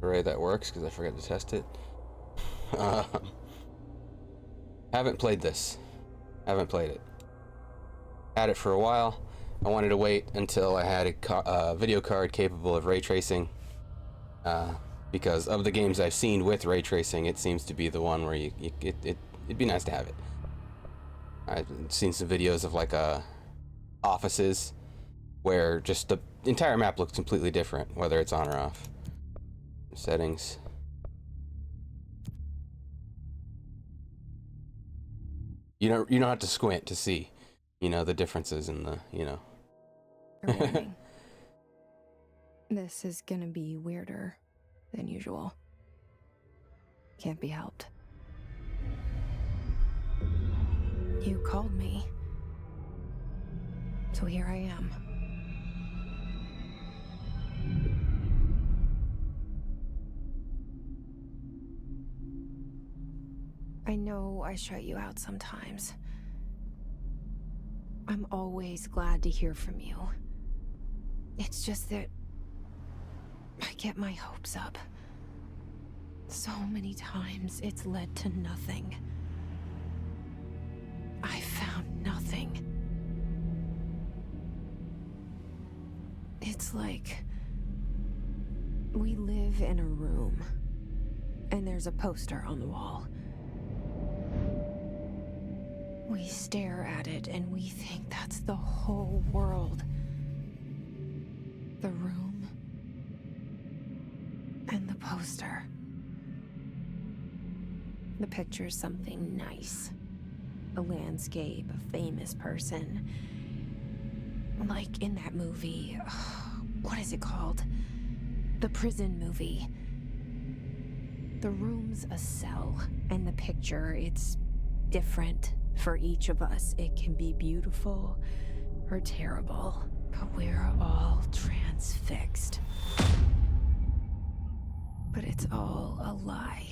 Hooray, that works, because I forgot to test it. Uh, haven't played this. Haven't played it. Had it for a while. I wanted to wait until I had a video card capable of ray tracing. Because of the games I've seen with ray tracing, it seems to be the one where it'd be nice to have it. I've seen some videos of like offices where just the entire map looks completely different, whether it's on or off. Settings. You don't have to squint to see, the differences in the, A warning. This is gonna be weirder than usual. Can't be helped. You called me. So here I am. I know I shut you out sometimes. I'm always glad to hear from you. It's just that I get my hopes up. So many times it's led to nothing. I found nothing. It's like we live in a room, and there's a poster on the wall. We stare at it and we think that's the whole world. The room and the poster. The picture's something nice. A landscape, a famous person. Like in that movie, what is it called? The prison movie. The room's a cell, and the picture, it's different for each of us. It can be beautiful or terrible, but we're all transfixed. But it's all a lie.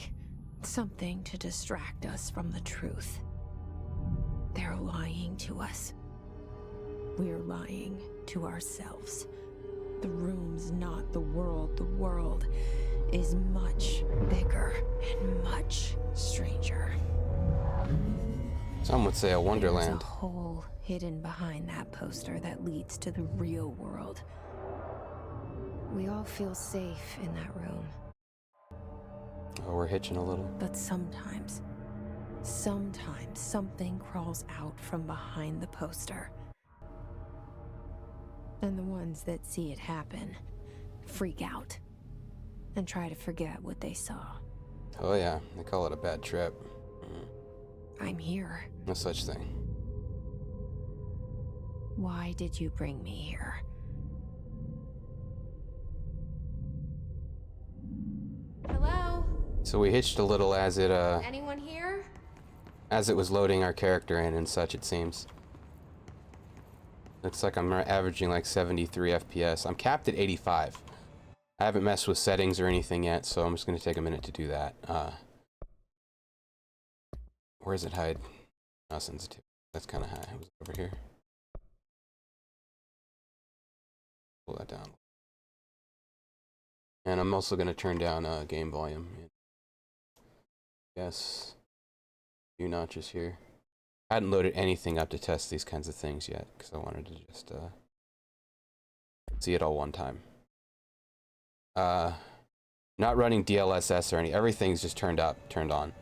Something to distract us from the truth. They're lying to us. We're lying to ourselves. The room's not the world. The world is much bigger and much stranger. Some would say a wonderland. There's a hole hidden behind that poster that leads to the real world. We all feel safe in that room. Oh, we're hitching a little. But sometimes something crawls out from behind the poster. And the ones that see it happen freak out and try to forget what they saw. Oh yeah, they call it a bad trip. I'm here. No such thing. Why did you bring me here? Hello? So we hitched a little as it Anyone here? as it was loading our character in and such, it seems. Looks like I'm averaging like 73 FPS. I'm capped at 85. I haven't messed with settings or anything yet, so I'm just going to take a minute to do that. Where does it hide? Oh, sensitivity. That's kind of high. It was over here. Pull that down. And I'm also going to turn down game volume. Yes. A few notches here. I hadn't loaded anything up to test these kinds of things yet, because I wanted to just see it all one time. Not running DLSS or everything's just turned on.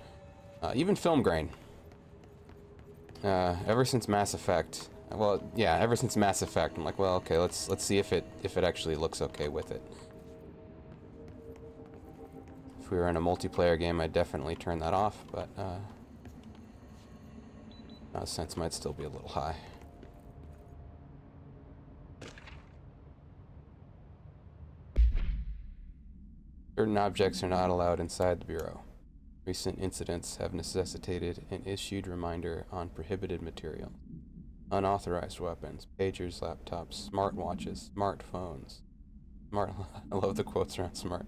Even film grain. Ever since Mass Effect, ever since Mass Effect, I'm like, well, okay, let's see if it actually looks okay with it. If we were in a multiplayer game, I'd definitely turn that off, but sense might still be a little high. Certain objects are not allowed inside the Bureau. Recent incidents have necessitated an issued reminder on prohibited material. Unauthorized weapons, pagers, laptops, smartwatches, smartphones. I love the quotes around smart.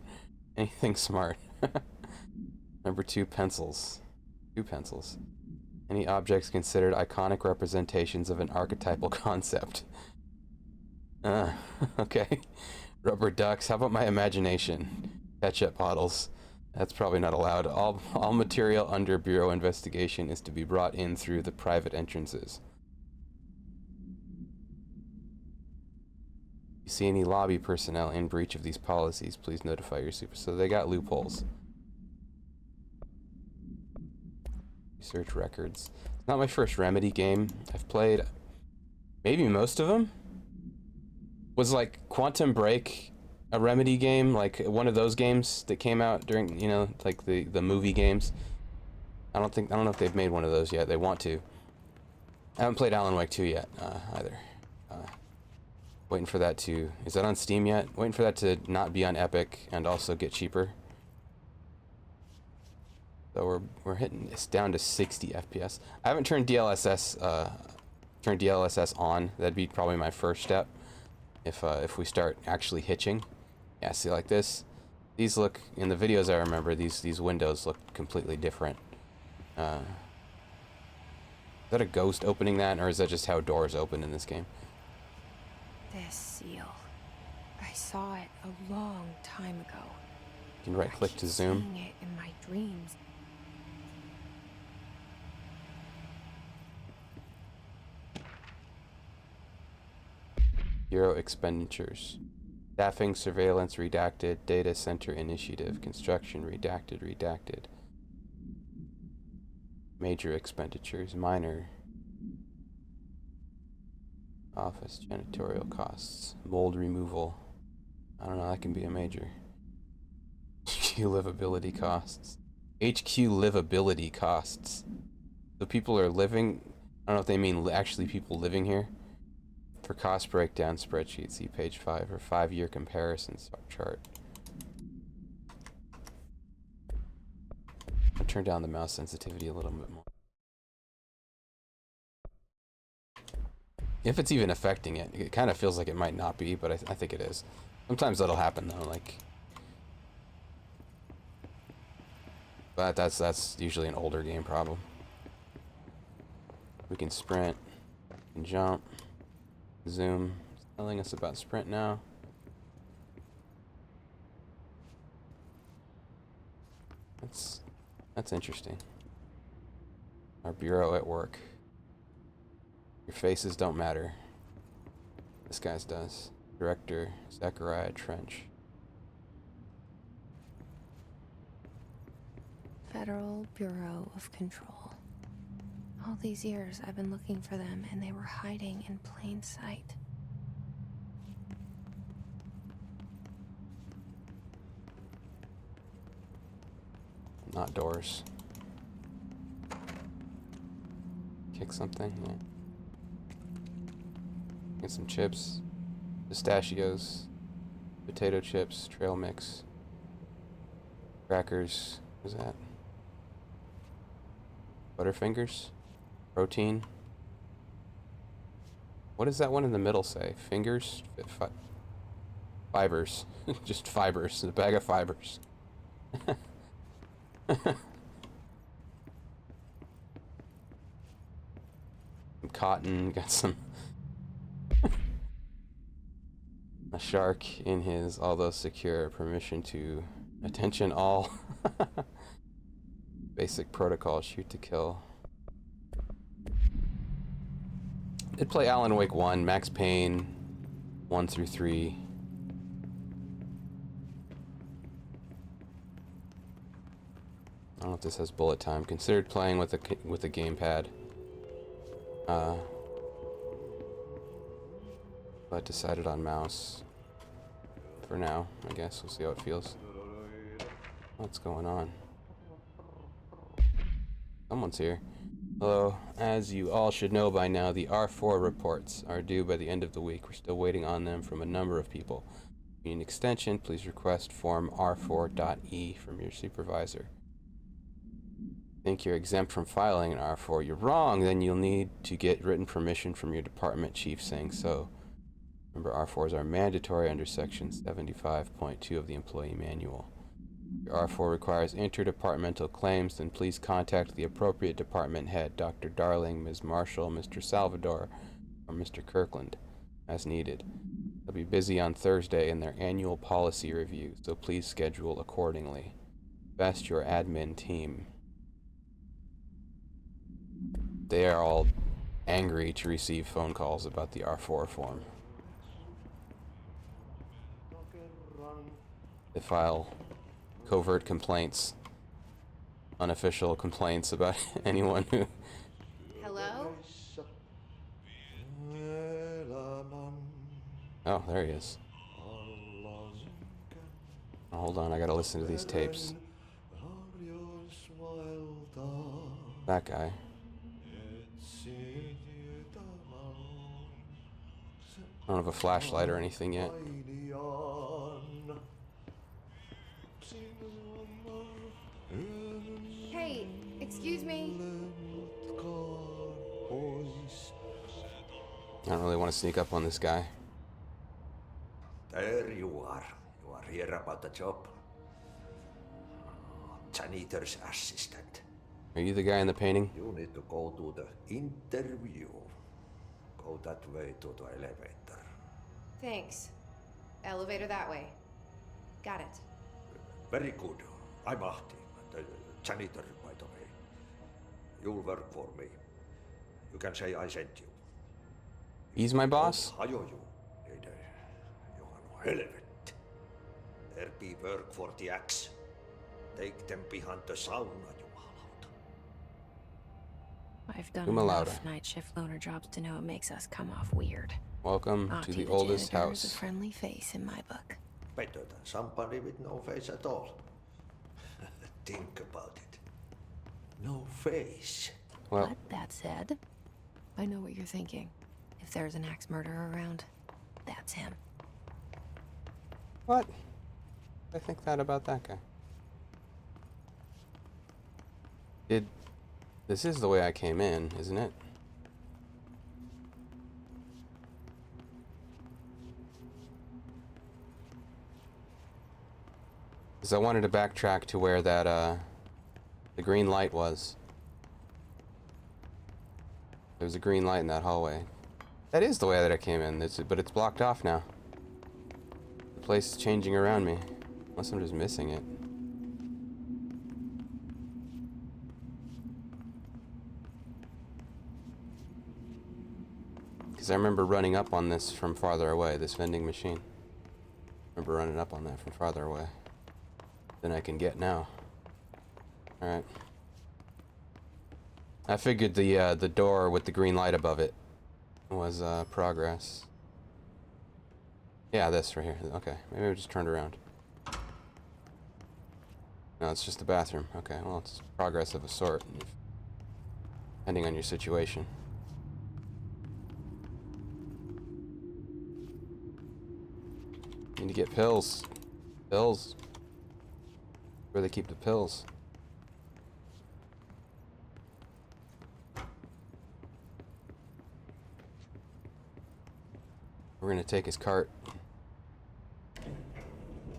Anything smart. Number 2, pencils. 2 pencils. Any objects considered iconic representations of an archetypal concept. Okay. Rubber ducks. How about my imagination? Ketchup bottles. That's probably not allowed. All material under Bureau investigation is to be brought in through the private entrances. If you see any lobby personnel in breach of these policies, please notify your super. So they got loopholes. Research records. It's not my first Remedy game. I've played maybe most of them. Was like Quantum Break a Remedy game, like one of those games that came out during, you know, like the movie games? I don't know if they've made one of those yet. They want to. I haven't played Alan Wake 2 yet either. Waiting for that to... Is that on Steam yet? Waiting for that to not be on Epic and also get cheaper. So we're hitting this down to 60 FPS. I haven't turned DLSS on. That'd be probably my first step. If we start actually hitching. Yeah, see, like this. These look, in the videos I remember, these windows look completely different. Is that a ghost opening that, or is that just how doors open in this game? This seal. I saw it a long time ago. You can right click to zoom. Seeing it in my dreams. Bureau expenditures. Staffing, surveillance, redacted. Data center initiative. Construction, redacted. Major expenditures. Minor. Office, janitorial costs. Mold removal. I don't know, that can be a major. HQ livability costs. HQ livability costs. So people are living... I don't know if they mean actually people living here. For cost breakdown spreadsheet, see page 5 or 5-year comparison chart. I'll turn down the mouse sensitivity a little bit more. If it's even affecting it, it kind of feels like it might not be, but I think it is. Sometimes that'll happen though, like. But that's usually an older game problem. We can sprint, we can jump. Zoom. It's telling us about sprint now. That's interesting. Our bureau at work. Your faces don't matter. This guy's does. Director Zachariah Trench. Federal Bureau of Control. All these years I've been looking for them, and they were hiding in plain sight. Not doors. Kick something, yeah. Get some chips. Pistachios. Potato chips. Trail mix. Crackers. What's that? Butterfingers? Protein. What does that one in the middle say? Fingers? Fibers. Just fibers. A bag of fibers. Some cotton. Got some... A shark in his, although secure, permission to... Attention all. Basic protocol. Shoot to kill. Did play Alan Wake 1, Max Payne 1 through 3. I don't know if this has bullet time. Considered playing with a gamepad. But decided on mouse. For now, I guess. We'll see how it feels. What's going on? Someone's here. Hello. As you all should know by now, the R4 reports are due by the end of the week. We're still waiting on them from a number of people. If you need an extension, please request form R4.E from your supervisor. Think you're exempt from filing an R4? You're wrong. Then you'll need to get written permission from your department chief saying so. Remember, R4s are mandatory under section 75.2 of the employee manual. If your R4 requires interdepartmental claims, then please contact the appropriate department head, Dr. Darling, Ms. Marshall, Mr. Salvador, or Mr. Kirkland, as needed. They'll be busy on Thursday in their annual policy review, so please schedule accordingly. Best your admin team. They are all angry to receive phone calls about the R4 form. They file covert complaints, unofficial complaints about anyone who... Hello? Oh, there he is. Oh, hold on, I gotta listen to these tapes. That guy. I don't have a flashlight or anything yet. Hey, excuse me. I don't really want to sneak up on this guy. There you are. You are here about the job. Janitor's assistant. Are you the guy in the painting? You need to go to the interview. Go that way to the elevator. Thanks. Elevator that way. Got it. Very good. I'm Ahti, the janitor, by the way. You'll work for me. You can say I sent you. He's my boss? Hire you. Niin, Johan helvet. There be work for the axe. Take them behind the sauna, jumalauta. I've done Jumalauta. enough night shift loner jobs to know it makes us come off weird. Welcome Ahti to the the oldest janitor is a house. friendly face in my book. Better than somebody with no face at all. Think about it. No face. Well, But that said, I know what you're thinking. If there's an axe murderer around, that's him. what? I think that about that guy. This is the way I came in, isn't it? Because I wanted to backtrack to where that, the green light was. There was a green light in that hallway. That is the way that I came in, but it's blocked off now. The place is changing around me. Unless I'm just missing it. Because I remember running up on this from farther away, this vending machine. I remember running up on that from farther away than I can get now. Alright. I figured the door with the green light above it was progress. Yeah, this right here. Okay, maybe I just turned around. No, it's just the bathroom. Okay, well, it's progress of a sort, depending on your situation. Need to get pills. Pills. Where they keep the pills. We're gonna take his cart.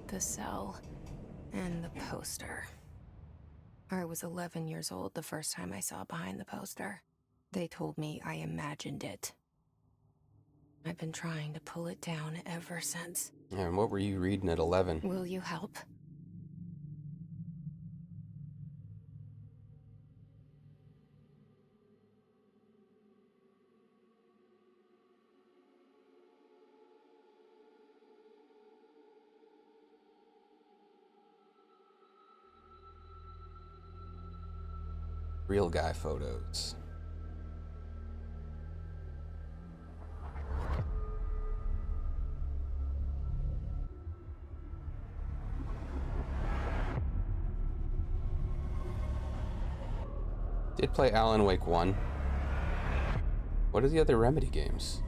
The cell and the poster. I was 11 years old the first time I saw behind the poster. They told me I imagined it. I've been trying to pull it down ever since. Yeah, and what were you reading at 11? Will you help? Real guy photos. Did play Alan Wake 1. What are the other Remedy games?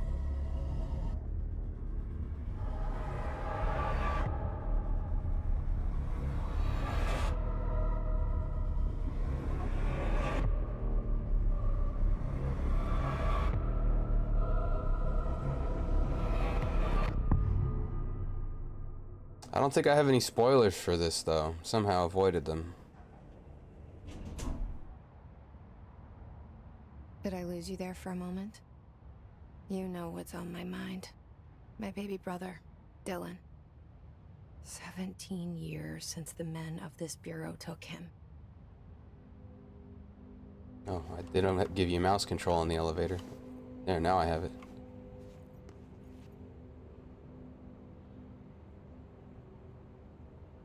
I don't think I have any spoilers for this, though. Somehow avoided them. Did I lose you there for a moment? You know what's on my mind. My baby brother, Dylan. 17 years since the men of this bureau took him. Oh, they don't give you mouse control in the elevator. There, now I have it.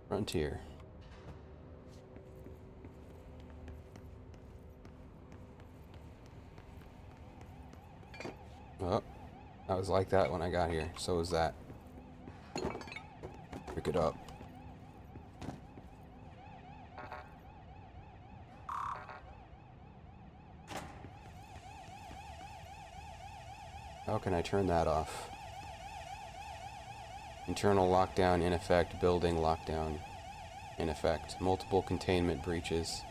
Frontier. Oh, I was like that when I got here. So was that. Pick it up. How can I turn that off? Internal lockdown in effect. Building lockdown in effect. Multiple containment breaches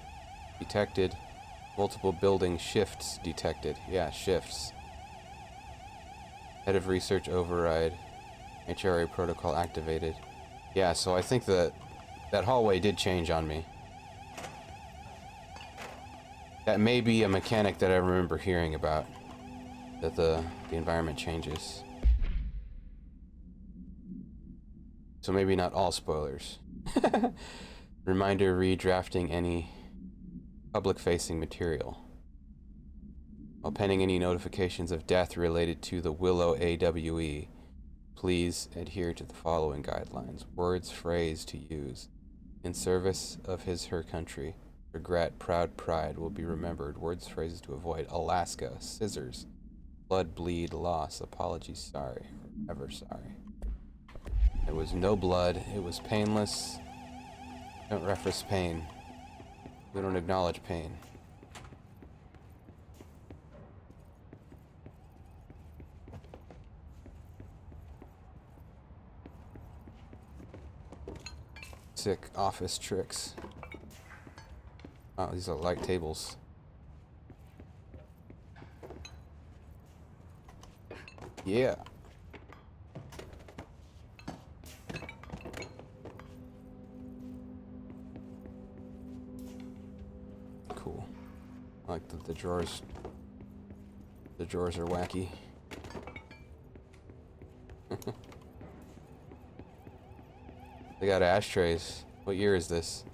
detected. Multiple building shifts detected. Yeah, shifts. Head of research override. HRA protocol activated. Yeah, so I think that hallway did change on me. That may be a mechanic that I remember hearing about. That the environment changes. So maybe not all spoilers. Reminder, redrafting any public-facing material. While pending any notifications of death related to the Willow AWE, please adhere to the following guidelines. Words, phrase to use. In service of his/her country. Regret, proud pride will be remembered. Words, phrases to avoid. Alaska, scissors. Blood, bleed, loss. Apology, sorry. Ever sorry. There was no blood. It was painless. Don't reference pain. We don't acknowledge pain. Sick office tricks. Oh, these are light tables. Yeah. Cool. I like that the drawers. The drawers are wacky. They got ashtrays. What year is this?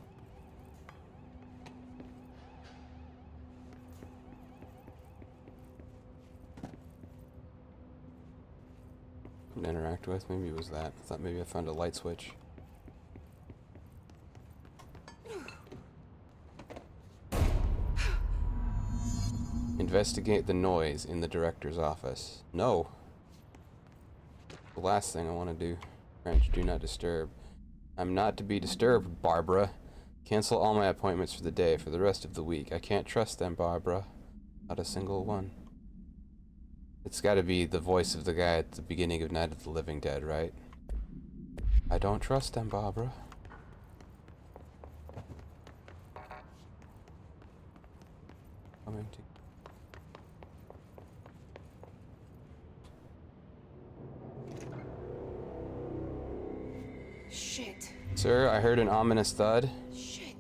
Couldn't interact with. Maybe it was that. I thought maybe I found a light switch. Investigate the noise in the director's office. No. The last thing I want to do. French, do not disturb. I'm not to be disturbed, Barbara. Cancel all my appointments for the day, for the rest of the week. I can't trust them, Barbara. Not a single one. It's gotta be the voice of the guy at the beginning of Night of the Living Dead, right? I don't trust them, Barbara. Coming to... Shit. Sir, I heard an ominous thud. Shit.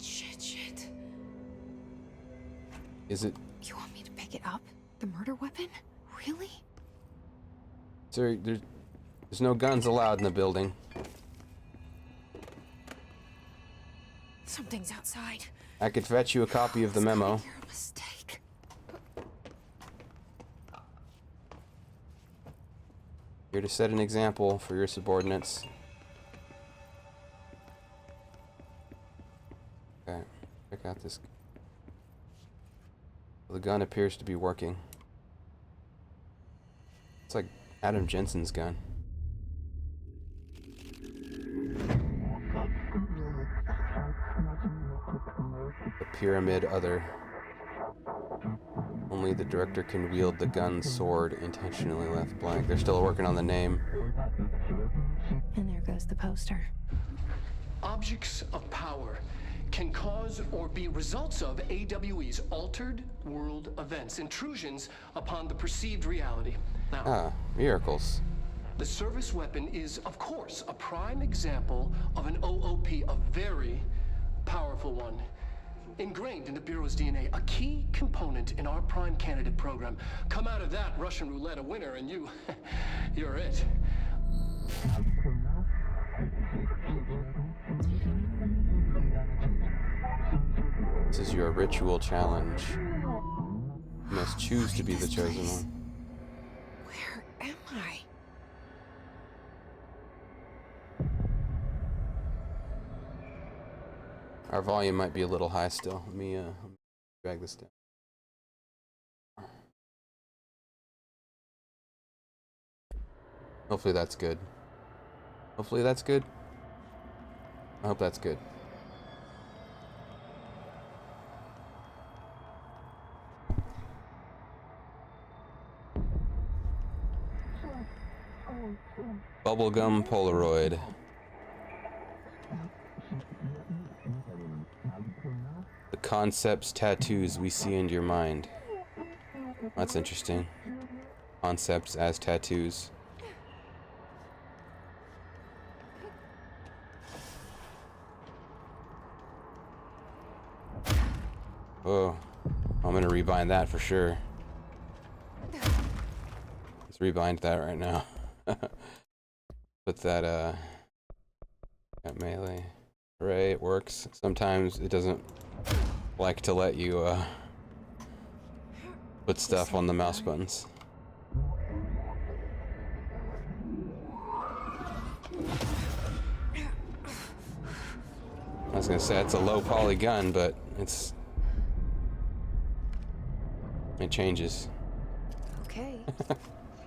Is it... You want me to pick it up? The murder weapon? Really? Sir, there's no guns allowed in the building. Something's outside. I could fetch you a copy of the memo. You're a mistake. Here to set an example for your subordinates. Okay, check out this. The gun appears to be working. It's like Adam Jensen's gun. The pyramid other. Only the director can wield the gun sword intentionally left blank. They're still working on the name. And there goes the poster. Objects of power can cause or be results of AWE's altered world events, intrusions upon the perceived reality. Now, Ah, miracles. the service weapon is, of course, a prime example of an OOP, a very powerful one. Ingrained in the Bureau's DNA, a key component in our prime candidate program. Come out of that Russian roulette a winner and you're it. This is your ritual challenge. You must choose to be the chosen one. Where am I? Our volume might be a little high still. Let me drag this down. Hopefully that's good. Hopefully that's good. I hope that's good. Bubblegum Polaroid. The concepts, tattoos we see in your mind. That's interesting. Concepts as tattoos. Oh, I'm gonna rebind that for sure. Let's rebind that right now. Put that, at melee. Hooray, it works. Sometimes it doesn't like to let you, put stuff on the mouse buttons. I was gonna say it's a low poly gun, but it changes. Okay.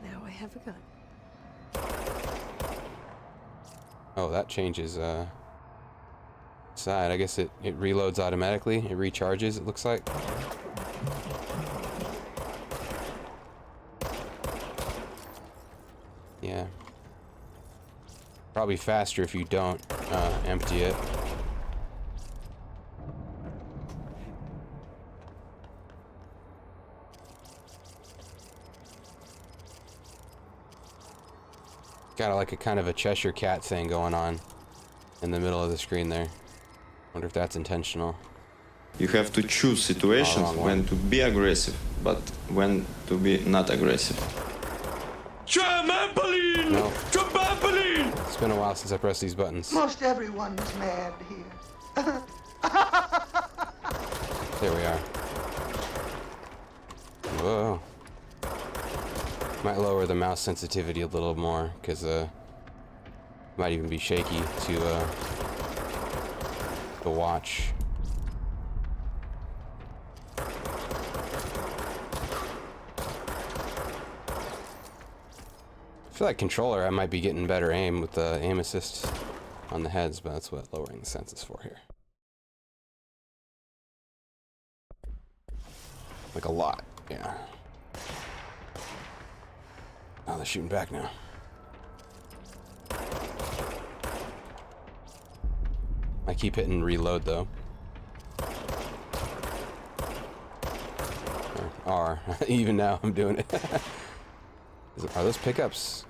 Now I have a gun. Oh, that changes, side. I guess it reloads automatically. It recharges, it looks like. Yeah. Probably faster if you don't, empty it. Got like a kind of a Cheshire Cat thing going on in the middle of the screen there. Wonder if that's intentional. You have to choose situations when to be aggressive, but when to be not aggressive. Trampoline! No. Trampoline! It's been a while since I pressed these buttons. Most everyone's mad here. There we are. Whoa. Might lower the mouse sensitivity a little more, because might even be shaky to watch. I feel like controller I might be getting better aim with the aim assist on the heads, but that's what lowering the sense is for here. Like a lot, yeah. Oh, they're shooting back now. I keep hitting reload though. Or R. Even now I'm doing it. Are those pickups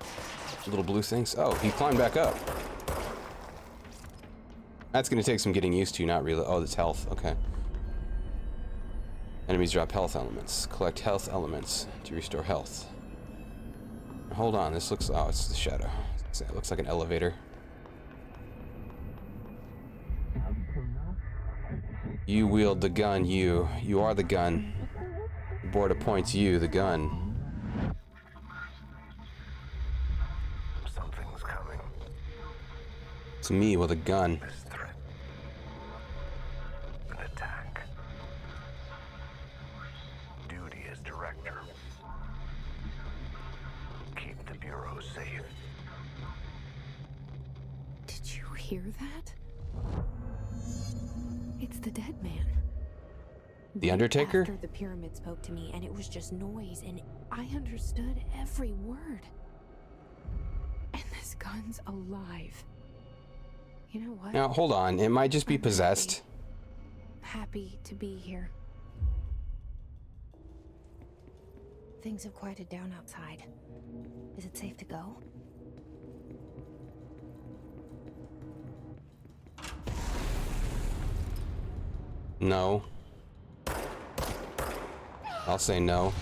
little blue things? Oh, he climbed back up. That's gonna take some getting used to, not reload. Oh, it's health, okay. Enemies drop health elements. Collect health elements to restore health. Hold on, this looks... Oh, it's the shadow. It looks like an elevator. You wield the gun, you. You are the gun. The board appoints you, the gun. Something's coming. It's me with a gun. This threat. An attack. Duty as director. Keep the Bureau safe. Did you hear that? It's the dead man. The Undertaker? After the pyramid spoke to me, and it was just noise, and I understood every word. And this gun's alive. You know what? Now, hold on. It might just be I'm possessed. Happy to be here. Things have quieted down outside. Is it safe to go? No. I'll say no.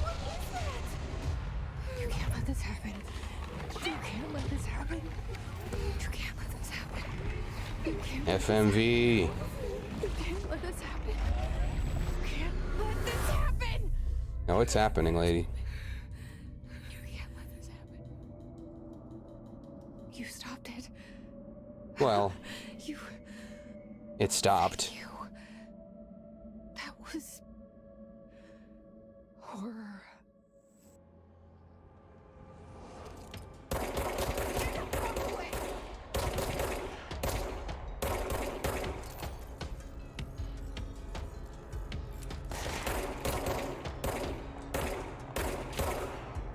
You can't let this happen. You can't let this happen. FMV. You can't let this happen. You can't let this happen. No, it's happening, lady. You can't let this happen. You stopped it. Well, You. it stopped. You. That was horror.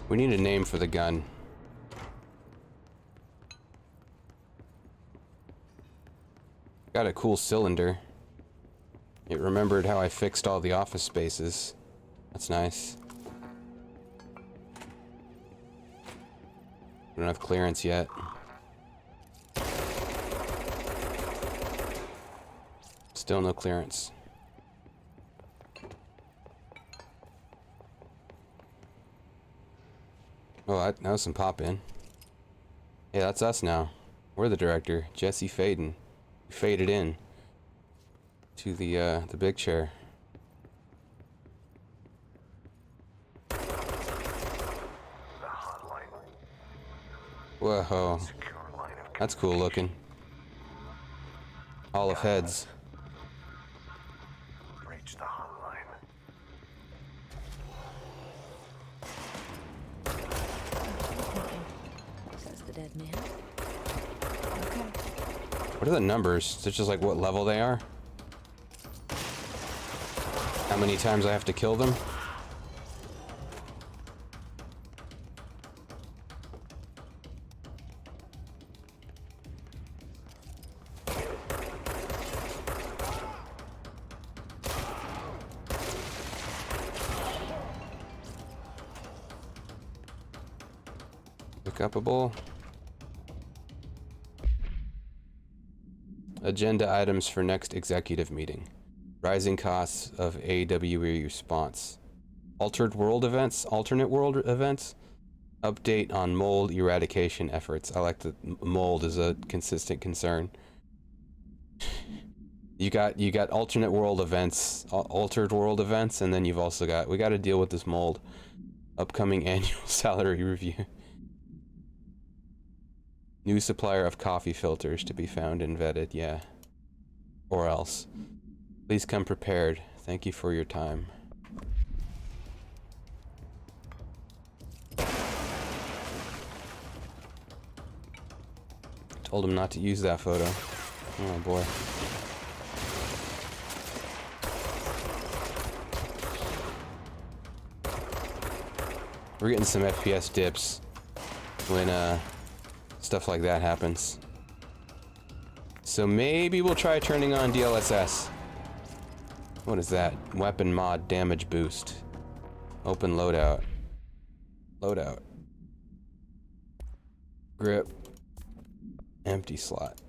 We need a name for the gun. Got a cool cylinder. It remembered how I fixed all the office spaces. That's nice. We don't have clearance yet. Still no clearance. Oh, that was some pop in. Hey, that's us now. We're the director, Jesse Faden. We faded in to the big chair. The hotline. Whoa, Secure line of that's cool looking. Hall of Heads. reach the hotline. Says the dead man. Okay. What are the numbers? Is it just like what level they are? How many times I have to kill them? Pick-upable. Agenda items for next executive meeting. Rising costs of AWE response. Alternate world events. Update on mold eradication efforts. I like that mold is a consistent concern. You got alternate world events, altered world events, and then you've also got, we got to deal with this mold. Upcoming annual salary review. New supplier of coffee filters to be found and vetted, yeah. Or else. Please come prepared. Thank you for your time. Told him not to use that photo. Oh boy. We're getting some FPS dips when stuff like that happens. So maybe we'll try turning on DLSS. What is that? Weapon mod damage boost. Open loadout. Loadout. Grip. Empty slot.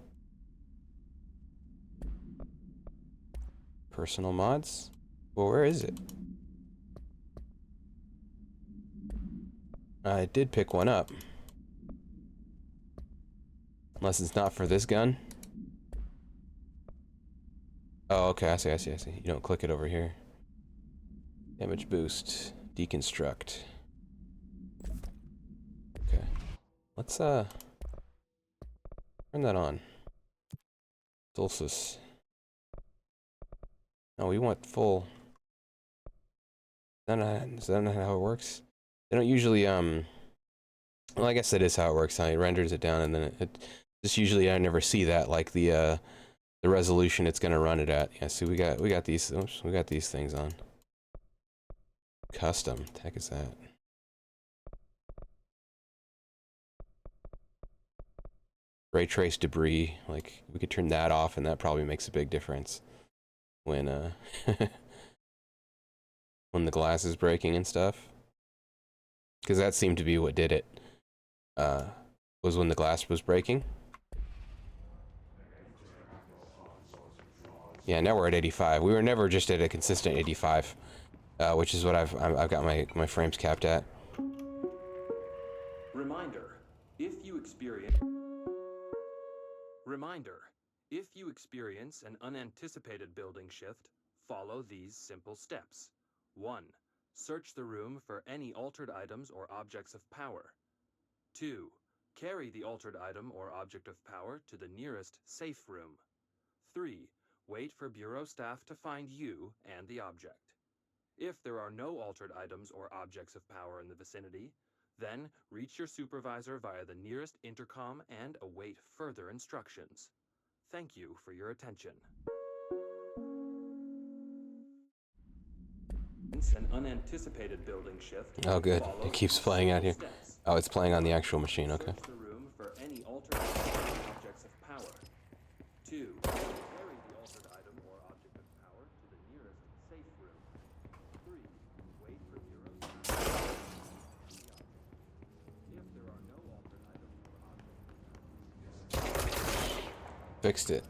Personal mods? Well, where is it? I did pick one up. Unless it's not for this gun. Oh, okay, I see. You don't click it over here. Damage boost. Deconstruct. Okay. Let's, turn that on. Dulcis. No, we want full. Is that not how it works? They don't usually, well, I guess that is how it works, huh? It renders it down and then it just usually, I never see that, like the resolution it's gonna run it at. Yeah, see, we got these, oops, we got these things on. Custom, the heck is that? Ray trace debris, like, we could turn that off and that probably makes a big difference when, when the glass is breaking and stuff. Because that seemed to be what did it, was when the glass was breaking. Yeah, now we're at 85. We were never just at a consistent 85, which is what I've got my frames capped at. Reminder, if you experience an unanticipated building shift, follow these simple steps. 1. Search the room for any altered items or objects of power. 2. Carry the altered item or object of power to the nearest safe room. 3. Wait for Bureau staff to find you and the object. If there are no altered items or objects of power in the vicinity, then reach your supervisor via the nearest intercom and await further instructions. Thank you for your attention. An unanticipated building shift. Oh, good. It keeps playing out here. Oh, it's playing on the actual machine. Okay. Search the room for any altered objects of power. 2. Carry the altered item or object of power to the nearest safe room. 3. Wait for Bureau staff. If there are no altered items or objects. Fixed it.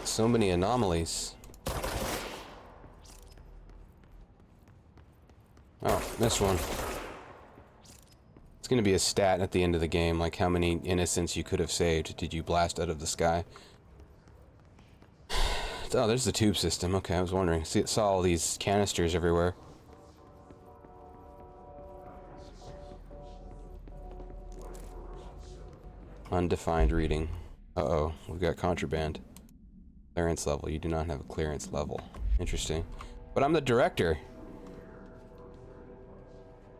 So many anomalies. Oh, this one. It's gonna be a stat at the end of the game, like how many innocents you could have saved did you blast out of the sky. Oh, there's the tube system. Okay, I was wondering. See, it saw all these canisters everywhere. Undefined reading. Uh-oh, we've got contraband. Clearance level. You do not have a clearance level. Interesting. But I'm the director.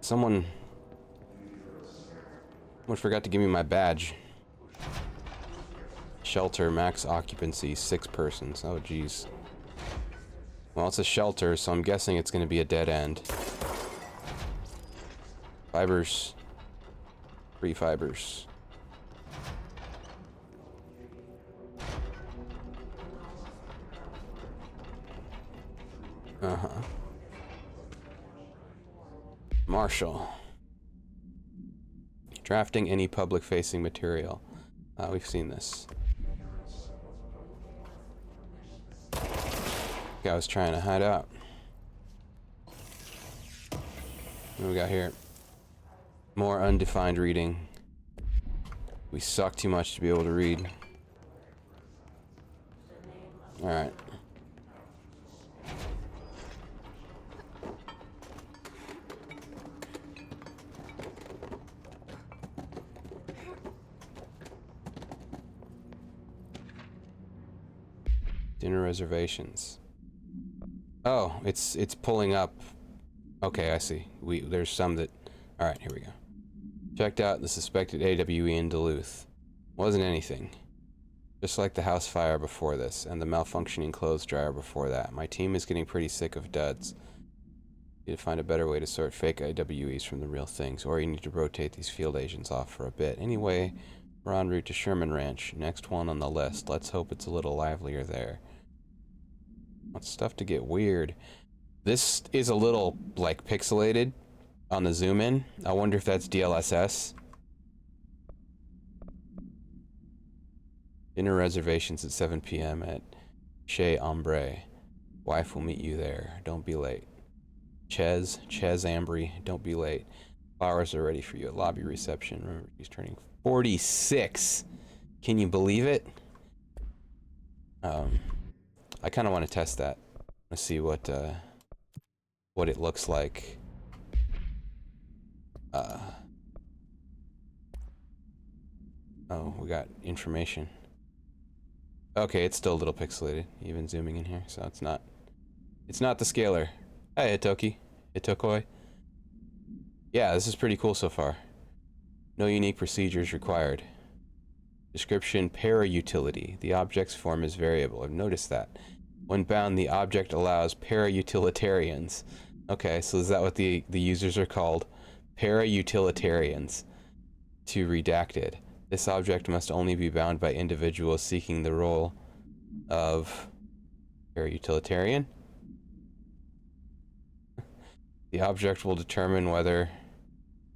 Someone forgot to give me my badge. Shelter, max occupancy, 6 persons. Oh, geez. Well, it's a shelter, so I'm guessing it's going to be a dead end. Fibers. 3 fibers. Uh-huh. Marshall. Drafting any public-facing material. We've seen this. Guy was trying to hide out. What do we got here? More undefined reading. We suck too much to be able to read. Alright. Dinner reservations. Oh, it's pulling up. Okay, I see. There's some that. All right, here we go. Checked out the suspected AWE in Duluth. Wasn't anything. Just like the house fire before this, and the malfunctioning clothes dryer before that. My team is getting pretty sick of duds. You need to find a better way to sort fake AWEs from the real things, or you need to rotate these field agents off for a bit. Anyway, we're en route to Sherman Ranch. Next one on the list. Let's hope it's a little livelier there. What's stuff to get weird? This is a little, like, pixelated on the zoom in. I wonder if that's DLSS. Dinner reservations at 7 p.m. at Chez Ambre. Wife will meet you there. Don't be late. Chez Ambry. Don't be late. Flowers are ready for you at lobby reception. Remember, he's turning 46. Can you believe it? I kind of want to test that. Let's see what it looks like. Oh, we got information. Okay, it's still a little pixelated, even zooming in here, so it's not the scaler. Hey, Itokoi. Yeah, this is pretty cool so far. No unique procedures required. Description, para-utility. The object's form is variable. I've noticed that. When bound, the object allows para-utilitarians. Okay, so is that what the users are called? Para-utilitarians. To redacted. This object must only be bound by individuals seeking the role of para-utilitarian. The object will determine whether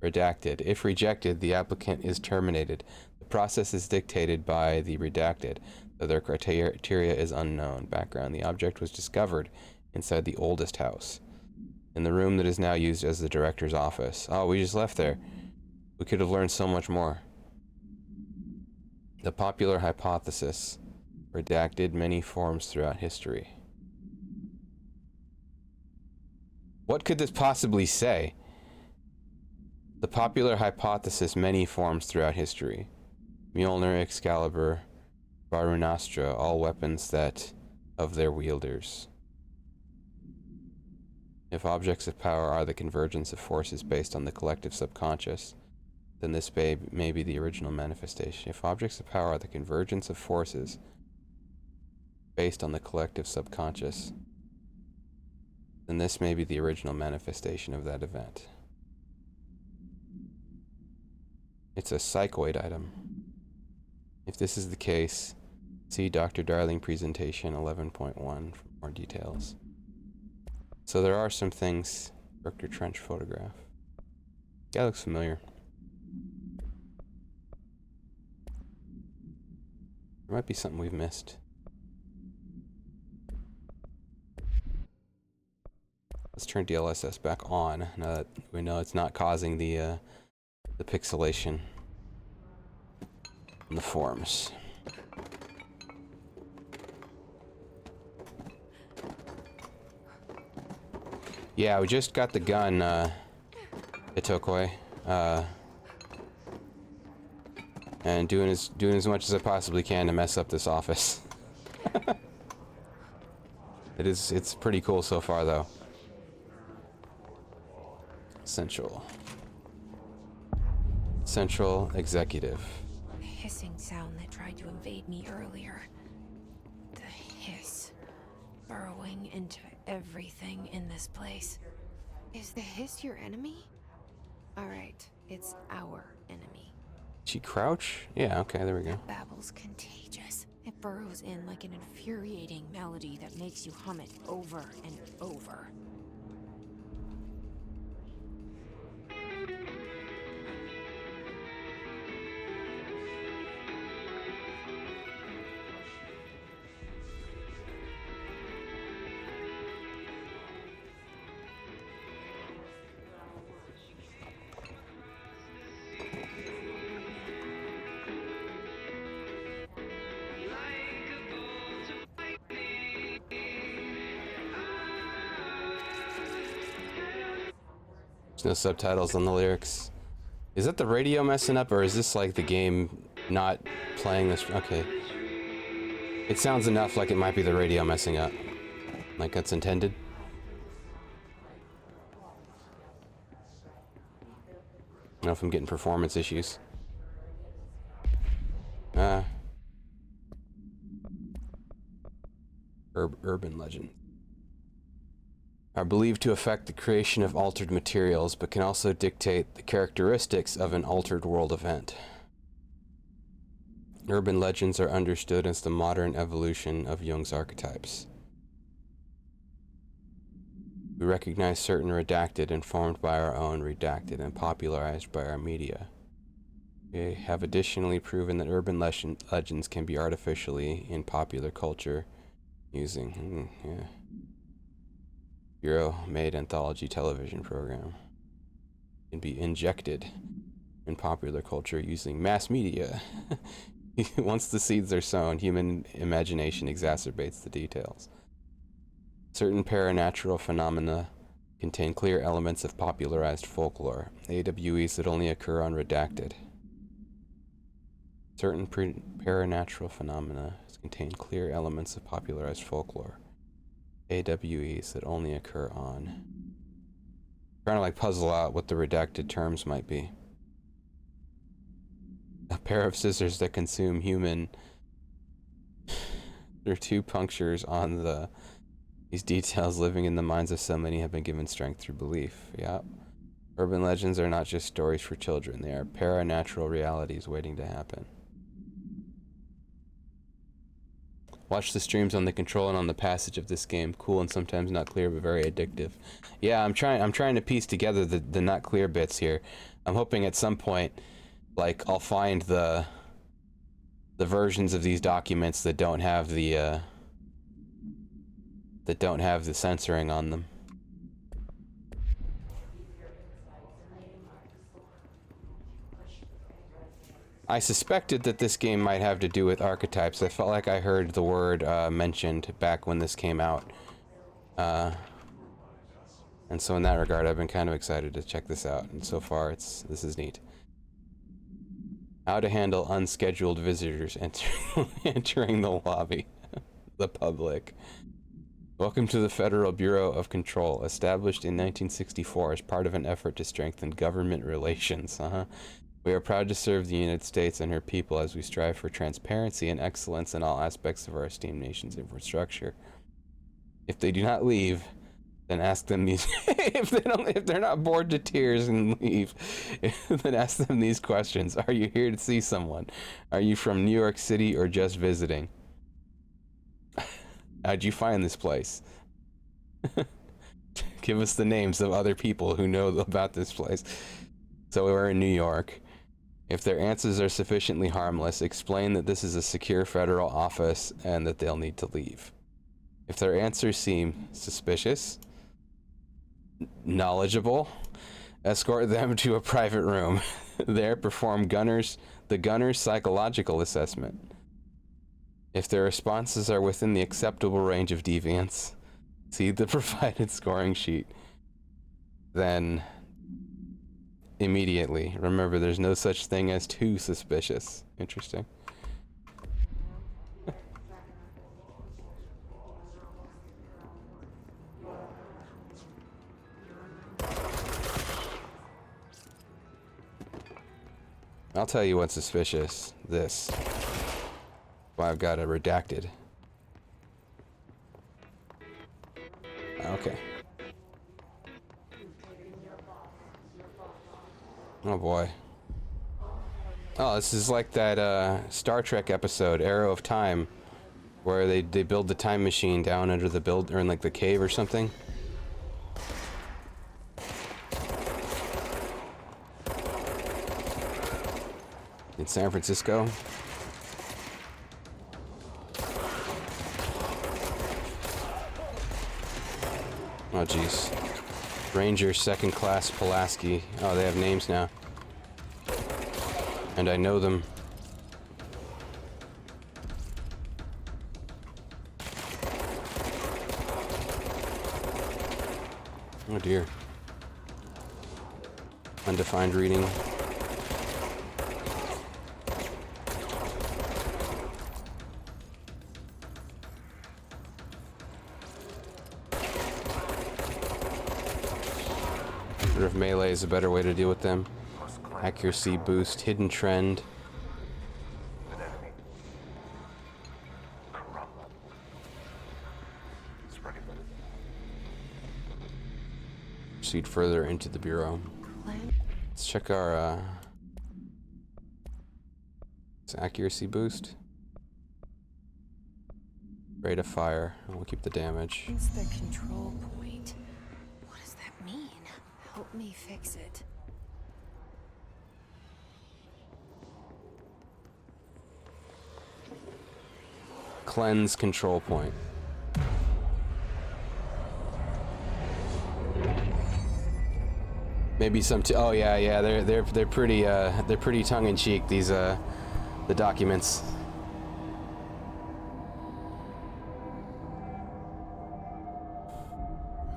redacted. If rejected, the applicant is terminated. The process is dictated by the redacted, though their criteria is unknown. Background. The object was discovered inside the oldest house. in the room that is now used as the director's office. Oh, we just left there. We could have learned so much more. The popular hypothesis, redacted many forms throughout history. What could this possibly say? The popular hypothesis, many forms throughout history. Mjolnir, Excalibur, Varunastra, all weapons that of their wielders. If objects of power are the convergence of forces based on the collective subconscious, then this may be the original manifestation. If objects of power are the convergence of forces based on the collective subconscious, then this may be the original manifestation of that event. It's a psychoid item. If this is the case, see Dr. Darling presentation 11.1 for more details. So there are some things. Dr. Trench photograph. Yeah, looks familiar. There might be something we've missed. Let's turn DLSS back on now that we know it's not causing the pixelation in the forms. Yeah, we just got the gun, Itokoi. And doing as much as I possibly can to mess up this office. It's pretty cool so far though. Central executive. The hissing sound that tried to invade me earlier. The hiss. Burrowing into everything in this place. Is the hiss your enemy? Alright, it's our enemy. She crouch? Yeah, okay, there we go. Babble's contagious. It burrows in like an infuriating melody that makes you hum it over and over. There's no subtitles on the lyrics. Is that the radio messing up, or is this like the game not playing this? Okay. It sounds enough like it might be the radio messing up. Like that's intended. I don't know if I'm getting performance issues. Urban legend. Are believed to affect the creation of altered materials, but can also dictate the characteristics of an altered world event. Urban legends are understood as the modern evolution of Jung's archetypes. We recognize certain redacted and formed by our own, redacted and popularized by our media. We have additionally proven that urban legends can be artificially in popular culture using, Bureau-made anthology television program. Can be injected in popular culture using mass media. Once the seeds are sown, human imagination exacerbates the details. Certain paranatural phenomena contain clear elements of popularized folklore, AWEs that only occur on redacted. Certain paranatural phenomena contain clear elements of popularized folklore, AWEs that only occur on. Trying to like puzzle out what the redacted terms might be. A pair of scissors that consume human. There are 2 punctures on these details living in the minds of so many have been given strength through belief. Yep. Urban legends are not just stories for children. They are paranatural realities waiting to happen. Watch the streams on the control and on the passage of this game. Cool and sometimes not clear, but very addictive. Yeah, I'm trying to piece together the not clear bits here. I'm hoping at some point, like, I'll find the versions of these documents that don't have the censoring on them. I suspected that this game might have to do with archetypes. I felt like I heard the word mentioned back when this came out. And so in that regard, I've been kind of excited to check this out. And so far, this is neat. How to handle unscheduled visitors entering the lobby. The public. Welcome to the Federal Bureau of Control, established in 1964 as part of an effort to strengthen government relations. We are proud to serve the United States and her people as we strive for transparency and excellence in all aspects of our esteemed nation's infrastructure. If they do not leave, then ask them these. if they're not bored to tears and leave, then ask them these questions: Are you here to see someone? Are you from New York City or just visiting? How'd you find this place? Give us the names of other people who know about this place. So we're in New York. If their answers are sufficiently harmless, explain that this is a secure federal office and that they'll need to leave. If their answers seem suspicious, knowledgeable, escort them to a private room. There, perform the gunner's psychological assessment. If their responses are within the acceptable range of deviance, see the provided scoring sheet. Then, immediately, remember there's no such thing as too suspicious. Interesting. I'll tell you what's suspicious. This. Well, I've got it redacted. Okay. Oh boy. Oh, this is like that Star Trek episode, Arrow of Time, where they build the time machine down under the or in like the cave or something. In San Francisco. Oh jeez. Ranger Second Class Pulaski. Oh, they have names now. And I know them. Oh dear. Undefined reading. If melee is a better way to deal with them. Accuracy boost, hidden trend. An enemy. Corrupt. Spreading. Proceed further into the bureau. Let's check our accuracy boost. Rate of fire. And we'll keep the damage. It's the control point. What does that mean? Help me fix it. Cleanse control point. Maybe some. Oh yeah. They're pretty tongue in cheek. These the documents.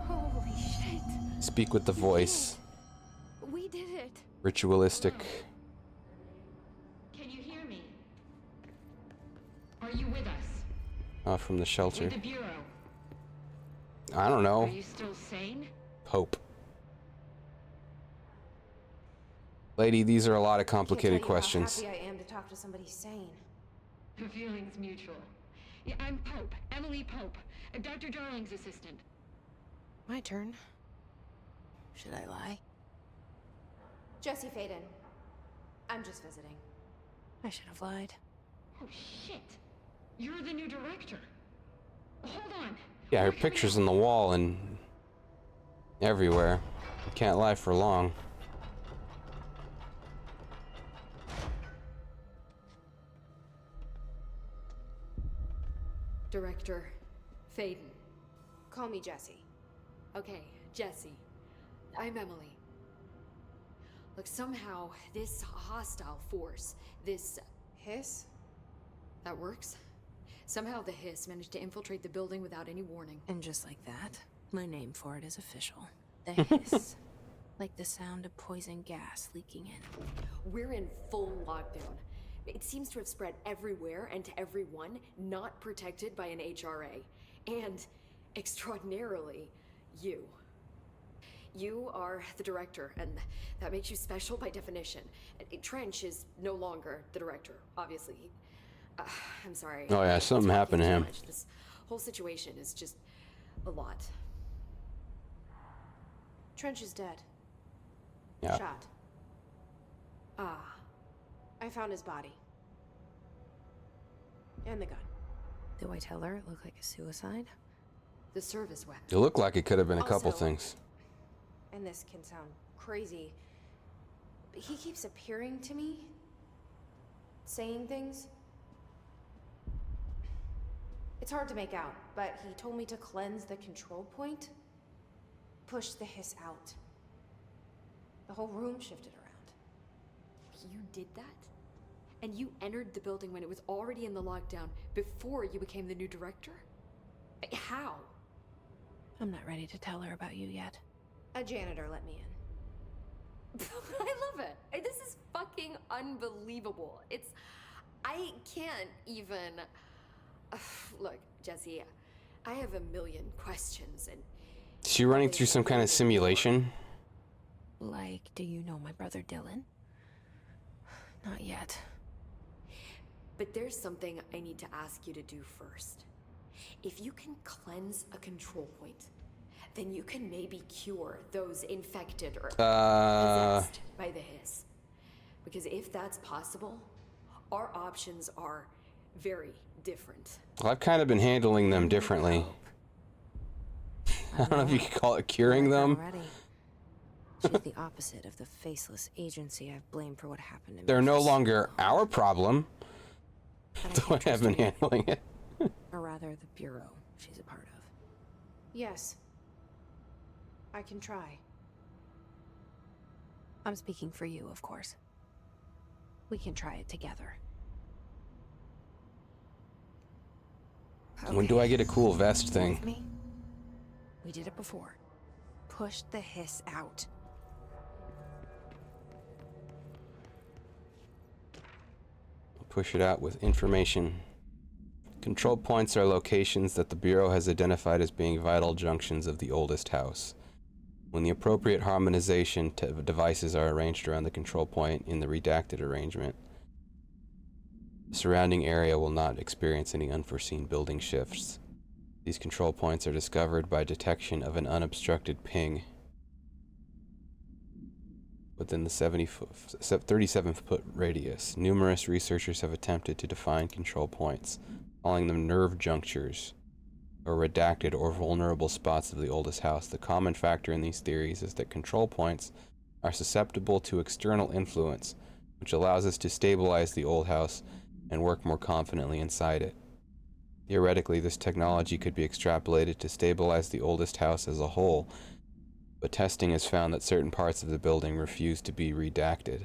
Holy shit. Speak with the voice. We did it. Ritualistic. Can you hear me? Are you with us? From the shelter. With the Bureau? I don't know. Are you still sane? Hope. Lady, these are a lot of complicated questions. How happy I am to talk to somebody sane. The feeling's mutual. Yeah, I'm Pope, Emily Pope, Dr. Darling's assistant. My turn. Should I lie? Jesse Faden. I'm just visiting. I should have lied. Oh shit! You're the new director. Hold on. Yeah, her picture's on the wall and everywhere. You can't lie for long. Director Faden. Call me Jesse. Okay, Jesse. I'm Emily. Like somehow this hostile force, this Hiss? that works. Somehow the hiss managed to infiltrate the building without any warning. And just like that, my name for it is official. The hiss. Like the sound of poison gas leaking in. We're in full lockdown. It seems to have spread everywhere and to everyone not protected by an HRA. And, extraordinarily, you. You are the director, and that makes you special by definition. Trench is no longer the director, obviously. I'm sorry. Oh yeah, something happened to him. Much. This whole situation is just a lot. Trench is dead. Yeah. Shot. Ah. I found his body. And the gun. Do I tell her it looked like a suicide? The service weapon. It looked like it could have been a couple Also- things. And this can sound crazy, but he keeps appearing to me, saying things. It's hard to make out, but he told me to cleanse the control point, push the hiss out. The whole room shifted around. You did that? And you entered the building when it was already in the lockdown before you became the new director? How? I'm not ready to tell her about you yet. A janitor let me in. I love it. This is fucking unbelievable. I can't even... Look, Jesse, I have a million questions and... Is she running through some kind of simulation? Like, do you know my brother Dylan? Not yet. But there's something I need to ask you to do first. If you can cleanse a control point, then you can maybe cure those infected or possessed by the hiss. Because if that's possible, our options are very different. Well, I've kind of been handling them differently. I don't know if you could call it curing them. Already. She's the opposite of the faceless agency I've blamed for what happened to me. They're no longer our problem. But The way I've been handling it. Or rather, the bureau she's a part of. Yes. I can try. I'm speaking for you, of course. We can try it together. When do I get a cool vest thing? Me? We did it before. Push the hiss out. Push it out with information. Control points are locations that the Bureau has identified as being vital junctions of the oldest house. When the appropriate harmonization devices are arranged around the control point in the redacted arrangement, the surrounding area will not experience any unforeseen building shifts. These control points are discovered by detection of an unobstructed ping within the 37-foot radius. Numerous researchers have attempted to define control points, calling them nerve junctures, or redacted or vulnerable spots of the oldest house. The common factor in these theories is that control points are susceptible to external influence, which allows us to stabilize the old house and work more confidently inside it. Theoretically, this technology could be extrapolated to stabilize the oldest house as a whole, but testing has found that certain parts of the building refuse to be redacted.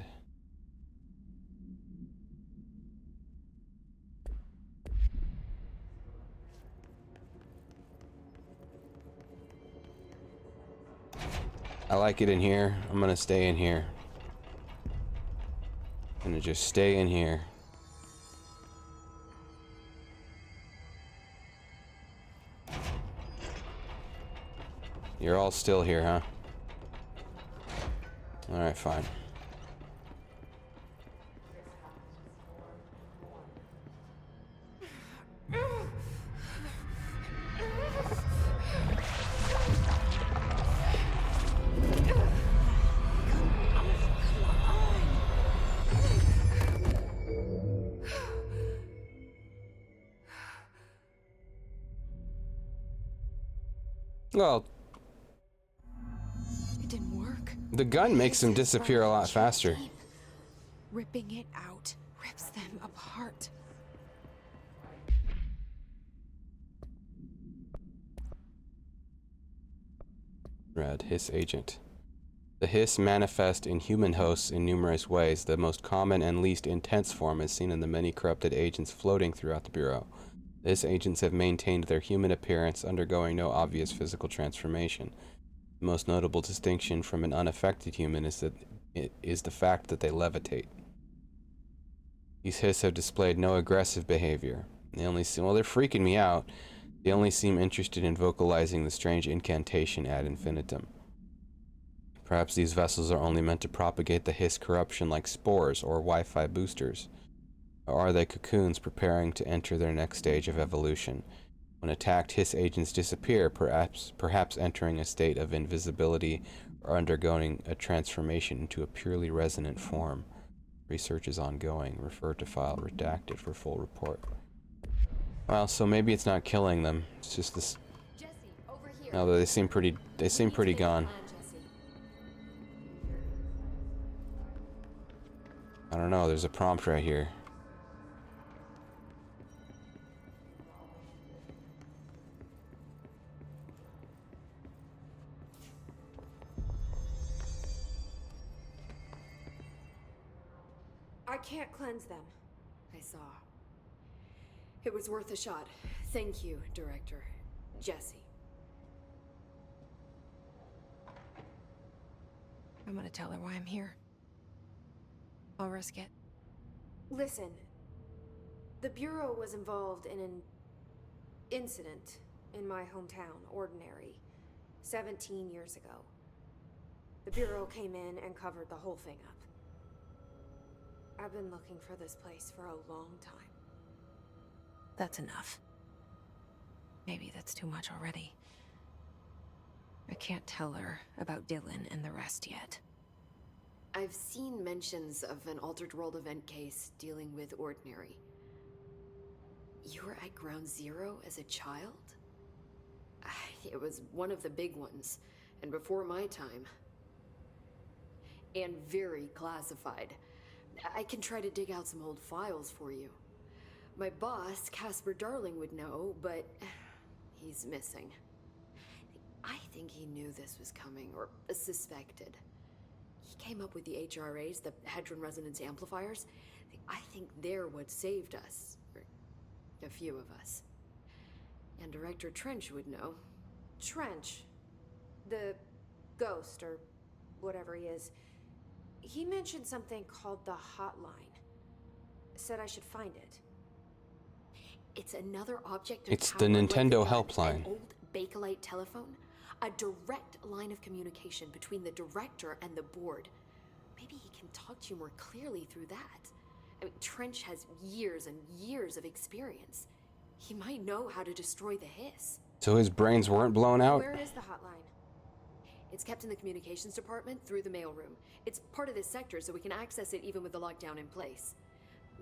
I like it in here. I'm gonna stay in here. I'm gonna just stay in here. You're all still here, huh? Alright, fine. Well, It didn't work. the gun makes them disappear a lot faster. Ripping it out rips them apart. Red, hiss agent. The hiss manifest in human hosts in numerous ways. The most common and least intense form is seen in the many corrupted agents floating throughout the Bureau. These agents have maintained their human appearance, undergoing no obvious physical transformation. The most notable distinction from an unaffected human is the fact that they levitate. These hiss have displayed no aggressive behavior. They only seem, well, they're freaking me out. They only seem interested in vocalizing the strange incantation ad infinitum. Perhaps these vessels are only meant to propagate the hiss corruption like spores or Wi-Fi boosters. Or are they cocoons preparing to enter their next stage of evolution? When attacked, hiss agents disappear, perhaps entering a state of invisibility or undergoing a transformation into a purely resonant form. Research is ongoing. Refer to file redacted for full report. Well, so maybe it's not killing them. It's just this. Jesse, over here. No, they seem pretty gone. I don't know, there's a prompt right here. I can't cleanse them. I saw. It was worth a shot. Thank you, Director. Jesse. I'm gonna tell her why I'm here. I'll risk it. Listen, the Bureau was involved in an incident in my hometown, Ordinary, 17 years ago. The Bureau came in and covered the whole thing up. I've been looking for this place for a long time. That's enough. Maybe that's too much already. I can't tell her about Dylan and the rest yet. I've seen mentions of an Altered World event case dealing with Ordinary. You were at Ground Zero as a child? It was one of the big ones, and before my time. And very classified. I can try to dig out some old files for you. My boss, Casper Darling, would know, but he's missing. I think he knew this was coming, or suspected. He came up with the HRAs, the Hadron Resonance Amplifiers. I think they're what saved us. Or a few of us. And Director Trench would know. Trench, the ghost, or whatever he is, he mentioned something called the Hotline. Said I should find it. It's another object of It's power, the Nintendo like helpline. An old Bakelite telephone. A direct line of communication between the director and the board. Maybe he can talk to you more clearly through that. I mean, Trench has years and years of experience. He might know how to destroy the hiss. So his brains weren't blown out? Where is the hotline? It's kept in the communications department through the mailroom. It's part of this sector, so we can access it even with the lockdown in place.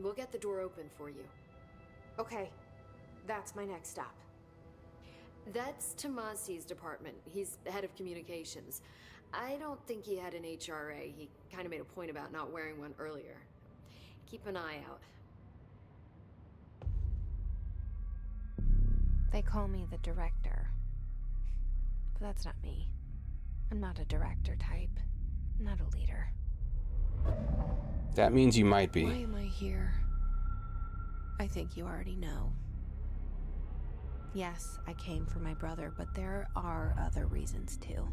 We'll get the door open for you. Okay, that's my next stop. That's Tomasi's department. He's head of communications. I don't think he had an HRA. He kind of made a point about not wearing one earlier. Keep an eye out. They call me the director. But that's not me. I'm not a director type. I'm not a leader. That means you might be. Why am I here? I think you already know. Yes, I came for my brother, but there are other reasons too.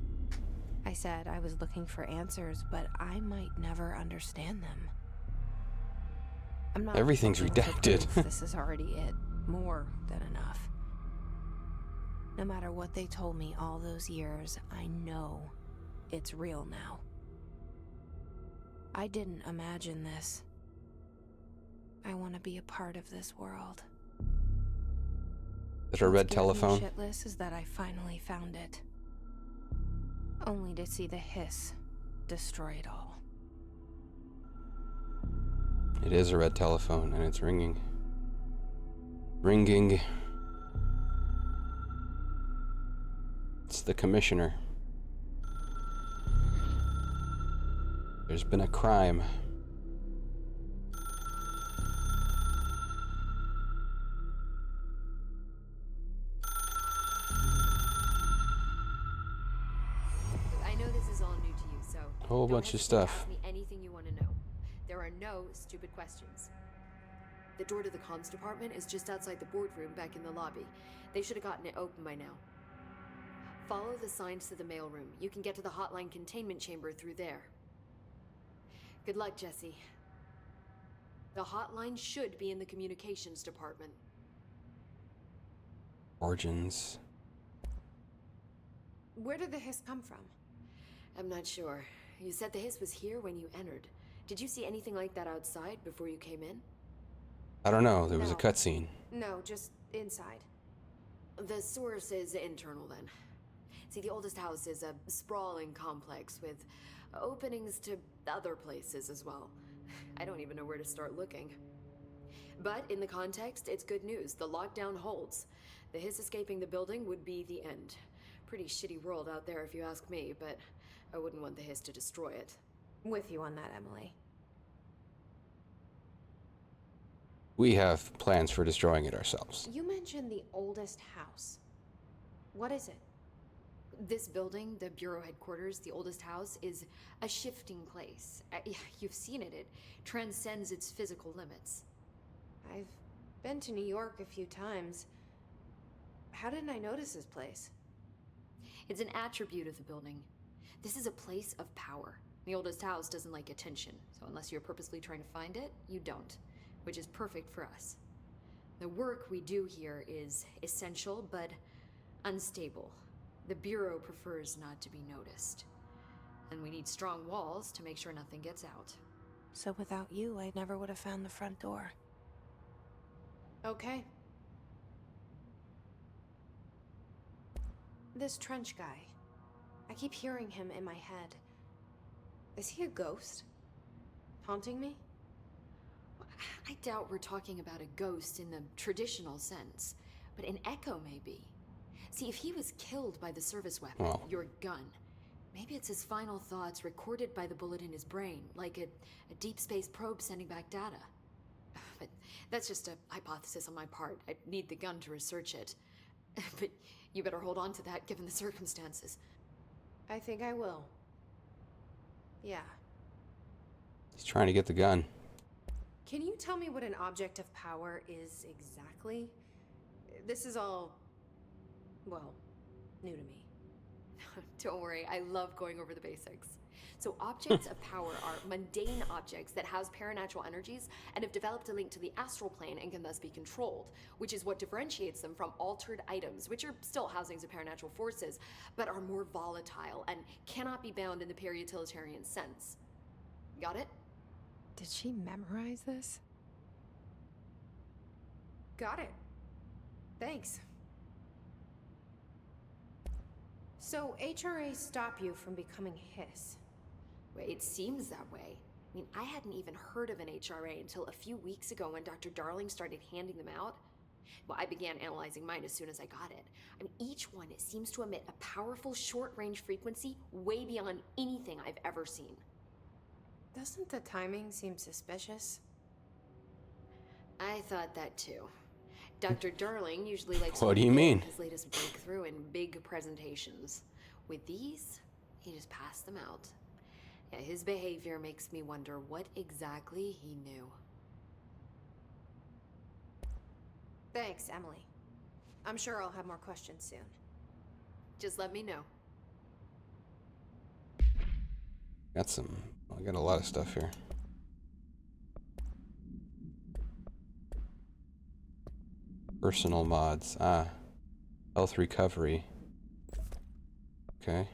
I said I was looking for answers, but I might never understand them. I'm not. Everything's looking for redacted. proof. This is already it. More than enough. No matter what they told me all those years, I know it's real now. I didn't imagine this. I want to be a part of this world. Is there a red What's getting me telephone? shitless is that I finally found it. Only to see the hiss destroy it all. It is a red telephone, and it's ringing. Ringing. It's the commissioner. There's been a crime. I know this is all new to you, so whole Don't bunch of hesitate to stuff. Ask me anything you want to know. There are no stupid questions. The door to the comms department is just outside the boardroom back in the lobby. They should have gotten it open by now. Follow the signs to the mailroom. You can get to the hotline containment chamber through there. Good luck, Jesse. The hotline should be in the communications department. Origins. Where did the hiss come from? I'm not sure. You said the hiss was here when you entered. Did you see anything like that outside before you came in? I don't know. There was a No. cutscene. No, just inside. The source is internal then. See, the oldest house is a sprawling complex with openings to other places as well. I don't even know where to start looking. But in the context, it's good news. The lockdown holds. The hiss escaping the building would be the end. Pretty shitty world out there if you ask me, but I wouldn't want the hiss to destroy it. With you on that, Emily. We have plans for destroying it ourselves. You mentioned the oldest house. What is it? This building, the Bureau headquarters, the oldest house, is a shifting place. You've seen it. It transcends its physical limits. I've been to New York a few times. How didn't I notice this place? It's an attribute of the building. This is a place of power. The oldest house doesn't like attention, so unless you're purposely trying to find it, you don't, which is perfect for us. The work we do here is essential, but unstable. The Bureau prefers not to be noticed. And we need strong walls to make sure nothing gets out. So without you, I never would have found the front door. Okay. This Trench guy. I keep hearing him in my head. Is he a ghost? Haunting me? I doubt we're talking about a ghost in the traditional sense, but an echo maybe. See, if he was killed by the service weapon, your gun, maybe it's his final thoughts recorded by the bullet in his brain, like a deep space probe sending back data. But that's just a hypothesis on my part. I'd need the gun to research it. But you better hold on to that given the circumstances. I think I will. Yeah. He's trying to get the gun. Can you tell me what an object of power is exactly? This is all, well, new to me. Don't worry, I love going over the basics. So objects of power are mundane objects that house paranatural energies and have developed a link to the astral plane and can thus be controlled, which is what differentiates them from altered items, which are still housings of paranatural forces, but are more volatile and cannot be bound in the peri-utilitarian sense. Got it? Did she memorize this? Got it. Thanks. So HRA stop you from becoming Hiss? Well, it seems that way. I mean, I hadn't even heard of an HRA until a few weeks ago when Dr. Darling started handing them out. Well, I began analyzing mine as soon as I got it. I mean, each one seems to emit a powerful short-range frequency way beyond anything I've ever seen. Doesn't the timing seem suspicious? I thought that too. Dr. Darling usually likes What do you to mean? his latest breakthrough in big presentations. With these, he just passed them out. Yeah, his behavior makes me wonder what exactly he knew. Thanks, Emily. I'm sure I'll have more questions soon. Just let me know. I got a lot of stuff here. Personal mods. Health recovery. Okay.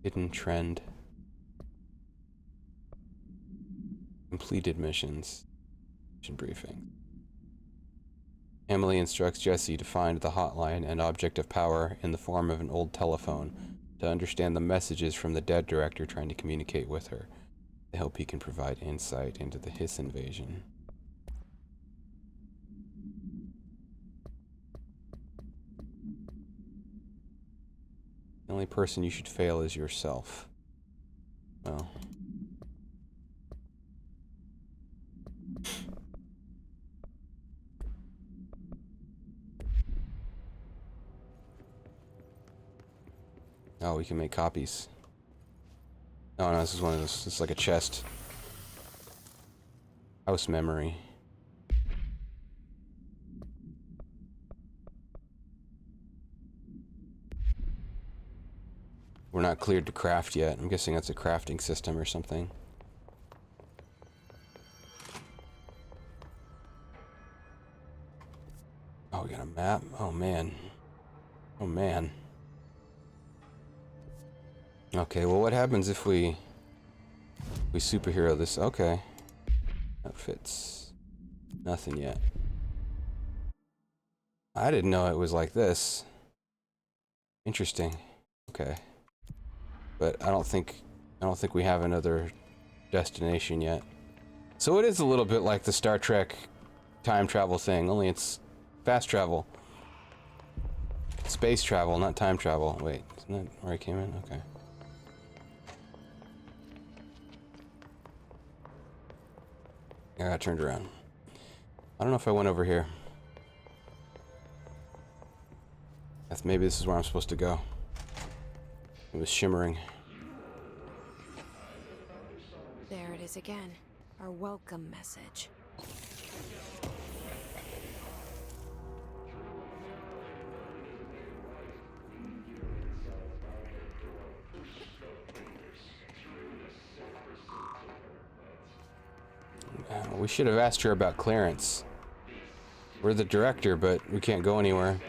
Hidden trend. Completed missions. Mission briefing. Emily instructs Jesse to find the hotline and object of power in the form of an old telephone to understand the messages from the dead director trying to communicate with her. To help he can provide insight into the Hiss invasion. The only person you should fail is yourself. Well. Oh, we can make copies. Oh no, this is one of those. This is like a chest. House memory. We're not cleared to craft yet. I'm guessing that's a crafting system or something. Oh, we got a map? Oh man. Oh man. Okay, well what happens if we superhero this? Okay. Outfits. Nothing yet. I didn't know it was like this. Interesting. Okay. But I don't think we have another destination yet. So it is a little bit like the Star Trek time travel thing, only it's fast travel. Space travel, not time travel. Wait, isn't that where I came in? Okay. I got turned around. I don't know if I went over here. Maybe this is where I'm supposed to go. It was shimmering. There it is again. Our welcome message. We should have asked her about clearance. We're the director, but we can't go anywhere.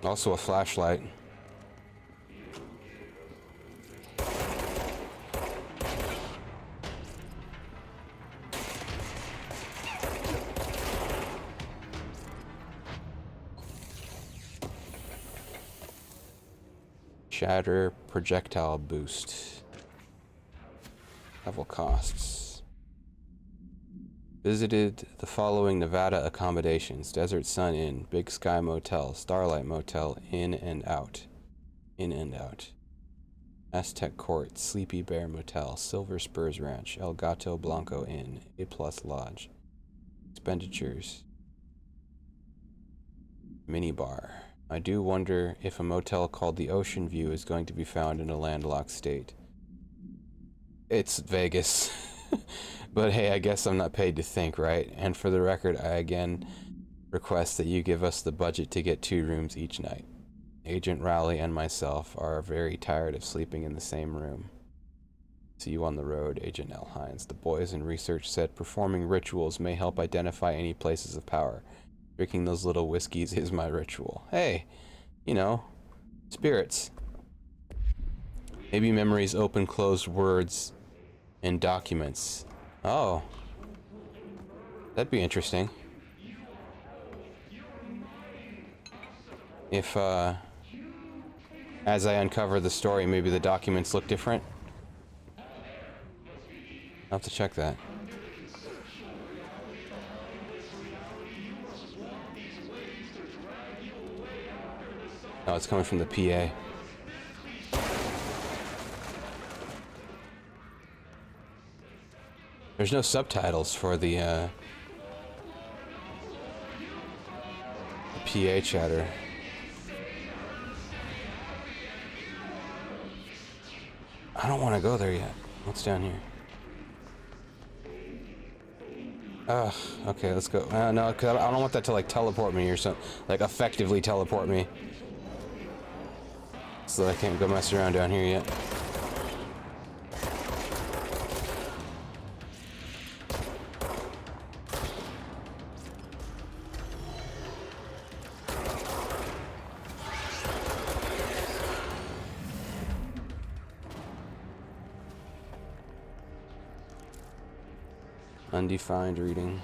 Also a flashlight. Shatter projectile boost. Level costs. Visited the following Nevada accommodations: Desert Sun Inn, Big Sky Motel, Starlight Motel, In and Out. In and Out. Aztec Court, Sleepy Bear Motel, Silver Spurs Ranch, El Gato Blanco Inn, A Plus Lodge. Expenditures. Minibar. I do wonder if a motel called the Ocean View is going to be found in a landlocked state. It's Vegas. But hey, I guess I'm not paid to think, right? And for the record, I again request that you give us the budget to get 2 rooms each night. Agent Rowley and myself are very tired of sleeping in the same room. See you on the road, Agent L. Hines. The boys in research said performing rituals may help identify any places of power. Drinking those little whiskeys is my ritual. Hey, you know, spirits. Maybe memories open closed words in documents. Oh. That'd be interesting. If, as I uncover the story, maybe the documents look different. I'll have to check that. Oh, it's coming from the PA. There's no subtitles for the PA chatter. I don't want to go there yet. What's down here? Ugh, okay, let's go. No, because I don't want that to, like, teleport me or something. Like, effectively teleport me. So I can't go mess around down here yet. Undefined reading.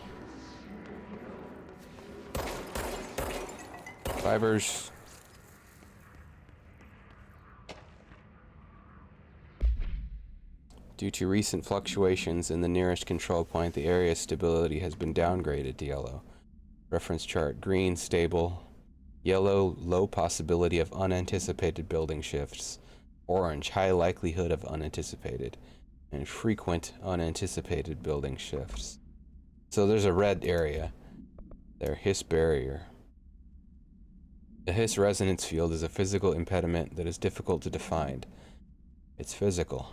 Fibers. Due to recent fluctuations in the nearest control point, the area's stability has been downgraded to yellow. Reference chart: green, stable; yellow, low possibility of unanticipated building shifts; orange, high likelihood of unanticipated; and frequent unanticipated building shifts. So there's a red area their Hiss barrier. The Hiss resonance field is a physical impediment that is difficult to define. It's physical.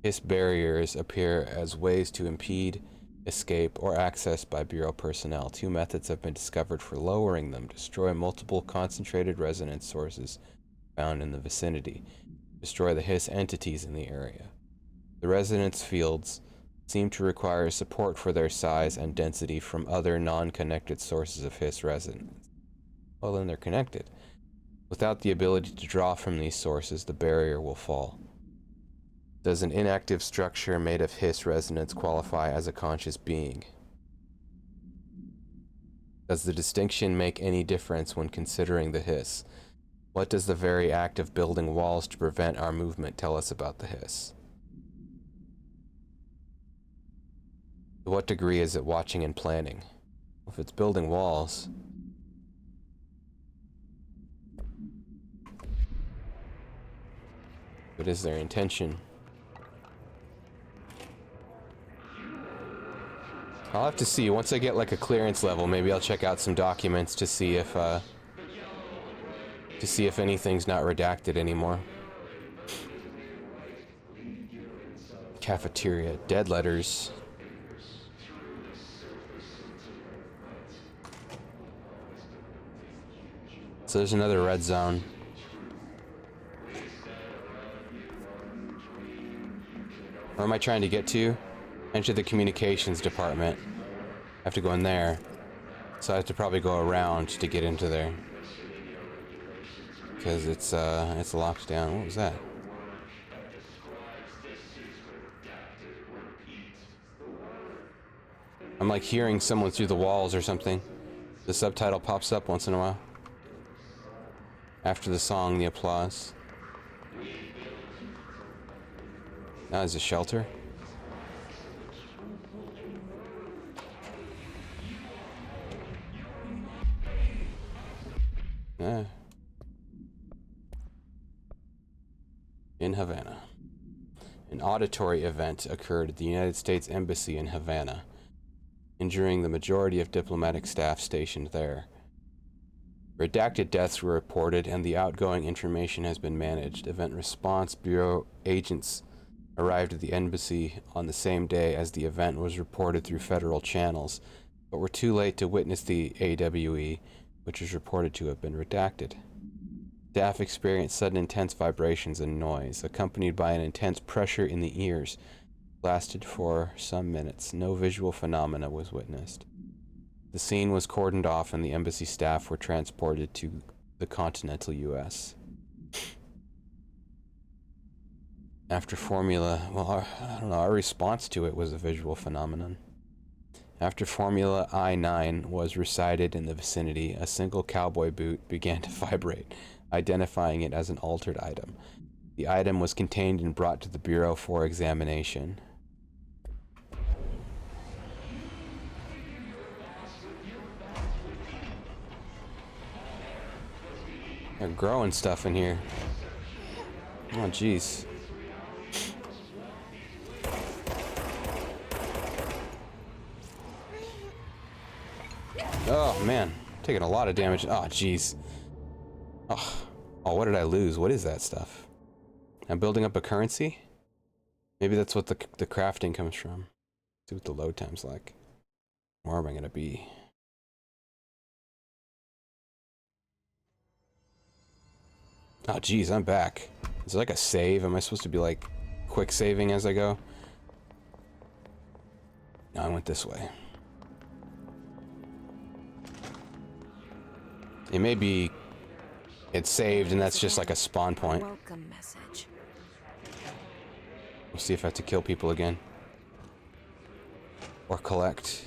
Hiss barriers appear as ways to impede, escape, or access by Bureau personnel. 2 methods have been discovered for lowering them. Destroy multiple concentrated resonance sources found in the vicinity. Destroy the Hiss entities in the area. The resonance fields seem to require support for their size and density from other non-connected sources of Hiss resonance. Well, then they're connected. Without the ability to draw from these sources, the barrier will fall. Does an inactive structure made of Hiss resonance qualify as a conscious being? Does the distinction make any difference when considering the Hiss? What does the very act of building walls to prevent our movement tell us about the Hiss? To what degree is it watching and planning? If it's building walls, what is their intention? I'll have to see. Once I get like a clearance level, maybe I'll check out some documents to see if anything's not redacted anymore. Cafeteria, dead letters. So there's another red zone. Where am I trying to get to? Enter the communications department. I have to go in there. So I have to probably go around to get into there. Because it's locked down. What was that? I'm like hearing someone through the walls or something. The subtitle pops up once in a while. After the song, the applause. Now there's a shelter. In Havana. An auditory event occurred at the United States Embassy in Havana, injuring the majority of diplomatic staff stationed there. Redacted deaths were reported and the outgoing information has been managed. Event Response Bureau agents arrived at the embassy on the same day as the event was reported through federal channels, but were too late to witness the AWE, which was reported to have been redacted. Staff experienced sudden intense vibrations and noise, accompanied by an intense pressure in the ears. Lasted for some minutes. No visual phenomena was witnessed. The scene was cordoned off and the embassy staff were transported to the continental U.S. After Formula, well, I don't know, our response to it was a visual phenomenon. After Formula I-9 was recited in the vicinity, a single cowboy boot began to vibrate, identifying it as an altered item. The item was contained and brought to the Bureau for examination. They're growing stuff in here. Oh, jeez. Oh, man. Taking a lot of damage. Oh, jeez. Oh, what did I lose? What is that stuff? I'm building up a currency? Maybe that's what the crafting comes from. See what the load time's like. Where am I going to be? Oh, geez, I'm back. Is it like a save? Am I supposed to be like quick saving as I go? No, I went this way. It may be it's saved and that's just like a spawn point. Welcome message. We'll see if I have to kill people again. Or collect.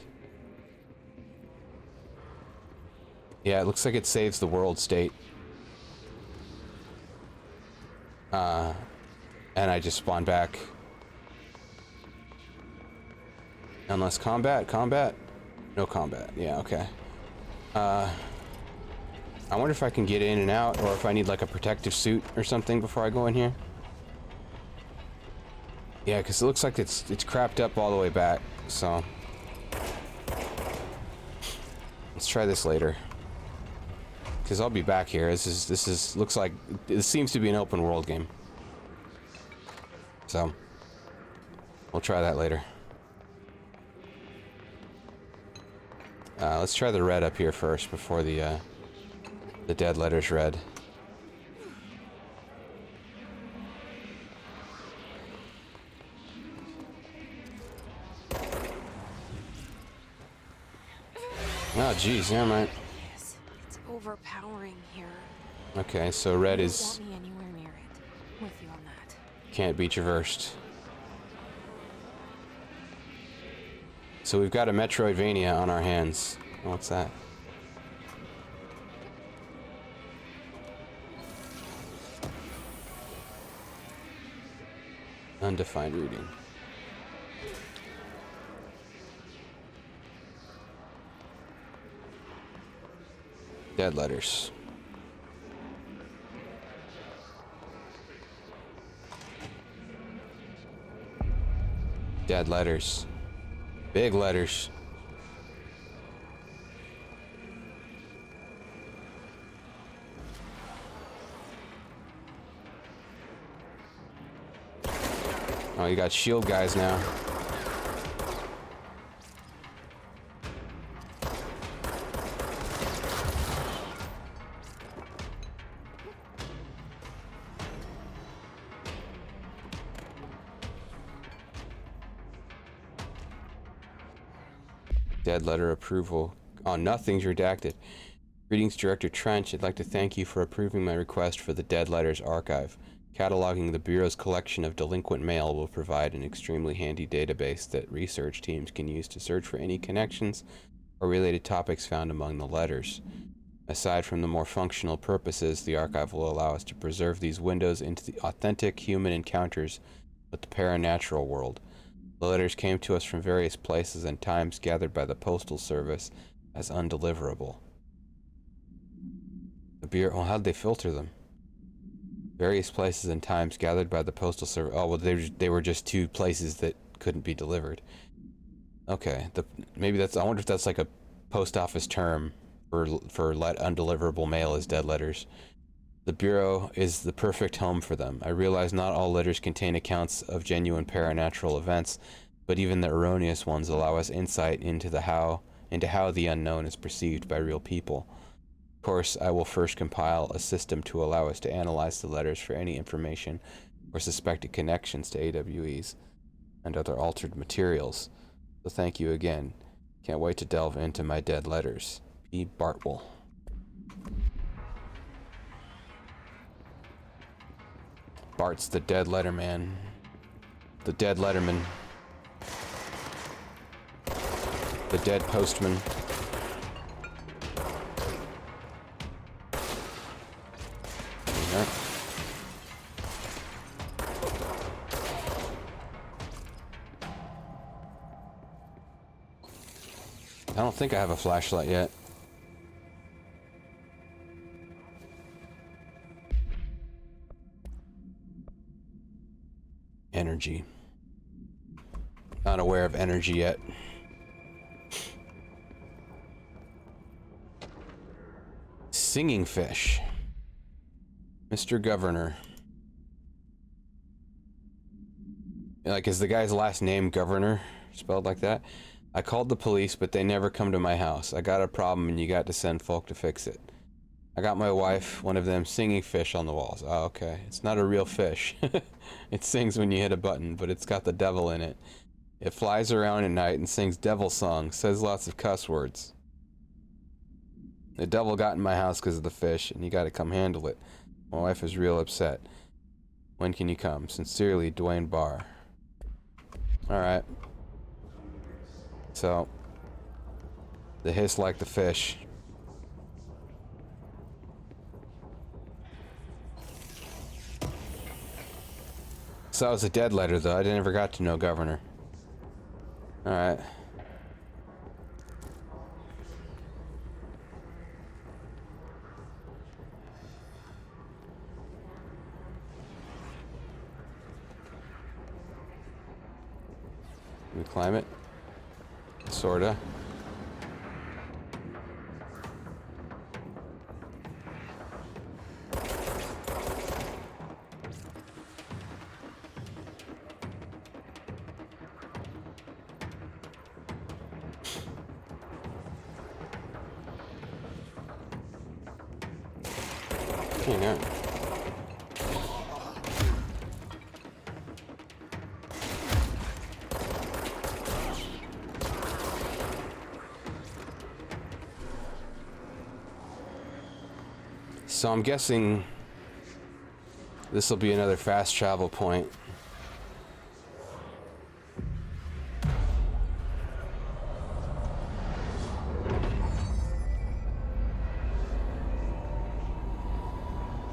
Yeah, it looks like it saves the world state. And I just spawn back. Unless combat? No combat. Yeah, okay. I wonder if I can get in and out, or if I need like a protective suit or something before I go in here. Yeah, because it looks like it's crapped up all the way back, so. Let's try this later. Because I'll be back here. This looks like it seems to be an open world game. So we'll try that later. Let's try the red up here first before the dead letters red. Oh, geez, never mind. It's overpowering here. Okay, so red You is don't want me anywhere near it. With you on that. can't be traversed. So we've got a Metroidvania on our hands. What's that? Undefined reading. Dead letters. Dead letters. Big letters. Oh, you got shield guys now. Dead letter approval. Oh, nothing's redacted. Greetings, Director Trench. I'd like to thank you for approving my request for the Dead Letters Archive. Cataloging the Bureau's collection of delinquent mail will provide an extremely handy database that research teams can use to search for any connections or related topics found among the letters. Aside from the more functional purposes, the archive will allow us to preserve these windows into the authentic human encounters with the paranatural world. The letters came to us from various places and times gathered by the Postal Service as undeliverable. The Bureau, well, how'd they filter them? Various places and times gathered by the Postal Service. Oh, well, they were just two places that couldn't be delivered. Okay, maybe that's, I wonder if that's like a post office term for undeliverable mail as dead letters. The Bureau is the perfect home for them. I realize not all letters contain accounts of genuine paranatural events, but even the erroneous ones allow us insight into how the unknown is perceived by real people. Of course, I will first compile a system to allow us to analyze the letters for any information or suspected connections to AWEs and other altered materials. So thank you again. Can't wait to delve into my dead letters. P. Bartwell. Bart's the dead letterman. The dead letterman. The dead postman. Yeah. I don't think I have a flashlight yet. Energy. Not aware of energy yet. Singing fish. Mr. Governor. Like, is the guy's last name Governor? Spelled like that? I called the police, but they never come to my house. I got a problem and you got to send folk to fix it. I got my wife, one of them singing fish on the walls. Oh, okay. It's not a real fish. It sings when you hit a button, but it's got the devil in it. It flies around at night and sings devil songs, says lots of cuss words. The devil got in my house because of the fish, and you got to come handle it. My wife is real upset. When can you come? Sincerely, Dwayne Barr. Alright. So, the hiss like the fish. So that was a dead letter, though. I never got to know Governor. Alright. Can we climb it? Sorta. Hang on. So I'm guessing this will be another fast travel point.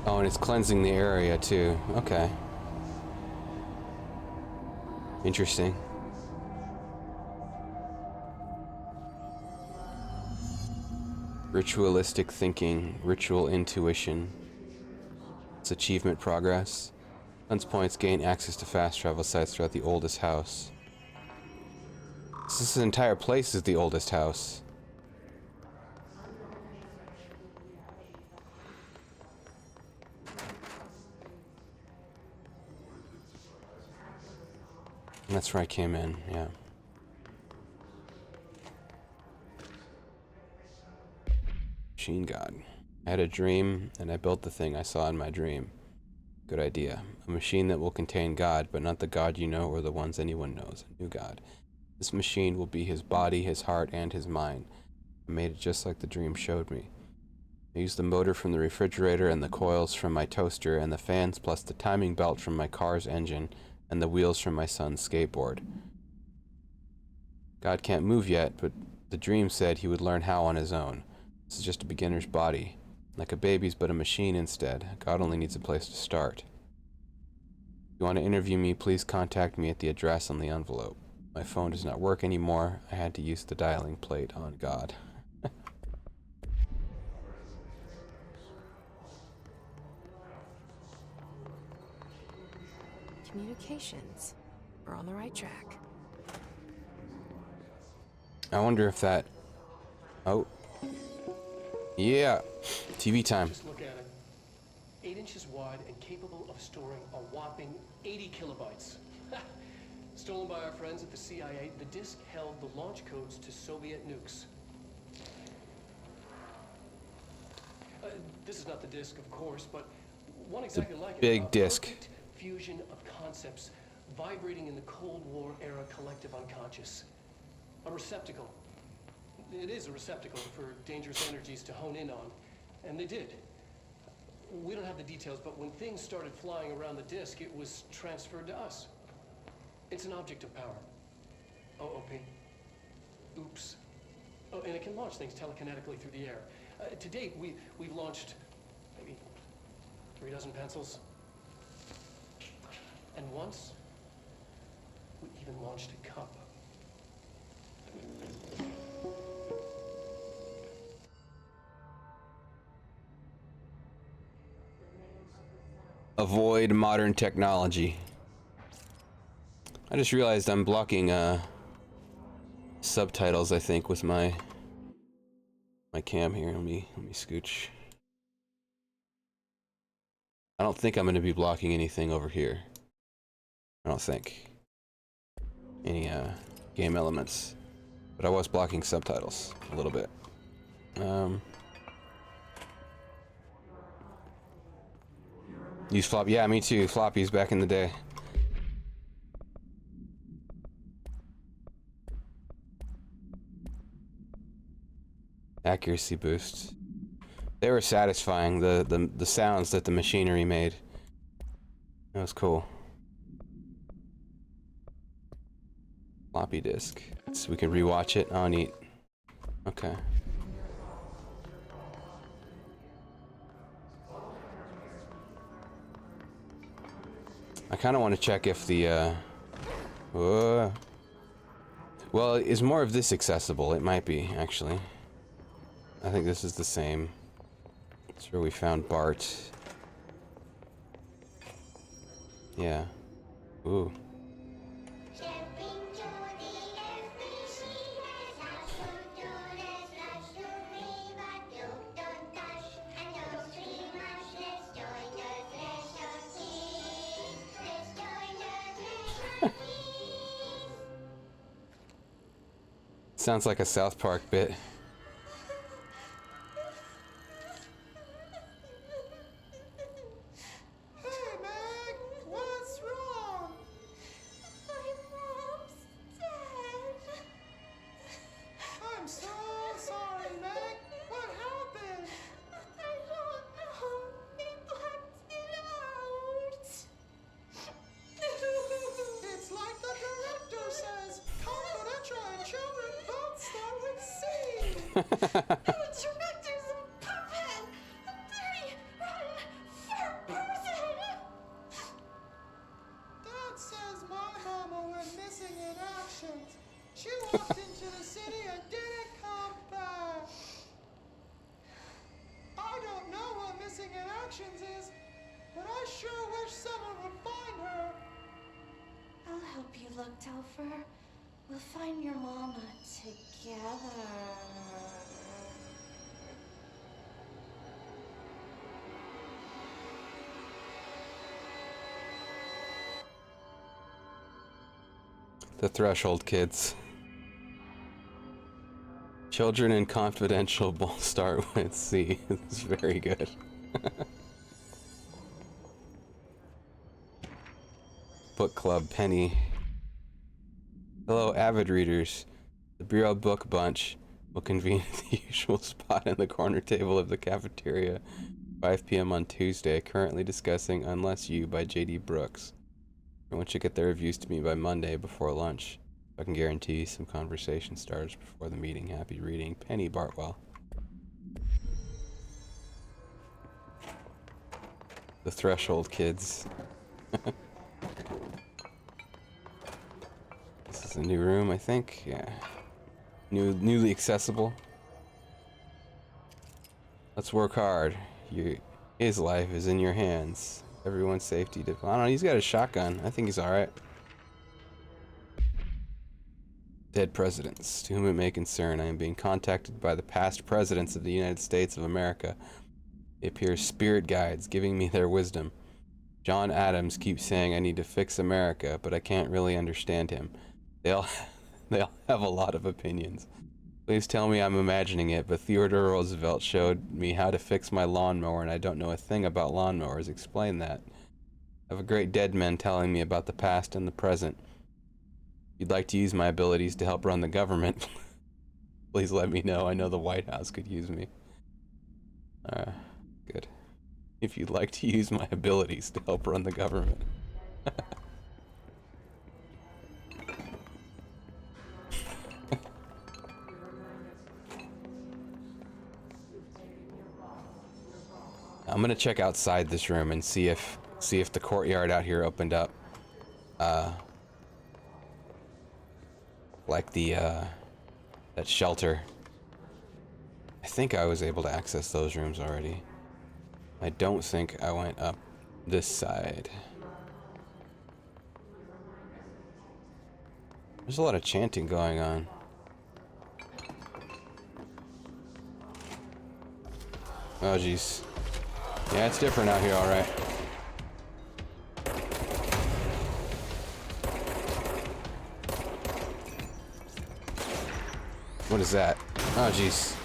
Oh, and it's cleansing the area too. Okay. Interesting. Ritualistic thinking, ritual intuition. It's achievement progress. Cleanse points gain access to fast travel sites throughout the oldest house. This entire place is the oldest house. That's where I came in, yeah. Machine God. I had a dream, and I built the thing I saw in my dream. Good idea. A machine that will contain God, but not the God you know or the ones anyone knows. A new God. This machine will be his body, his heart, and his mind. I made it just like the dream showed me. I used the motor from the refrigerator and the coils from my toaster and the fans plus the timing belt from my car's engine and the wheels from my son's skateboard. God can't move yet, but the dream said he would learn how on his own. This is just a beginner's body. Like a baby's, but a machine instead. God only needs a place to start. If you want to interview me, please contact me at the address on the envelope. My phone does not work anymore. I had to use the dialing plate on God. Communications. We're on the right track. I wonder if that... Oh. Yeah. TV time. Just look at it. 8 inches wide and capable of storing a whopping 80 kilobytes. Stolen by our friends at the CIA, the disk held the launch codes to Soviet nukes. This is not the disk, of course, but one exactly like it. Big disk. Fusion of concepts vibrating in the Cold War era collective unconscious. A receptacle. It is a receptacle for dangerous energies to hone in on, and they did. We don't have the details, but when things started flying around the disk, it was transferred to us. It's an object of power. OOP. Oops. Oh, and it can launch things telekinetically through the air. To date, we've launched maybe 3 dozen pencils. And once, we even launched a cup. Avoid modern technology. I just realized I'm blocking subtitles, I think, with my cam here. Let me scooch. I don't think I'm going to be blocking anything over here. I don't think. Any game elements. But I was blocking subtitles a little bit. Use flop. Yeah, me too. Floppies back in the day. Accuracy boosts. They were satisfying. The sounds that the machinery made. That was cool. Floppy disk. So we can rewatch it. Oh, neat. Okay. I kind of want to check if the, well, is more of this accessible? It might be, actually. I think this is the same. That's where we found Bart. Yeah. Ooh. Sounds like a South Park bit. director's a puppet! A dirty, rotten, fur person! Dad says my mama went missing in action. She walked into the city and didn't come back. I don't know what missing in actions is, but I sure wish someone would find her. I'll help you look, Telfer. We'll find your mama together. The Threshold Kids. Children in Confidential will start with C. It's very good. Book Club Penny. Hello, avid readers. The Bureau Book Bunch will convene at the usual spot in the corner table of the cafeteria, 5 p.m. on Tuesday, currently discussing Unless You by J.D. Brooks. Everyone should get their reviews to me by Monday before lunch. I can guarantee some conversation starts before the meeting. Happy reading, Penny Bartwell. The Threshold Kids. This is a new room, I think. Yeah. Newly accessible. Let's work hard. His life is in your hands. Everyone's safety. I don't know, he's got a shotgun. I think he's alright. Dead presidents, to whom it may concern, I am being contacted by the past presidents of the United States of America. They appear spirit guides, giving me their wisdom. John Adams keeps saying I need to fix America, but I can't really understand him. They all have a lot of opinions. Please tell me I'm imagining it, but Theodore Roosevelt showed me how to fix my lawnmower, and I don't know a thing about lawnmowers. Explain that. I have a great dead men telling me about the past and the present. If you'd like to use my abilities to help run the government, please let me know. I know the White House could use me. Good. If you'd like to use my abilities to help run the government. I'm gonna check outside this room and see if the courtyard out here opened up. Like the that shelter. I think I was able to access those rooms already. I don't think I went up this side. There's a lot of chanting going on. Oh jeez. Yeah, it's different out here, alright. What is that? Oh jeez.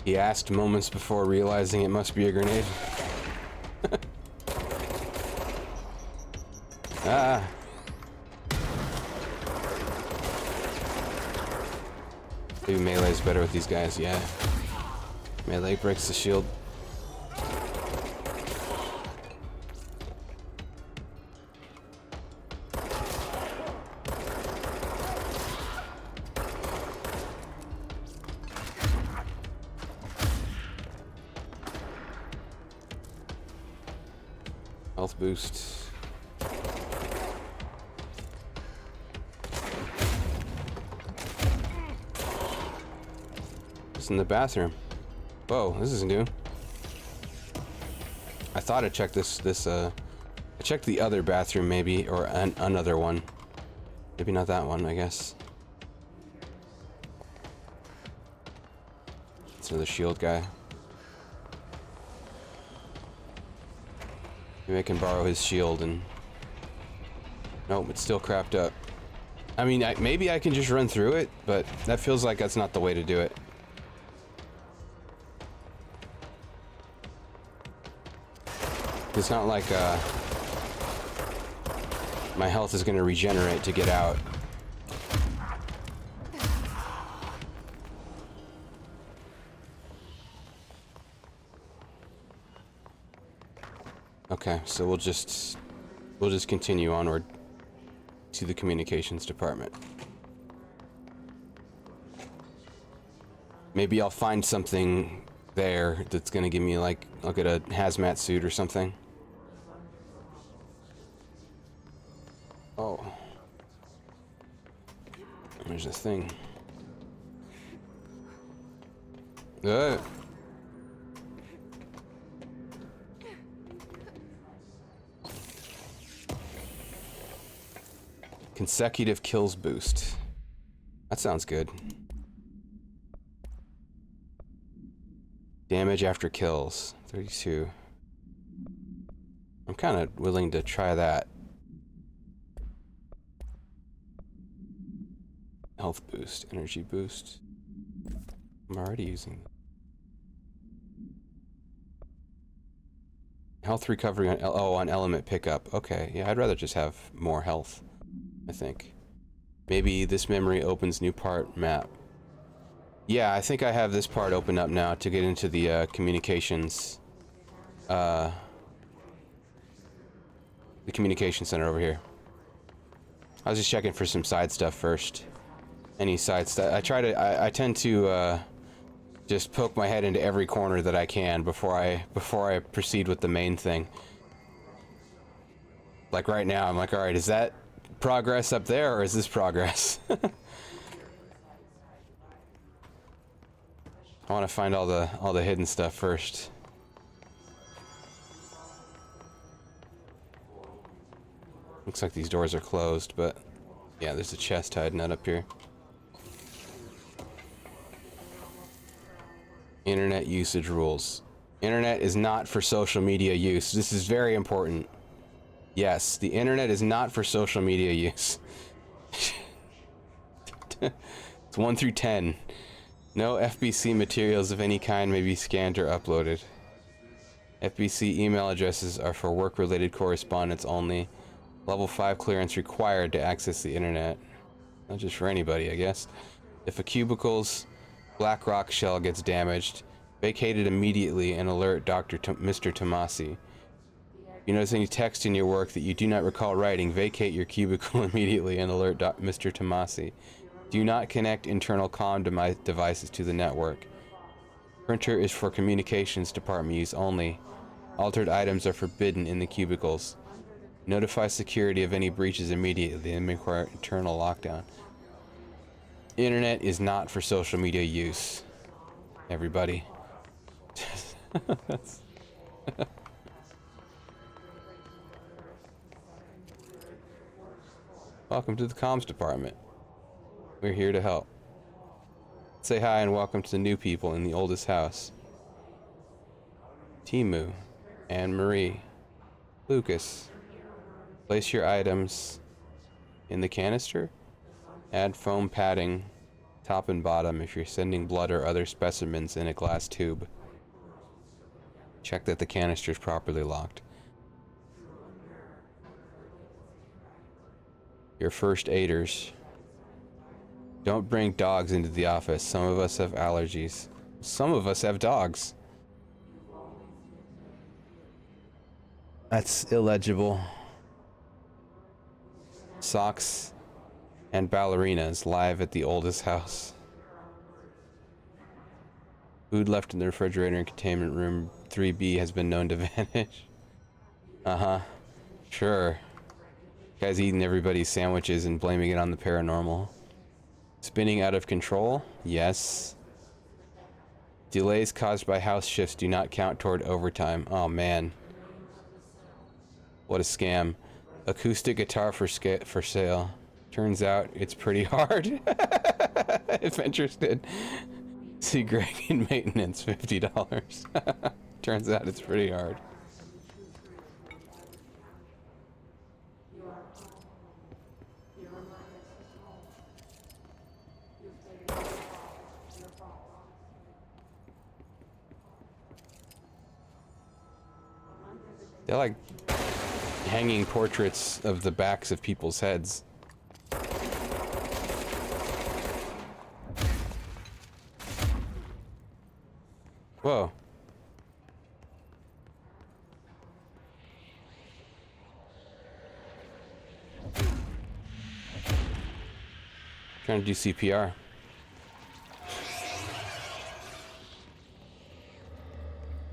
He asked moments before realizing it must be a grenade. Ah. Maybe melee's better with these guys, yeah. Melee breaks the shield. Health boost. It's in the bathroom. Whoa, this is new. I thought I checked I checked the other bathroom maybe, or another one. Maybe not that one, I guess. It's another shield guy. Maybe I can borrow his shield and... Nope, it's still crapped up. I mean, maybe I can just run through it, but that feels like that's not the way to do it. It's not like my health is going to regenerate to get out. Okay, so we'll just continue onward to the communications department. Maybe I'll find something there that's gonna give me, like, I'll get a hazmat suit or something. Oh. There's a thing. Consecutive kills boost. That sounds good. Damage after kills, 32. I'm kind of willing to try that. Health boost, energy boost. I'm already using it. Health recovery on on element pickup. Okay, yeah, I'd rather just have more health, I think. Maybe this memory opens new part map. Yeah, I think I have this part open up now to get into the communications. The communication center over here. I was just checking for some side stuff first. Any side stuff. I tend to just poke my head into every corner that I can before I proceed with the main thing. Like right now, I'm like, all right, is that progress up there or is this progress? I want to find all the hidden stuff first. Looks like these doors are closed, but yeah, there's a chest hiding out up here. Internet usage rules. Internet is not for social media use. This is very important. Yes, the internet is not for social media use. It's 1 through 10. No FBC materials of any kind may be scanned or uploaded. FBC email addresses are for work-related correspondence only. Level 5 clearance required to access the internet. Not just for anybody, I guess. If a cubicle's black rock shell gets damaged, vacate it immediately and alert Mr. Tomasi. If you notice any text in your work that you do not recall writing, vacate your cubicle immediately and alert Mr. Tomasi. Do not connect internal comm devices to the network. Printer is for communications department use only. Altered items are forbidden in the cubicles. Notify security of any breaches immediately and require internal lockdown. Internet is not for social media use. Everybody. Welcome to the comms department. We're here to help. Say hi and welcome to the new people in the oldest house. Timu, Anne-Marie, Lucas. Place your items in the canister. Add foam padding, top and bottom, if you're sending blood or other specimens in a glass tube. Check that the canister is properly locked. Your first aiders. Don't bring dogs into the office. Some of us have allergies. Some of us have dogs. That's illegible. Socks and ballerinas live at the oldest house. Food left in the refrigerator in containment room 3B has been known to vanish. Uh-huh. Sure. Guy's eating everybody's sandwiches and blaming it on the paranormal. Spinning out of control? Yes. Delays caused by house shifts do not count toward overtime. Oh man. What a scam. Acoustic guitar for sale. Turns out it's pretty hard. If interested. See Greg in maintenance, $50. Turns out it's pretty hard. They're like hanging portraits of the backs of people's heads. Whoa. Trying to do CPR.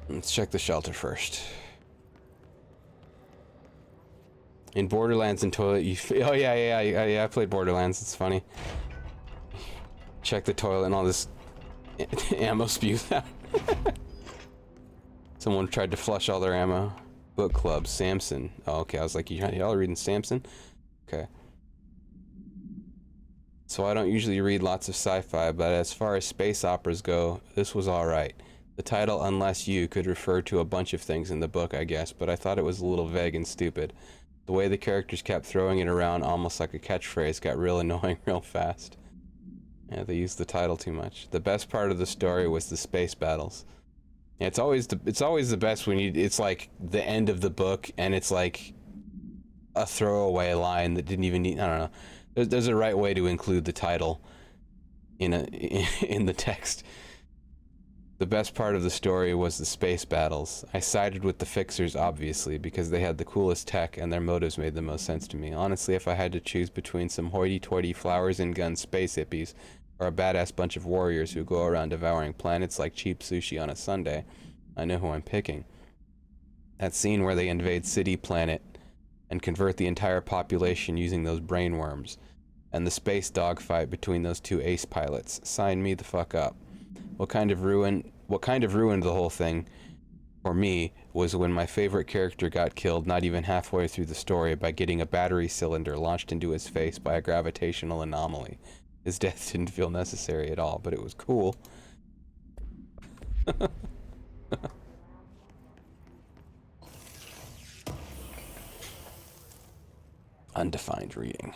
Let's check the shelter first. In Borderlands and toilet, you... Oh, yeah, I played Borderlands. It's funny. Check the toilet and all this ammo spews out. Someone tried to flush all their ammo. Book club, Samson. Oh, okay. I was like, y'all reading Samson? Okay. So I don't usually read lots of sci-fi, but as far as space operas go, this was alright. The title, Unless You, could refer to a bunch of things in the book, I guess, but I thought it was a little vague and stupid. The way the characters kept throwing it around almost like a catchphrase got real annoying real fast. Yeah, they used the title too much. The best part of the story was the space battles. Yeah, it's always the best when it's like the end of the book and it's like a throwaway line that didn't even need, I don't know. There's a right way to include the title in the text. The best part of the story was the space battles. I sided with the Fixers, obviously, because they had the coolest tech and their motives made the most sense to me. Honestly, if I had to choose between some hoity-toity flowers and guns space hippies or a badass bunch of warriors who go around devouring planets like cheap sushi on a Sunday, I know who I'm picking. That scene where they invade City Planet and convert the entire population using those brainworms, and the space dogfight between those two ace pilots. Sign me the fuck up. What kind of ruined the whole thing for me was when my favorite character got killed not even halfway through the story by getting a battery cylinder launched into his face by a gravitational anomaly. His death didn't feel necessary at all, but it was cool. Undefined reading.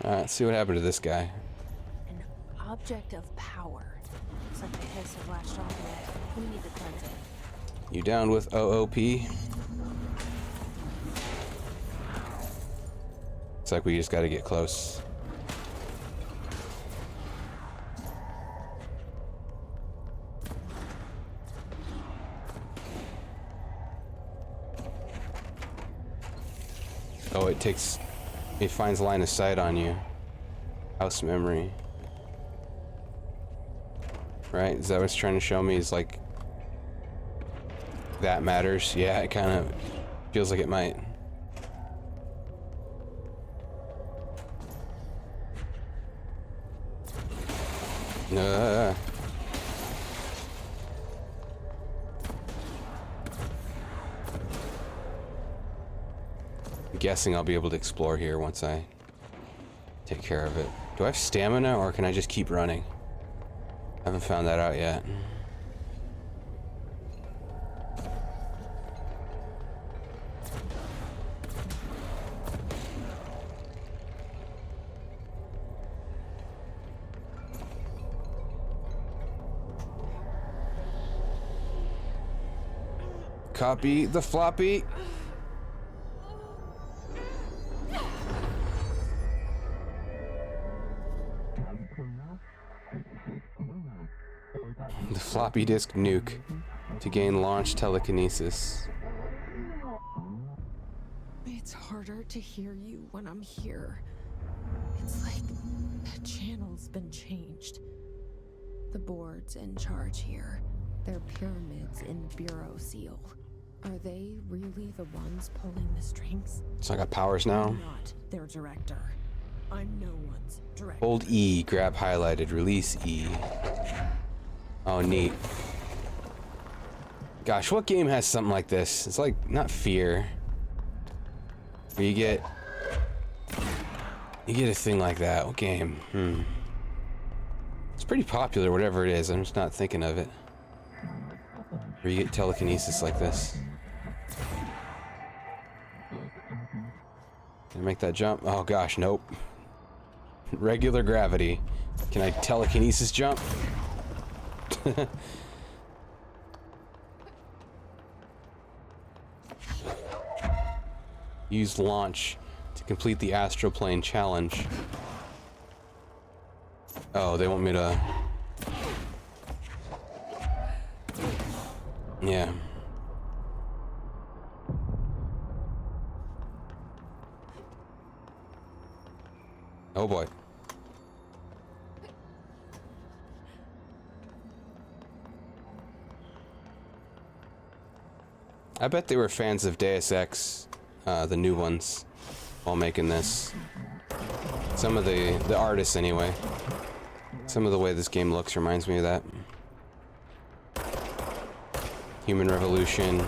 Alright, let's see what happened to this guy. An object of power. Looks like the hiss have latched onto it. We need to cleanse it. You down with OOP? Looks like we just gotta get close. Oh, it finds line of sight on you. House memory. Right? Is that what it's trying to show me? Is like that matters? Yeah, it kind of feels like it might. I'm guessing I'll be able to explore here once I take care of it. Do I have stamina or can I just keep running? I haven't found that out yet. Copy the floppy. The floppy disk nuke to gain launch telekinesis. It's harder to hear you when I'm here. It's like the channel's been changed. The board's in charge here. They're pyramids in the Bureau seal. Are they really the ones pulling the strings? So I got powers now. I'm not their director. I'm no one's director. Hold E, grab highlighted, release E. Oh, neat. Gosh, what game has something like this? It's like, not Fear. Where you get a thing like that. What game? It's pretty popular, whatever it is. I'm just not thinking of it. Where you get telekinesis like this. Can I make that jump? Oh gosh, nope. Regular gravity. Can I telekinesis jump? Use launch to complete the astral plane challenge. Oh, they want me to... Yeah. Oh boy. I bet they were fans of Deus Ex, the new ones, while making this. Some of the artists, anyway. Some of the way this game looks reminds me of that. Human Revolution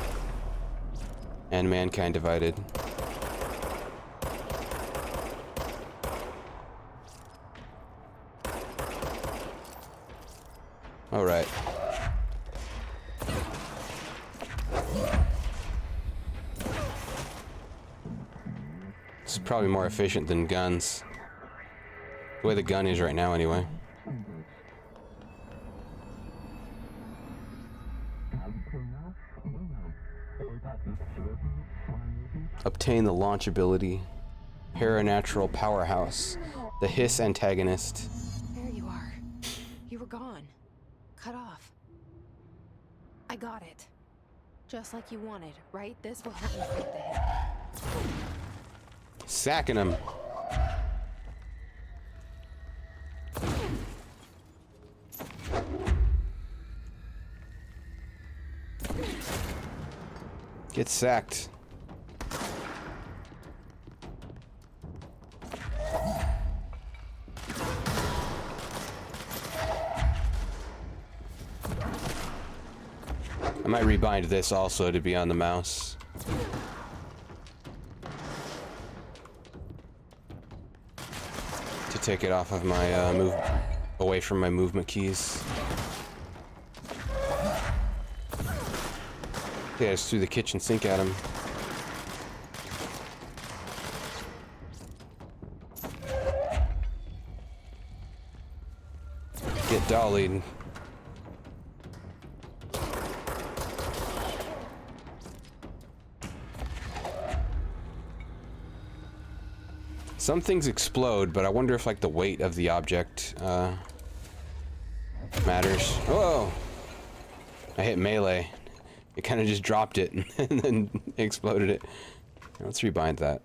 and Mankind Divided. All right. This is probably more efficient than guns. The way the gun is right now, anyway. Obtain the launch ability. Paranatural Powerhouse. The Hiss antagonist. There you are. You were gone. Cut off. I got it. Just like you wanted, right? This will help me fight the hit. Sacking him. Get sacked. I might rebind this also to be on the mouse. To take it off of my move away from my movement keys. Yeah, just threw the kitchen sink at him. Get dollied. Some things explode, but I wonder if like the weight of the object matters. Whoa! I hit melee. It kind of just dropped it and then exploded it. Let's rebind that.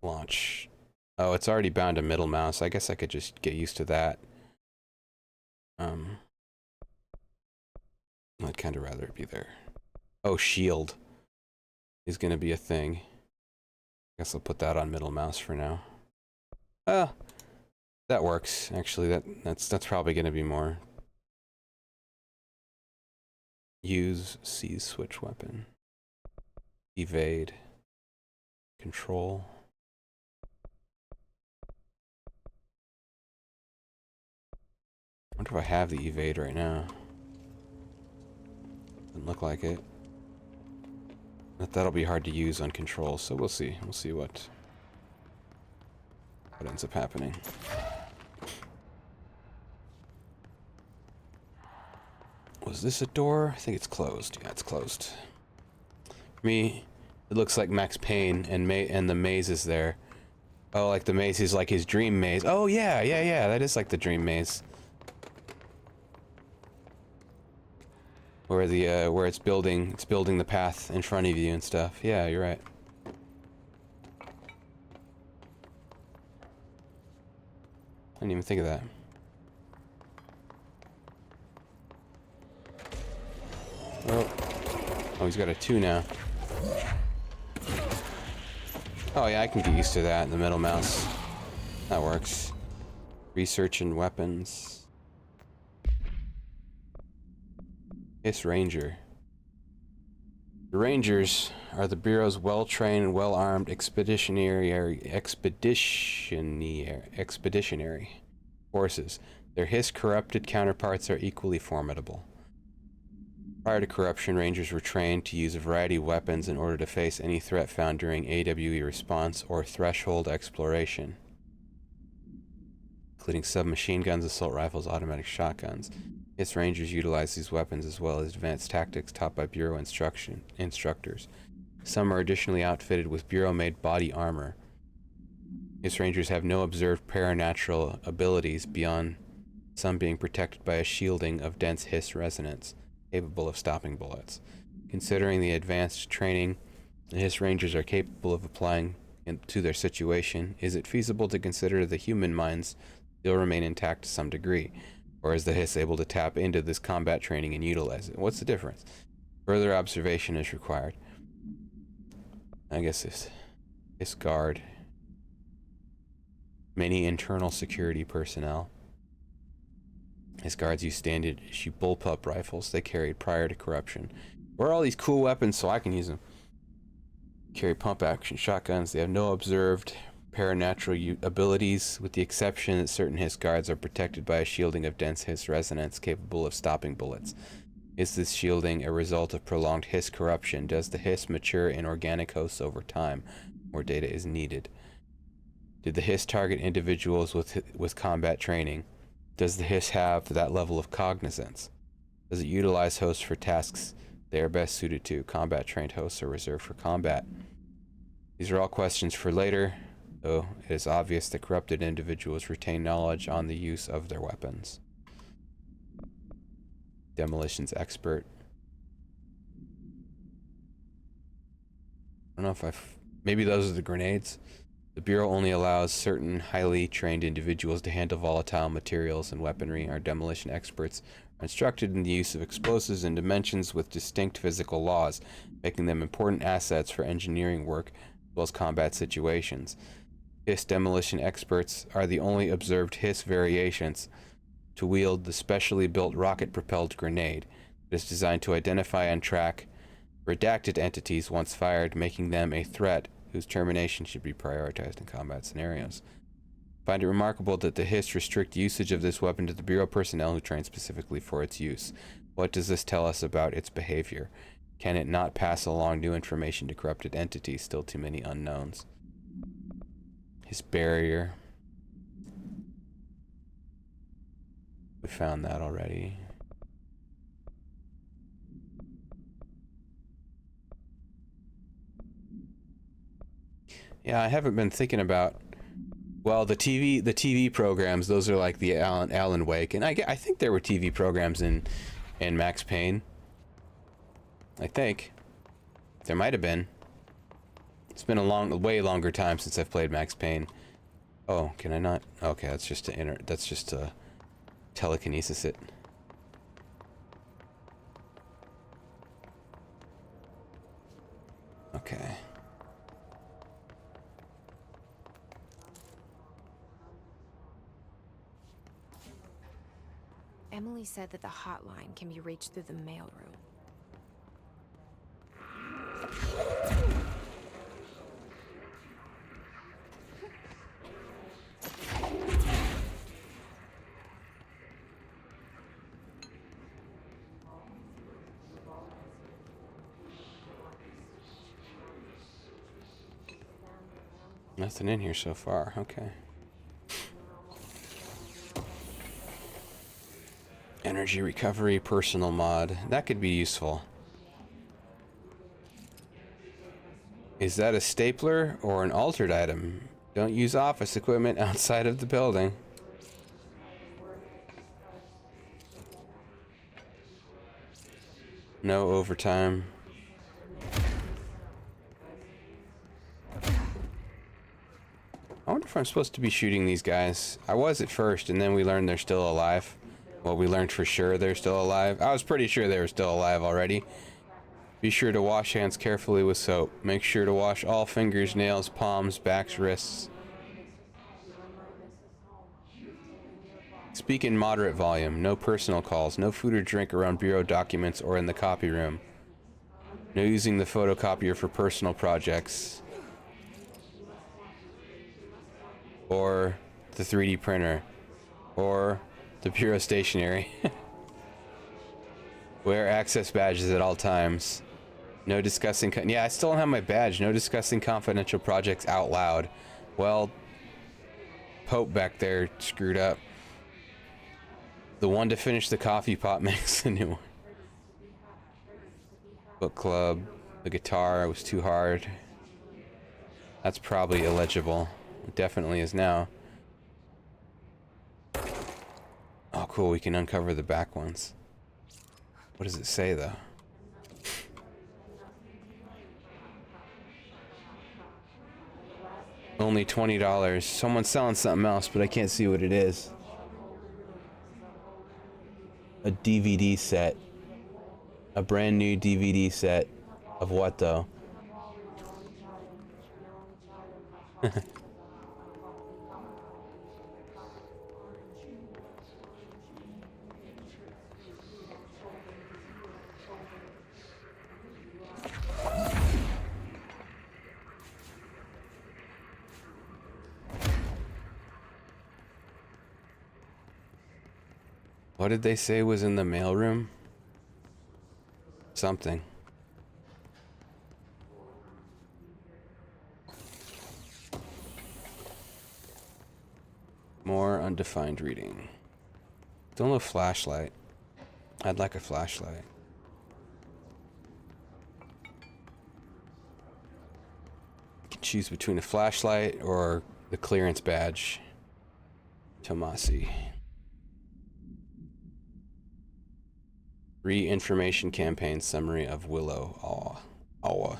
Launch. Oh, it's already bound to middle mouse. I guess I could just get used to that. I'd kind of rather it be there. Oh, shield is going to be a thing. Guess I'll put that on middle mouse for now. That works. Actually, that's probably going to be more. Use seize switch weapon. Evade. Control. I wonder if I have the evade right now. Doesn't look like it. But that'll be hard to use on control, so we'll see. We'll see what ends up happening. Was this a door? I think it's closed. Yeah, it's closed. For me, it looks like Max Payne and the maze is there. Oh, like the maze is like his dream maze. Oh yeah, that is like the dream maze. Where where it's building the path in front of you and stuff. Yeah, you're right. I didn't even think of that. Oh, he's got a 2 now. Oh yeah, I can get used to that in the middle mouse. That works. Research and weapons. Hiss Ranger. The Rangers are the Bureau's well-trained and well-armed expeditionary forces. Their Hiss-corrupted counterparts are equally formidable. Prior to corruption, Rangers were trained to use a variety of weapons in order to face any threat found during AWE response or threshold exploration, including submachine guns, assault rifles, automatic shotguns. Hiss Rangers utilize these weapons as well as advanced tactics taught by Bureau instructors. Some are additionally outfitted with Bureau-made body armor. Hiss Rangers have no observed paranatural abilities beyond some being protected by a shielding of dense Hiss resonance, capable of stopping bullets. Considering the advanced training, the Hiss Rangers are capable of applying to their situation, is it feasible to consider the human minds still remain intact to some degree? Or is the Hiss able to tap into this combat training and utilize it? What's the difference? Further observation is required. I guess this guard. Many internal security personnel. His guards use standard issue bullpup rifles they carried prior to corruption. Where are all these cool weapons so I can use them? Carry pump action shotguns. They have no observed paranatural abilities, with the exception that certain Hiss guards are protected by a shielding of dense Hiss resonance capable of stopping bullets. Is this shielding a result of prolonged Hiss corruption? Does the Hiss mature in organic hosts over time? More data is needed. Did the Hiss target individuals with combat training? Does the Hiss have that level of cognizance? Does it utilize hosts for tasks they are best suited to? Combat trained hosts are reserved for combat. These are all questions for later, though it is obvious that corrupted individuals retain knowledge on the use of their weapons. Demolitions expert. I don't know if maybe those are the grenades. The Bureau only allows certain highly trained individuals to handle volatile materials and weaponry. Our demolition experts are instructed in the use of explosives in dimensions with distinct physical laws, making them important assets for engineering work as well as combat situations. Hiss demolition experts are the only observed Hiss variations to wield the specially built rocket-propelled grenade that is designed to identify and track redacted entities once fired, making them a threat whose termination should be prioritized in combat scenarios. I find it remarkable that the Hiss restrict usage of this weapon to the Bureau personnel who train specifically for its use. What does this tell us about its behavior? Can it not pass along new information to corrupted entities? Still too many unknowns. His barrier. We found that already. Yeah, I haven't been thinking about, well, the TV programs. Those are like the Alan Wake, and I think there were TV programs in Max Payne. I think there might have been. It's been a way longer time since I've played Max Payne. Oh, can I not? Okay, that's just to telekinesis it. Okay. Emily said that the hotline can be reached through the mailroom. Nothing in here so far. Okay. Energy recovery, personal mod. That could be useful. Is that a stapler or an altered item? Don't use office equipment outside of the building. No overtime. I wonder if I'm supposed to be shooting these guys. I was at first, and then we learned they're still alive. Well, we learned for sure they're still alive. I was pretty sure they were still alive already. Be sure to wash hands carefully with soap. Make sure to wash all fingers, nails, palms, backs, wrists. Speak in moderate volume. No personal calls. No food or drink around Bureau documents or in the copy room. No using the photocopier for personal projects. Or the 3D printer. Or the Bureau stationery. Wear access badges at all times. No discussing... Yeah, I still don't have my badge. No discussing confidential projects out loud. Well, Pope back there screwed up. The one to finish the coffee pot makes the new one. Book club. The guitar was too hard. That's probably illegible. It definitely is now. Oh, cool. We can uncover the back ones. What does it say, though? Only $20. Someone's selling something else, but I can't see what it is. A DVD set. A brand new DVD set. Of what though? What did they say was in the mailroom? Something. More undefined reading. Don't have a flashlight. I'd like a flashlight. I can choose between a flashlight or the clearance badge. Tomasi. Re-information campaign summary of Willow Awa.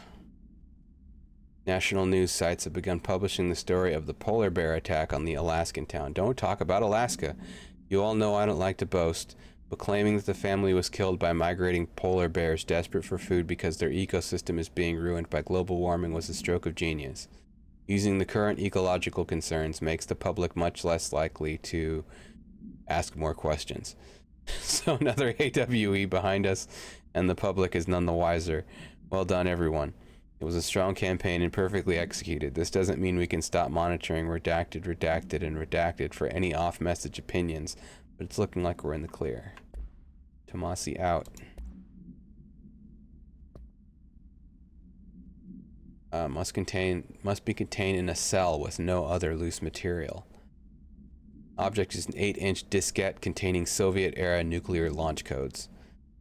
National news sites have begun publishing the story of the polar bear attack on the Alaskan town. Don't talk about Alaska. You all know I don't like to boast, but claiming that the family was killed by migrating polar bears desperate for food because their ecosystem is being ruined by global warming was a stroke of genius. Using the current ecological concerns makes the public much less likely to ask more questions. So another AWE behind us, and the public is none the wiser. Well done, everyone. It was a strong campaign and perfectly executed. This doesn't mean we can stop monitoring redacted, redacted, and redacted for any off-message opinions, but it's looking like we're in the clear. Tomasi out. Must be contained in a cell with no other loose material. Object is an 8-inch diskette containing Soviet-era nuclear launch codes.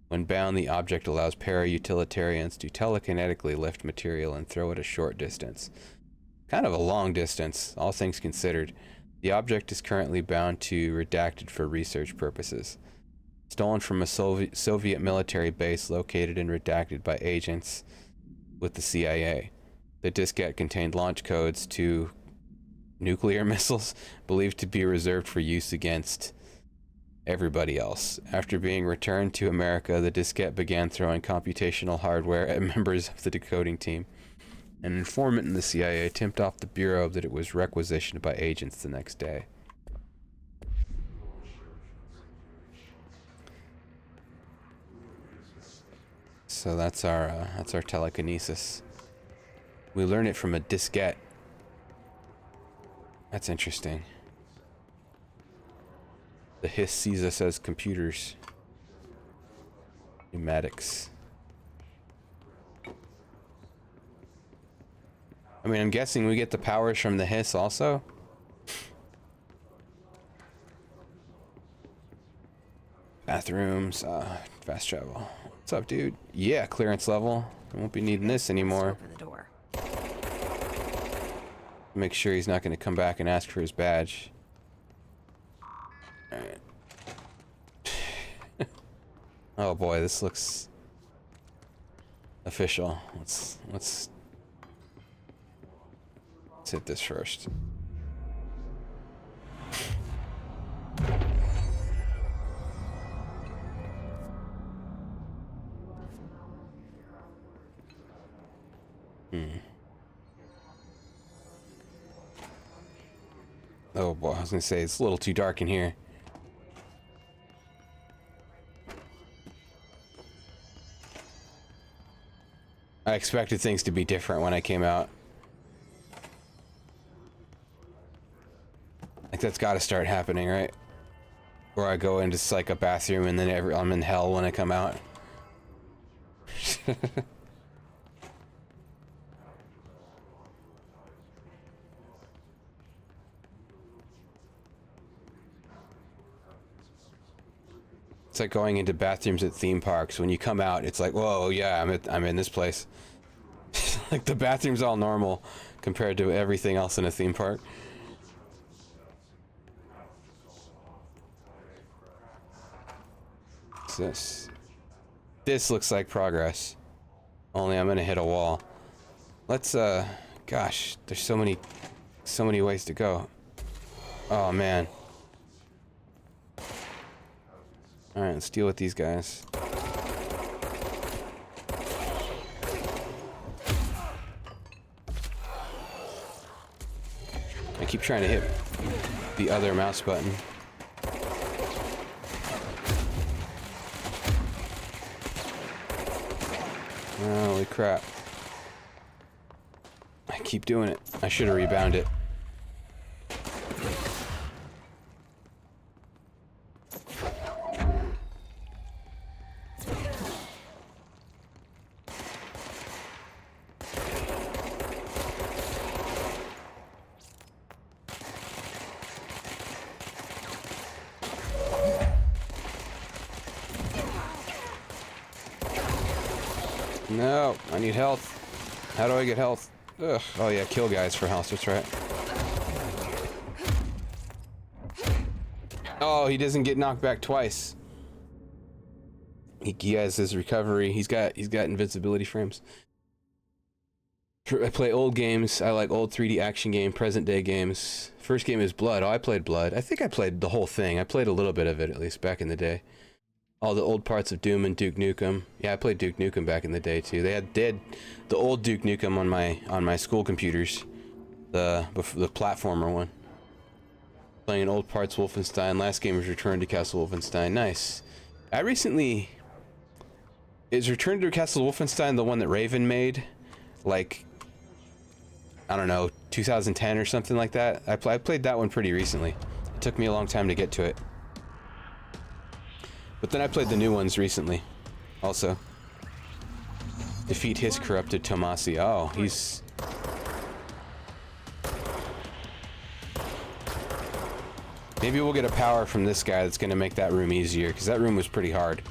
When bound, the object allows para-utilitarians to telekinetically lift material and throw it a short distance. Kind of a long distance, all things considered. The object is currently bound to redacted for research purposes. Stolen from a Soviet military base located and redacted by agents with the CIA. The diskette contained launch codes to nuclear missiles believed to be reserved for use against everybody else. After being returned to America, the diskette began throwing computational hardware at members of the decoding team. An informant in the CIA tipped off the Bureau that it was requisitioned by agents the next day. So that's our telekinesis. We learn it from a diskette. That's interesting. The hiss sees us as computers. Pneumatics. I mean, I'm guessing we get the powers from the hiss also? Bathrooms, fast travel. What's up, dude? Yeah, clearance level. I won't be needing this anymore. Open the door. Make sure he's not going to come back and ask for his badge. Alright. Oh boy, this looks official. Let's hit this first. Oh boy, I was gonna say it's a little too dark in here. I expected things to be different when I came out. Like that's gotta start happening, right? Or I go into like a bathroom and then I'm in hell when I come out. It's like going into bathrooms at theme parks. When you come out, it's like, whoa, yeah, I'm in this place. Like the bathroom's all normal compared to everything else in a theme park. What's this? This looks like progress. Only I'm gonna hit a wall. Let's gosh, there's so many So many ways to go. Oh man. Alright, let's deal with these guys. I keep trying to hit the other mouse button. Holy crap. I keep doing it. I should have rebounded it. No, I need health. How do I get health? Ugh. Oh yeah, kill guys for health, that's right. Oh, he doesn't get knocked back twice. He has his recovery. He's got invincibility frames. I play old games. I like old 3D action game, present day games. First game is Blood. Oh, I played Blood. I think I played the whole thing. I played a little bit of it, at least back in the day. All the old parts of Doom and Duke Nukem. Yeah, I played Duke Nukem back in the day too. They had the old Duke Nukem on my school computers, the platformer one. Playing old parts Wolfenstein. Last game was Return to Castle Wolfenstein. Nice. Is Return to Castle Wolfenstein the one that Raven made? Like, I don't know, 2010 or something like that. I played that one pretty recently. It took me a long time to get to it. But then I played the new ones recently, also. Defeat his corrupted Tomasi. Oh, he's... Maybe we'll get a power from this guy that's gonna make that room easier, because that room was pretty hard.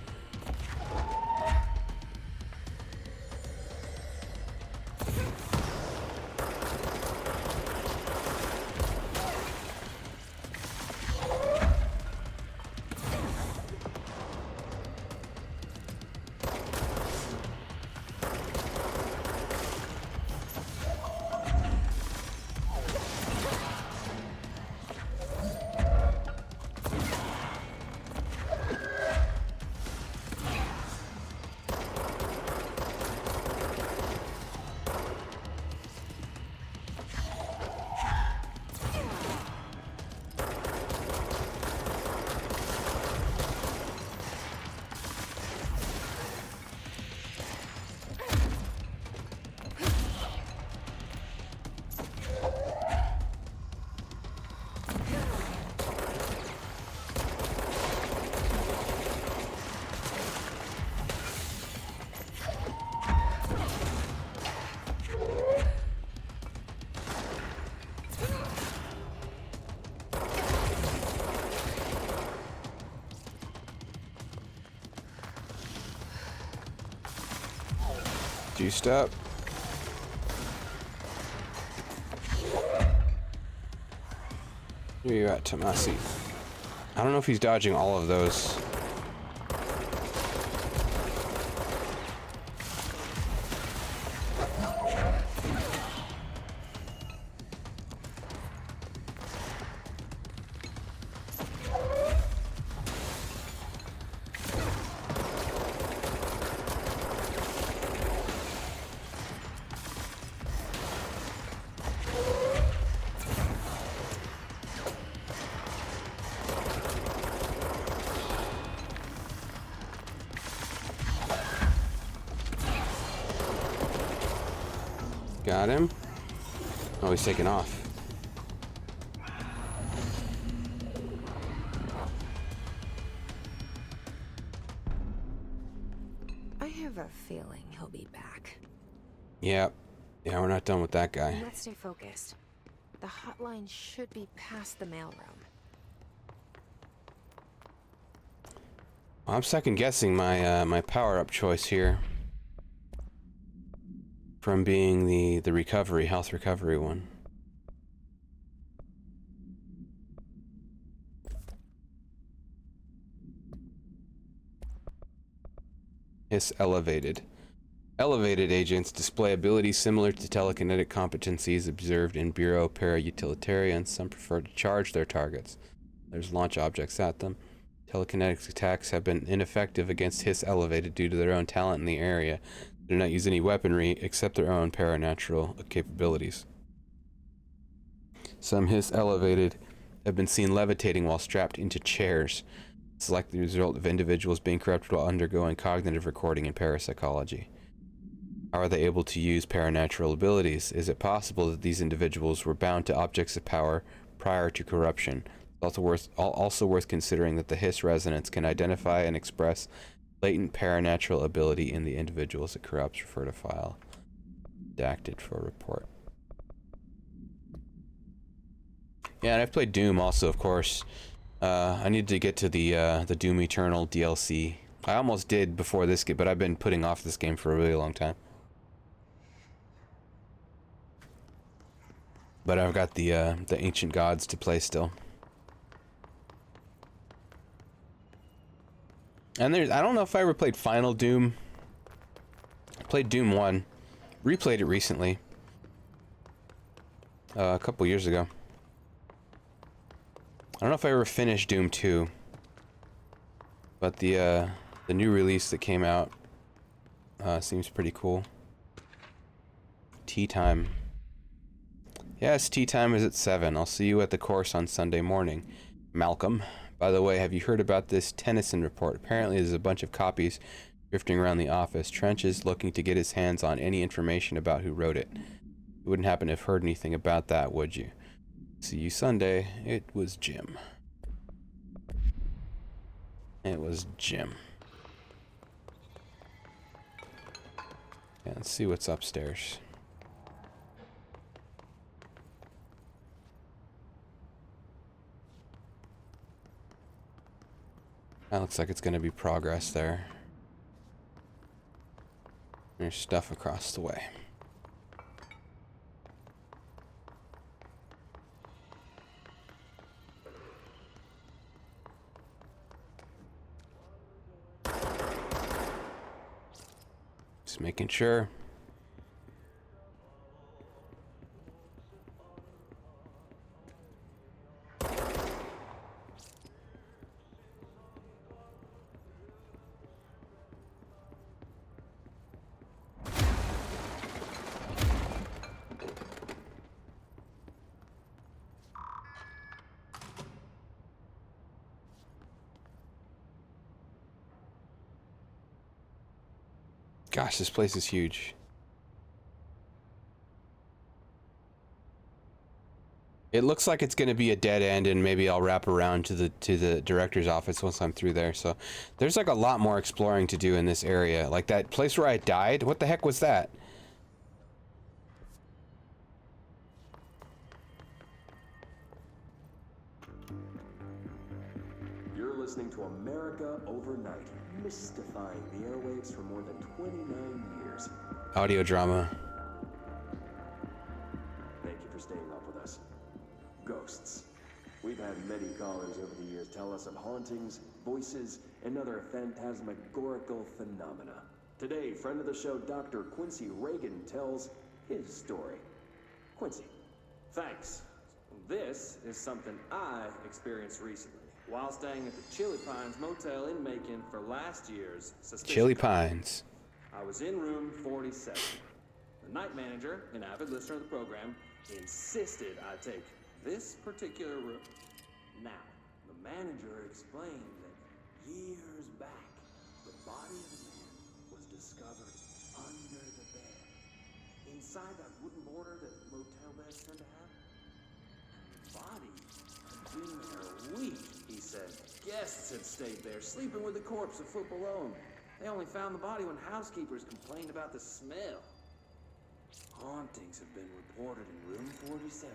Juiced up. Where you at, Tomasi? I don't know if he's dodging all of those. Got him. Oh, he's taking off. I have a feeling he'll be back. Yep. Yeah, we're not done with that guy. Let's stay focused. The hotline should be past the mailroom. I'm second guessing my my power-up choice here. From being the recovery, health recovery one. Hiss elevated. Elevated agents display abilities similar to telekinetic competencies observed in Bureau para-utilitarians. Some prefer to charge their targets. Others launch objects at them. Telekinetic attacks have been ineffective against Hiss Elevated due to their own talent in the area. They do not use any weaponry except their own paranatural capabilities. Some Hiss Elevated have been seen levitating while strapped into chairs. This is likely the result of individuals being corrupted while undergoing cognitive recording in parapsychology. How are they able to use paranatural abilities? Is it possible that these individuals were bound to objects of power prior to corruption? It's also worth considering that the Hiss resonance can identify and express latent paranatural ability in the individuals it corrupts. Refer to file. Redacted for report. Yeah, and I've played Doom also, of course. I need to get to the Doom Eternal DLC. I almost did before this game, but I've been putting off this game for a really long time. But I've got the Ancient Gods to play still. And I don't know if I ever played Final Doom. I played Doom 1. Replayed it recently. A couple years ago. I don't know if I ever finished Doom 2. But the new release that came out seems pretty cool. Tea time. Yes, tea time is at 7. I'll see you at the course on Sunday morning. Malcolm. By the way, have you heard about this Tennyson report? Apparently there's a bunch of copies drifting around the office. Trench is looking to get his hands on any information about who wrote it. You wouldn't happen to have heard anything about that, would you? See you Sunday. It was Jim. It was Jim. Yeah, let's see what's upstairs. That looks like it's going to be progress there. There's stuff across the way. Just making sure. Gosh, this place is huge. It looks like it's going to be a dead end, and maybe I'll wrap around to the director's office once I'm through there. So there's like a lot more exploring to do in this area. Like that place where I died. What the heck was that? You're listening to America Overnight, mystifying the airwaves for more than 29 years. Audio drama. Thank you for staying up with us. Ghosts. We've had many callers over the years tell us of hauntings, voices, and other phantasmagorical phenomena. Today, friend of the show, Dr. Quincy Reagan, tells his story. Quincy. Thanks. This is something I experienced recently while staying at the Chili Pines Motel in Macon for last year's Suspicion Chili Con. Pines. I was in room 47. The night manager, an avid listener of the program, insisted I take this particular room. Now, the manager explained that years back, the body of a man was discovered under the bed, inside that wooden border that motel beds tend to have. And the body had been there a week, he said. Guests had stayed there, sleeping with the corpse a foot below them. They only found the body when housekeepers complained about the smell. Hauntings have been reported in room 47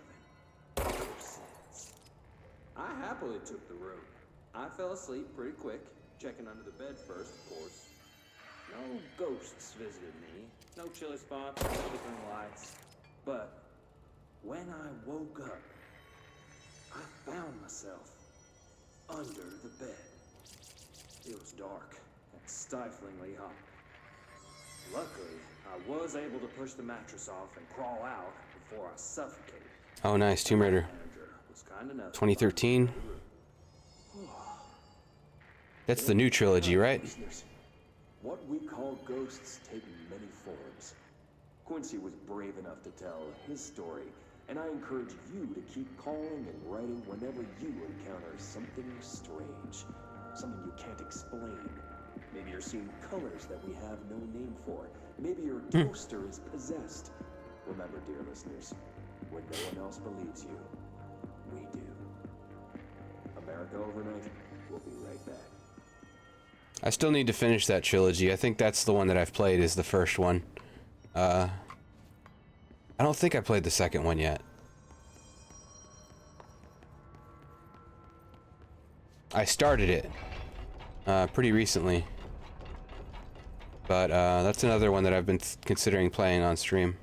ever since. I happily took the room. I fell asleep pretty quick, checking under the bed first, of course. No ghosts visited me, no chilly spots, no flickering lights. But when I woke up, I found myself under the bed. It was dark and stiflingly hot. Luckily, I was able to push the mattress off and crawl out before I suffocated. Oh, nice. Tomb Raider. Was kind enough 2013. That's the new trilogy, right? What we call ghosts take many forms. Quincy was brave enough to tell his story, and I encourage you to keep calling and writing whenever you encounter something strange, something you can't explain. Maybe you're seeing colors that we have no name for. Maybe your toaster is possessed. Remember, dear listeners, when no one else believes you, we do. America Overnight, we'll be right back. I still need to finish that trilogy. I think that's the one that I've played is the first one. I don't think I played the second one yet. I started it pretty recently. But that's another one that I've been considering playing on stream.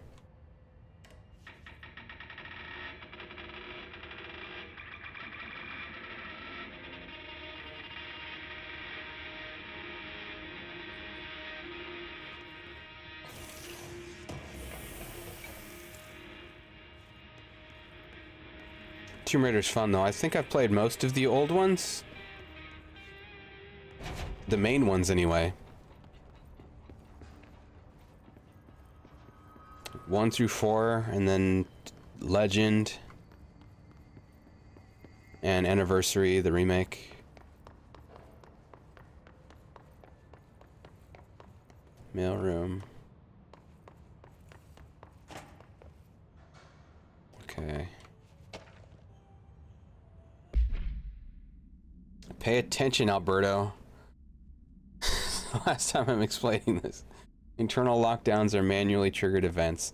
Tomb Raider's fun though. I think I've played most of the old ones. The main ones anyway. 1 through 4, and then Legend and Anniversary, the remake. Mailroom. Okay. Pay attention, Alberto. Last time I'm explaining this. Internal lockdowns are manually triggered events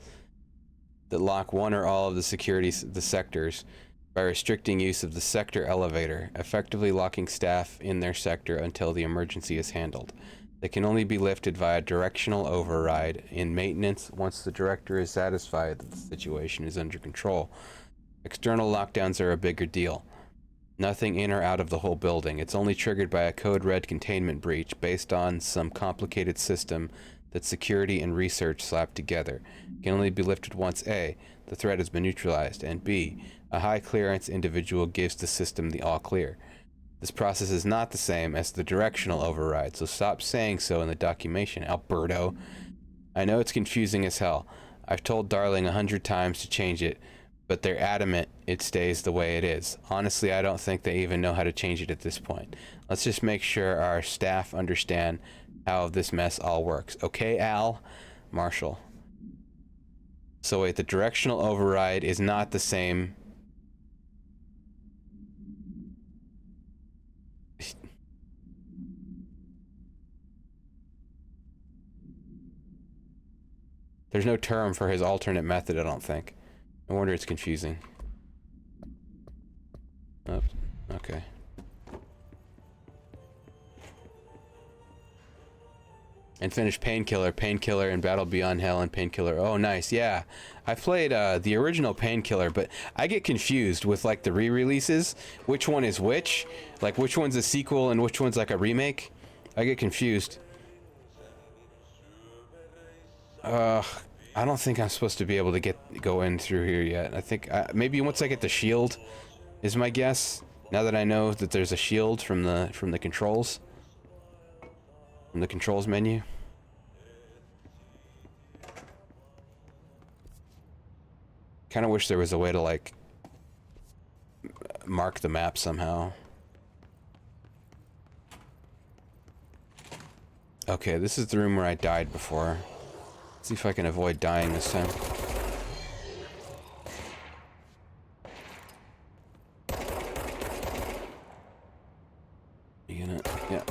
that lock one or all of the sectors by restricting use of the sector elevator, effectively locking staff in their sector until the emergency is handled. They can only be lifted via directional override in maintenance once the director is satisfied that the situation is under control. External lockdowns are a bigger deal. Nothing in or out of the whole building. It's only triggered by a code red containment breach based on some complicated system that security and research slap together. It can only be lifted once A, the threat has been neutralized, and B, a high clearance individual gives the system the all clear. This process is not the same as the directional override, so stop saying so in the documentation, Alberto. I know it's confusing as hell. I've told Darling 100 times to change it, but they're adamant it stays the way it is. Honestly, I don't think they even know how to change it at this point. Let's just make sure our staff understand how this mess all works. Okay, Al? Marshall. So wait, the directional override is not the same. There's no term for his alternate method, I don't think. No wonder it's confusing. Oh, okay. And finish Painkiller, and Battle Beyond Hell, and Painkiller. Oh, nice. Yeah, I played the original Painkiller, but I get confused with like the re-releases. Which one is which? Like which one's a sequel and which one's like a remake? I get confused. I don't think I'm supposed to be able to go in through here yet. I think maybe once I get the shield, is my guess. Now that I know that there's a shield from the controls. From the controls menu. Kind of wish there was a way to like mark the map somehow. Okay, this is the room where I died before. Let's see if I can avoid dying this time. You gonna, yeah.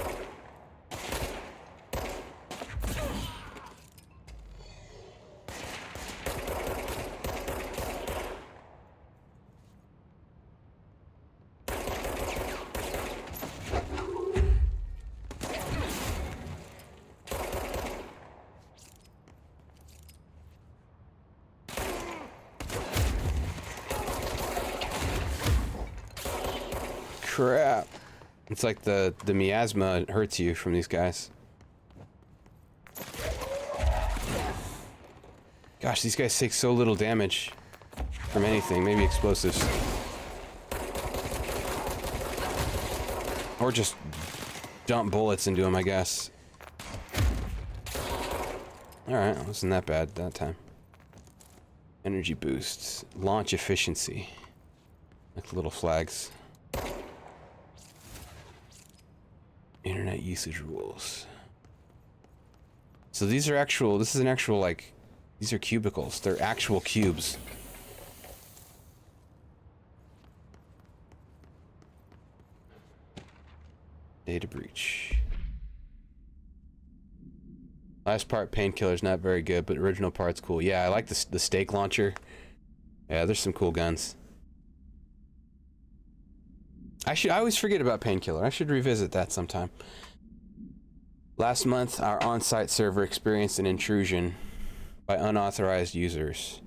Crap. It's like the miasma hurts you from these guys. Gosh, these guys take so little damage from anything. Maybe explosives. Or just dump bullets into them, I guess. Alright, wasn't that bad that time. Energy boosts. Launch efficiency. Like little flags. Internet usage rules. So these are actual, this is an actual, like, these are cubicles. They're actual cubes. Data breach. Last part, painkiller's not very good, but original part's cool. Yeah, I like the stake launcher. Yeah, there's some cool guns. I always forget about painkiller. I should revisit that sometime. Last month, our on-site server experienced an intrusion by unauthorized users.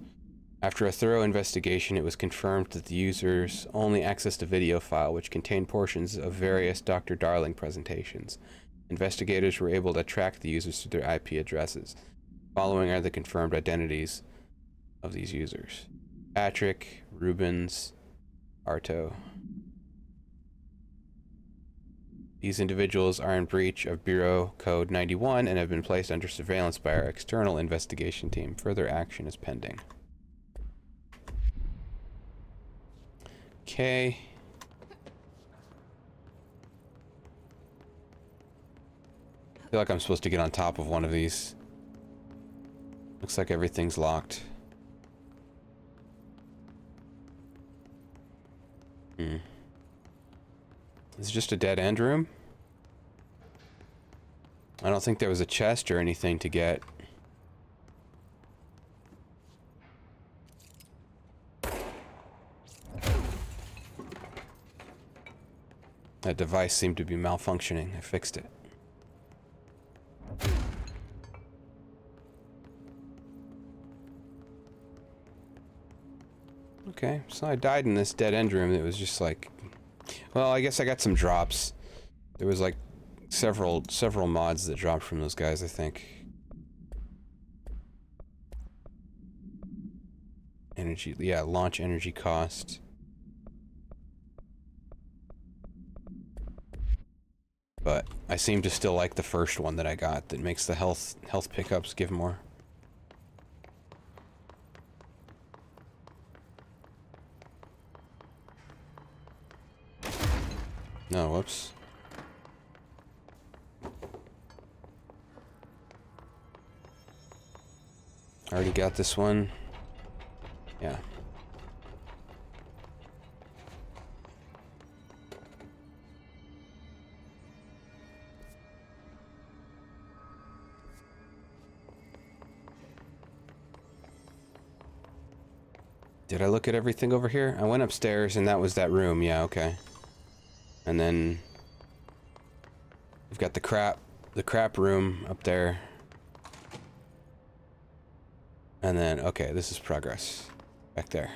After a thorough investigation, it was confirmed that the users only accessed a video file which contained portions of various Dr. Darling presentations. Investigators were able to track the users to their IP addresses. Following are the confirmed identities of these users. Patrick, Rubens, Arto. These individuals are in breach of Bureau Code 91 and have been placed under surveillance by our external investigation team. Further action is pending. Okay. I feel like I'm supposed to get on top of one of these. Looks like everything's locked. Is it just a dead end room? I don't think there was a chest or anything to get. That device seemed to be malfunctioning. I fixed it. Okay, so I died in this dead end room. It was just like, well, I guess I got some drops. There was like several mods that dropped from those guys, I think. Energy, yeah, launch energy cost. But I seem to still like the first one that I got that makes the health pickups give more. No, whoops. Already got this one. Yeah. Did I look at everything over here? I went upstairs and that was that room. Yeah, okay. And then we've got the crap room up there. And then, okay, this is progress. Back there.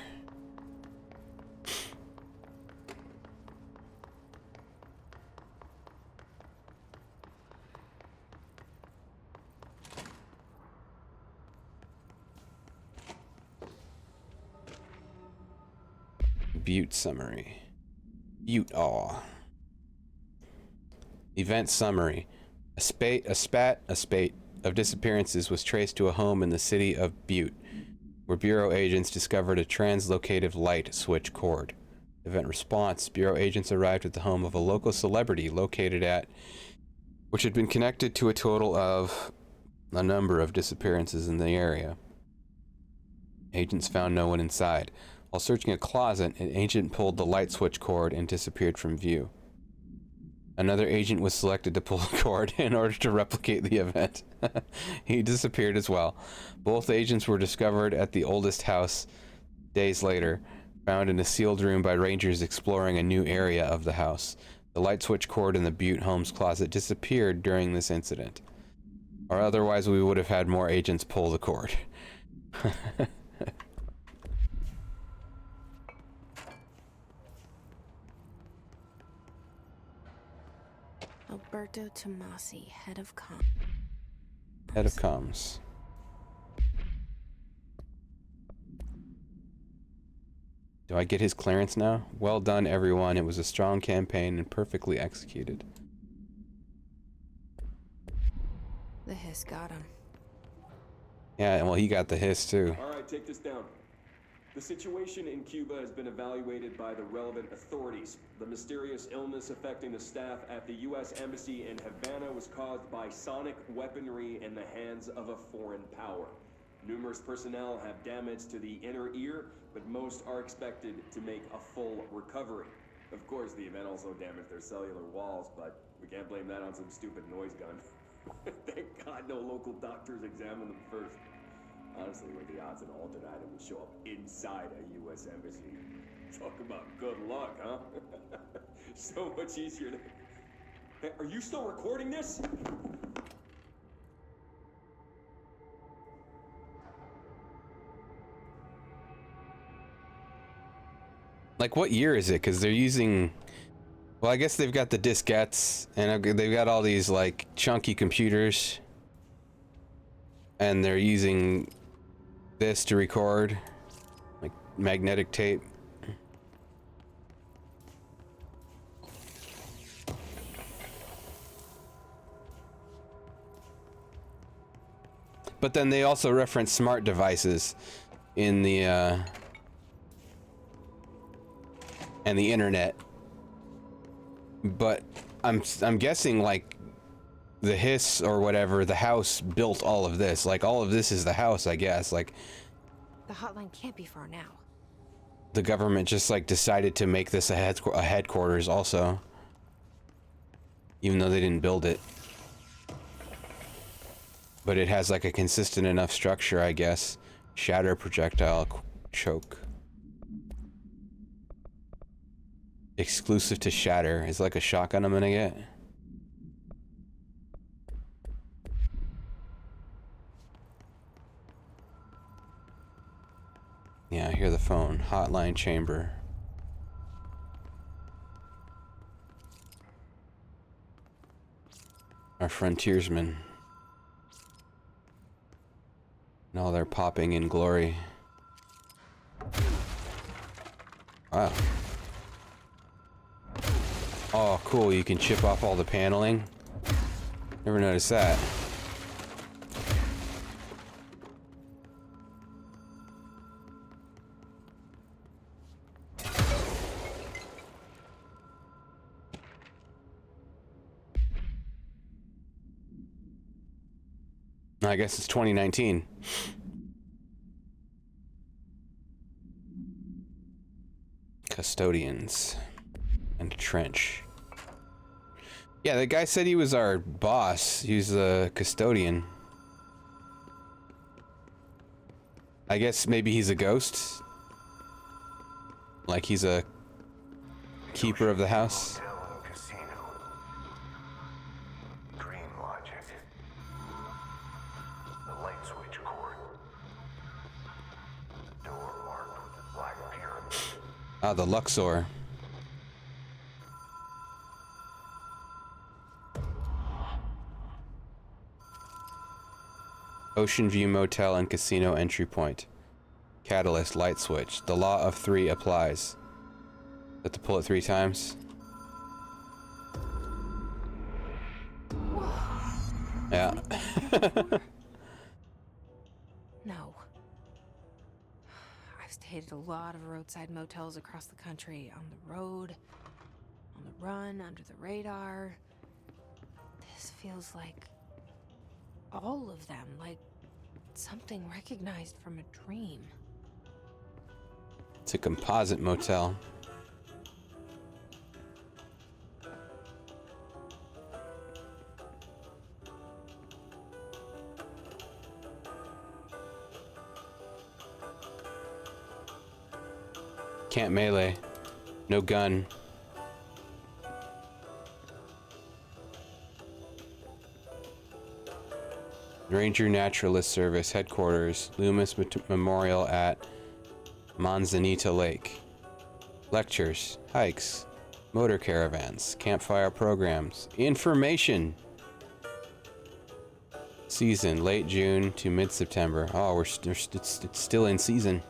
Butte summary. Butte, aw. Event summary. A spate of disappearances was traced to a home in the city of Butte, where Bureau agents discovered a translocative light switch cord. Event response. Bureau agents arrived at the home of a local celebrity located at, which had been connected to a total of a number of disappearances in the area. Agents found no one inside. While searching a closet, an agent pulled the light switch cord and disappeared from view. Another agent was selected to pull the cord in order to replicate the event. He disappeared as well. Both agents were discovered at the oldest house days later, found in a sealed room by rangers exploring a new area of the house. The light switch cord in the Butte Homes closet disappeared during this incident. Or otherwise we would have had more agents pull the cord. Alberto Tomasi, head of comms. Head of comms. Do I get his clearance now? Well done, everyone. It was a strong campaign and perfectly executed. The hiss got him. Yeah, well, he got the hiss too. All right, take this down. The situation in Cuba has been evaluated by the relevant authorities. The mysterious illness affecting the staff at the U.S. Embassy in Havana was caused by sonic weaponry in the hands of a foreign power. Numerous personnel have damage to the inner ear, but most are expected to make a full recovery. Of course, the event also damaged their cellular walls, but we can't blame that on some stupid noise gun. Thank God no local doctors examined them first. Honestly, what are the odds an altered item would show up inside a U.S. embassy? Talk about good luck, huh? So much easier to... Hey, are you still recording this? Like, what year is it? Because they're using... Well, I guess they've got the diskettes, and they've got all these, like, chunky computers. And they're using this to record, like, magnetic tape. But then they also reference smart devices in the, and the internet. But I'm guessing, like, the hiss or whatever, the house built all of this. Like, all of this is the house, I guess. Like, The hotline can't be far now. the government just, like, decided to make this a headquarters also. Even though they didn't build it. But it has, like, a consistent enough structure, I guess. Shatter projectile choke. Exclusive to Shatter. Is like a shotgun I'm gonna get. Yeah, I hear the phone. Hotline chamber. Our frontiersmen. Now they're popping in glory. Wow. Oh, cool. You can chip off all the paneling. Never noticed that. I guess it's 2019. Custodians. And a trench. Yeah, the guy said he was our boss. He was the custodian. I guess maybe he's a ghost. Like he's a keeper of the house. Ah, the Luxor. Ocean View Motel and Casino entry point. Catalyst light switch. The law of 3 applies. Have to pull it 3 times. Yeah. No. I've stayed at a lot of roadside motels across the country. On the road, on the run, under the radar. This feels like all of them, like something recognized from a dream. It's a composite motel. Can't melee. No gun. Ranger Naturalist Service Headquarters, Loomis Memorial at Manzanita Lake. Lectures, hikes, motor caravans, campfire programs, information. Season, late June to mid-September. Oh, it's still in season.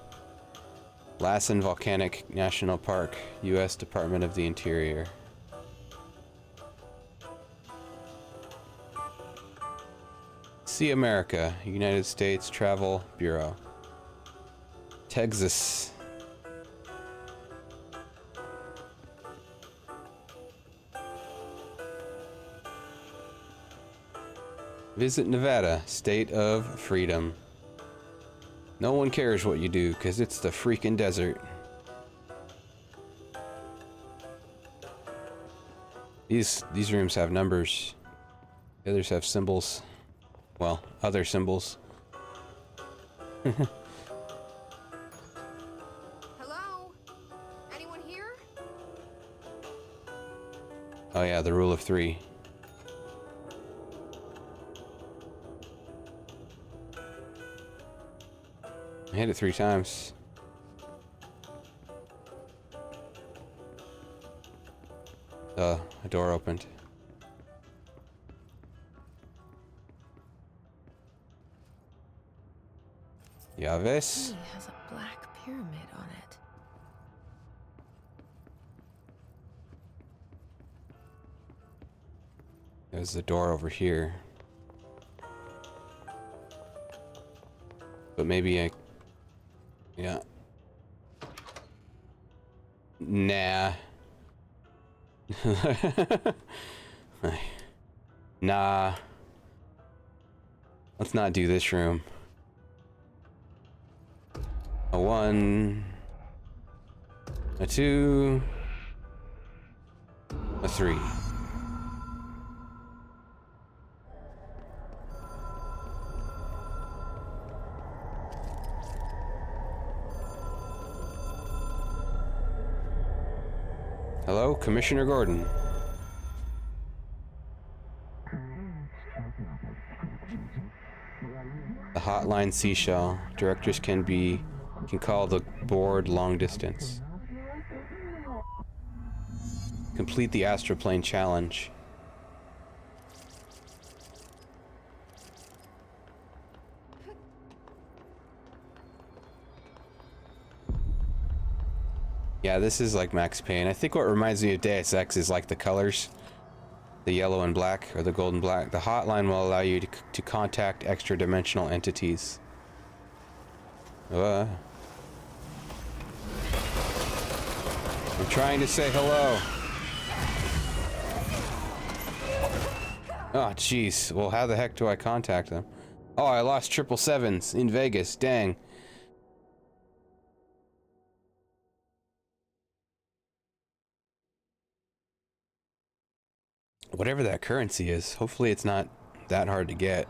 Lassen Volcanic National Park, U.S. Department of the Interior. See America, United States Travel Bureau. Texas. Visit Nevada, State of Freedom. No one cares what you do, because it's the freaking desert. These rooms have numbers. The others have symbols. Well, other symbols. Hello? Anyone here? Oh yeah, the rule of 3. I hit it 3 times. A door opened. Llaves? He has a black pyramid on it. There's the door over here. But maybe I... Yeah. Nah. Nah. Let's not do this room. A 1. A 2. A 3. Hello, Commissioner Gordon. The hotline Seashell. Directors can call the board long distance. Complete the Astroplane challenge. Yeah, this is like Max Payne. I think what reminds me of Deus Ex is like the colors. The yellow and black, or the gold and black. The hotline will allow you to contact extra-dimensional entities. I'm trying to say hello. Oh, jeez. Well, how the heck do I contact them? Oh, I lost 777s in Vegas. Dang. Whatever that currency is, hopefully it's not that hard to get.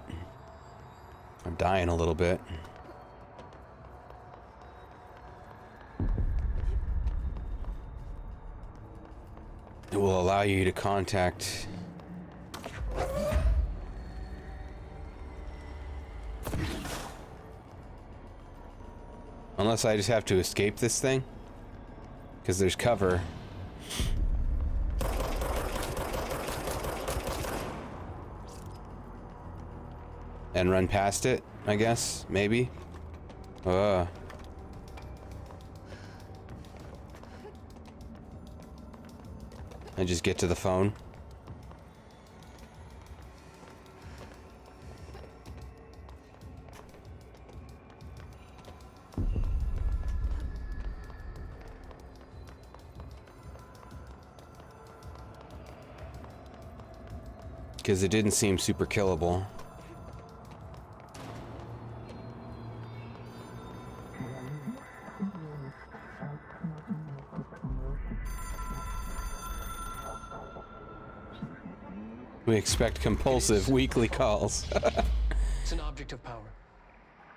I'm dying a little bit. It will allow you to contact... Unless I just have to escape this thing. Because there's cover. And run past it, I guess, maybe. I just get to the phone. Because it didn't seem super killable. We expect compulsive weekly calls. It's an object of power.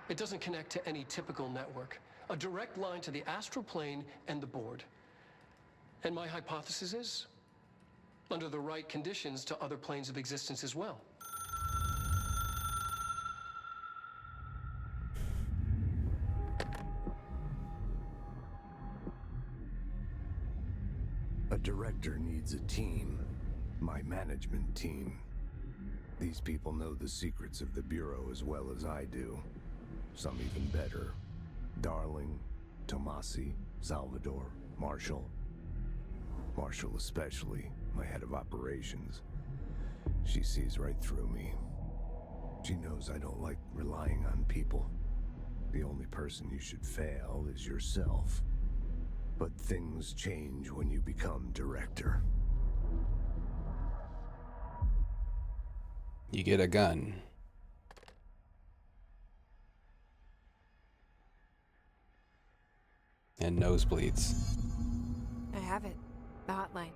It doesn't connect to any typical network. A direct line to the astral plane and the board. And my hypothesis is, under the right conditions, to other planes of existence as well. A director needs a team. My management team. These people know the secrets of the Bureau as well as I do. Some even better. Darling, Tomasi, Salvador, Marshall. Marshall especially, my head of operations. She sees right through me. She knows I don't like relying on people. The only person you should fail is yourself. But things change when you become director. You get a gun. And nosebleeds. I have it. The hotline.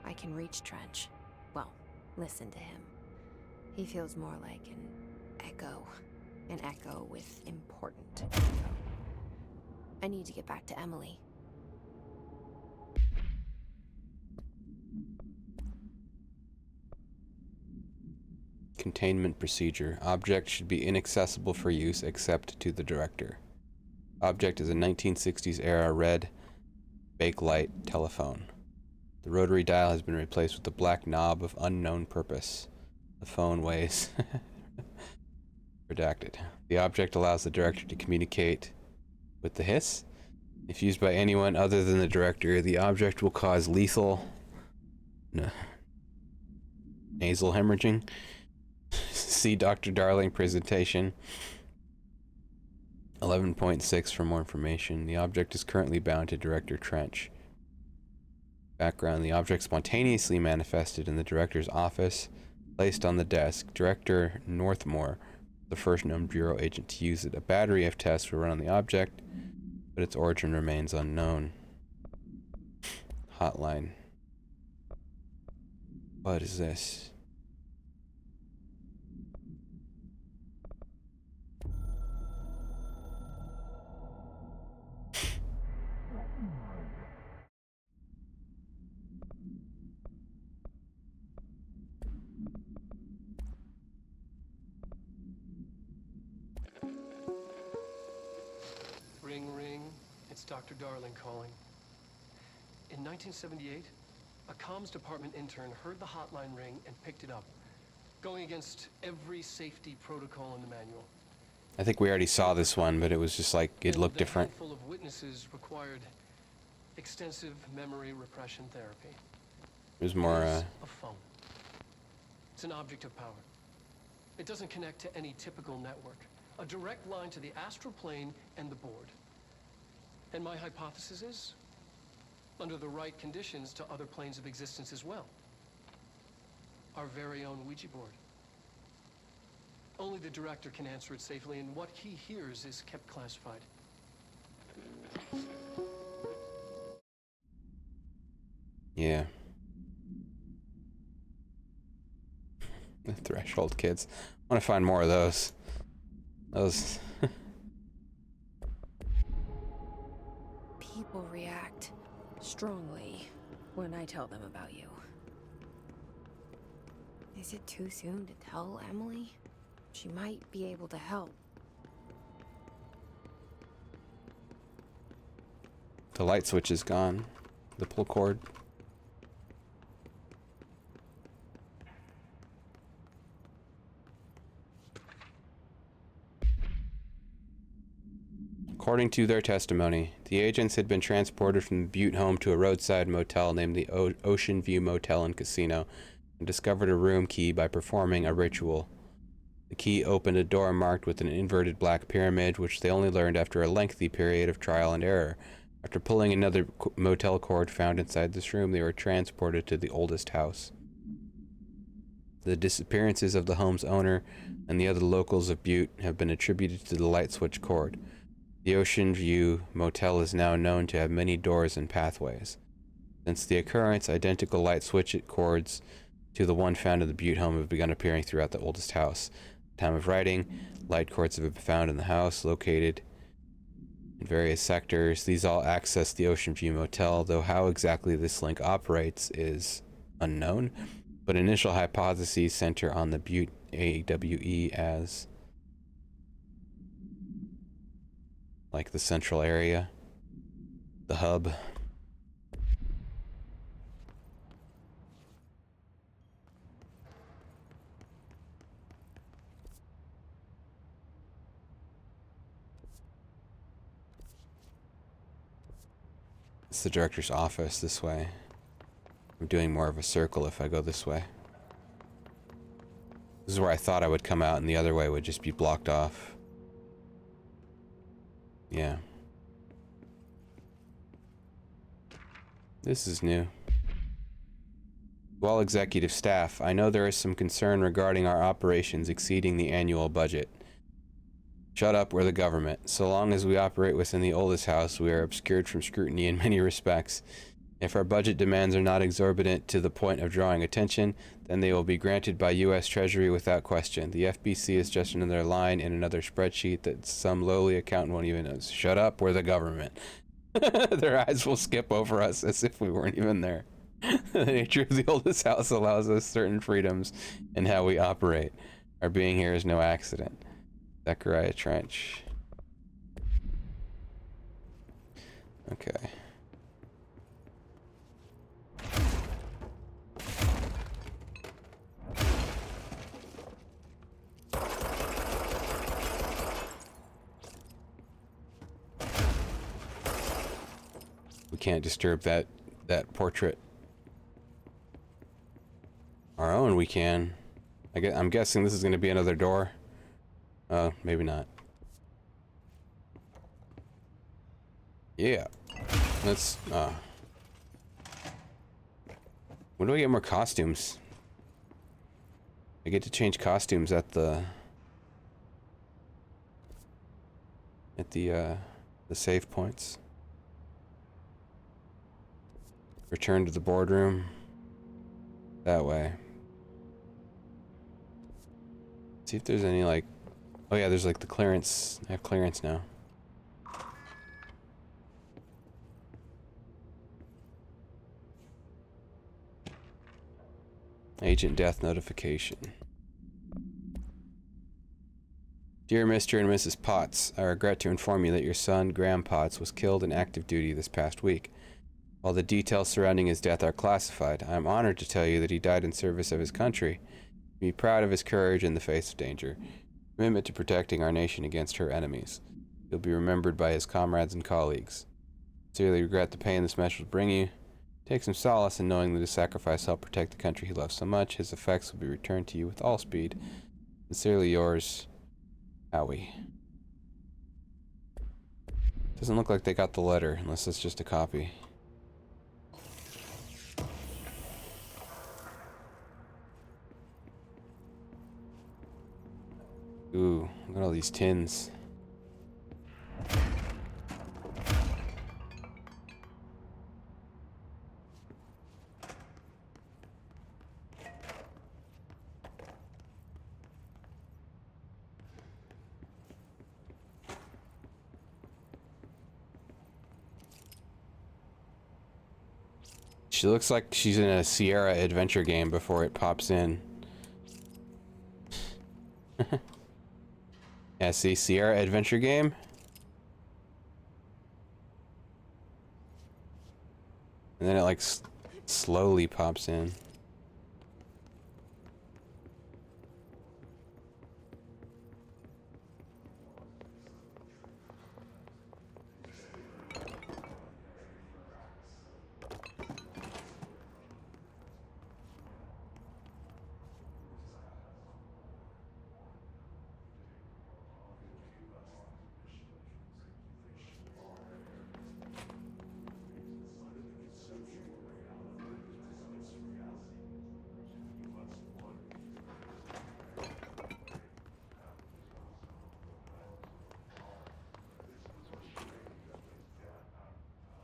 I can reach Trench. Well, listen to him. He feels more like an echo. An echo with important info. I need to get back to Emily. Containment procedure. Object should be inaccessible for use except to the director. Object is a 1960s era red Bakelite telephone. The rotary dial has been replaced with a black knob of unknown purpose. The phone weighs redacted. The object allows the director to communicate with the hiss. If used by anyone other than the director, the object will cause lethal nasal hemorrhaging. See Dr. Darling presentation 11.6 for more information. The object is currently bound to Director Trench. Background: the object spontaneously manifested in the director's office, placed on the desk. Director Northmore, the first known Bureau agent to use it. A battery of tests were run on the object, but its origin remains unknown. Hotline. What is this? Ring, ring. It's Dr. Darling calling. In 1978, a comms department intern heard the hotline ring and picked it up, going against every safety protocol in the manual. I think we already saw this one, but it was just like, it looked different. Full of witnesses required extensive memory repression therapy. It was more, a phone. It's an object of power. It doesn't connect to any typical network. A direct line to the astral plane and the board. And my hypothesis is, under the right conditions, to other planes of existence as well. Our very own Ouija board. Only the director can answer it safely, and what he hears is kept classified. Yeah. The Threshold kids. I want to find more of those. Those. People react strongly when I tell them about you. Is it too soon to tell Emily? She might be able to help. The light switch is gone. The pull cord. According to their testimony, the agents had been transported from the Butte home to a roadside motel named the Ocean View Motel and Casino and discovered a room key by performing a ritual. The key opened a door marked with an inverted black pyramid, which they only learned after a lengthy period of trial and error. After pulling another motel cord found inside this room, they were transported to the oldest house. The disappearances of the home's owner and the other locals of Butte have been attributed to the light switch cord. The Ocean View Motel is now known to have many doors and pathways. Since the occurrence, identical light switch cords to the one found in the Butte home have begun appearing throughout the oldest house. At the time of writing, light cords have been found in the house, located in various sectors. These all access the Ocean View Motel, though how exactly this link operates is unknown, but initial hypotheses center on the Butte AWE as like the central area, the hub. It's the director's office this way. I'm doing more of a circle if I go this way. This is where I thought I would come out and the other way would just be blocked off. Yeah. This is new. To all executive staff, I know there is some concern regarding our operations exceeding the annual budget. Shut up, we're the government. So long as we operate within the oldest house, we are obscured from scrutiny in many respects. If our budget demands are not exorbitant to the point of drawing attention, then they will be granted by U.S. Treasury without question. The FBC is just another line in another spreadsheet that some lowly accountant won't even know. Shut up, we're the government. Their eyes will skip over us as if we weren't even there. The nature of the oldest house allows us certain freedoms in how we operate. Our being here is no accident. Zechariah Trench. Okay. We can't disturb that portrait. Our own we can. I'm guessing this is going to be another door. Oh, maybe not. Yeah. Let's, when do I get more costumes? I get to change costumes at the save points. Return to the boardroom. That way. See if there's any like... Oh yeah, there's like the clearance. I have clearance now. Agent death notification. Dear Mr. and Mrs. Potts, I regret to inform you that your son, Graham Potts, was killed in active duty this past week. While the details surrounding his death are classified, I am honored to tell you that he died in service of his country. Be proud of his courage in the face of danger. Commitment to protecting our nation against her enemies. He'll be remembered by his comrades and colleagues. Sincerely regret the pain this message will bring you. Take some solace in knowing that his sacrifice helped protect the country he loves so much. His effects will be returned to you with all speed. Sincerely yours, Howie. Doesn't look like they got the letter, unless it's just a copy. Ooh, look at all these tins. She looks like she's in a Sierra adventure game before it pops in. Yeah, see, Sierra adventure game. And then it like slowly pops in.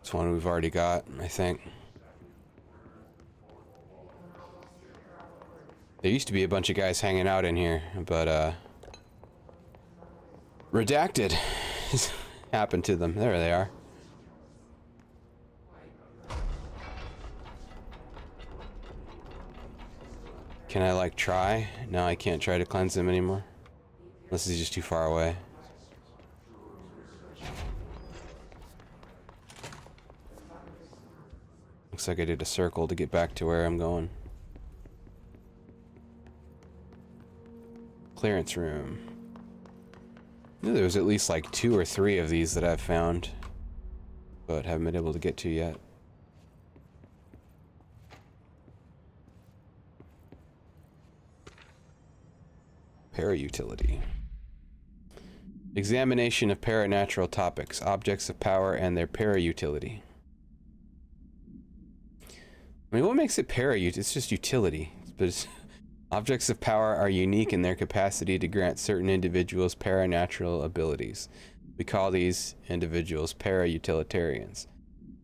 This one we've already got, I think. There used to be a bunch of guys hanging out in here, but redacted happened to them. There they are. Can I like try? No, I can't try to cleanse them anymore. Unless he's just too far away. Looks like I did a circle to get back to where I'm going. Clearance room. I knew there was at least like 2 or 3 of these that I've found. but haven't been able to get to yet. Parautility. Examination of paranatural topics, objects of power, and their parautility. I mean, what makes it parautility? It's just utility. But objects of power are unique in their capacity to grant certain individuals paranatural abilities. We call these individuals parautilitarians.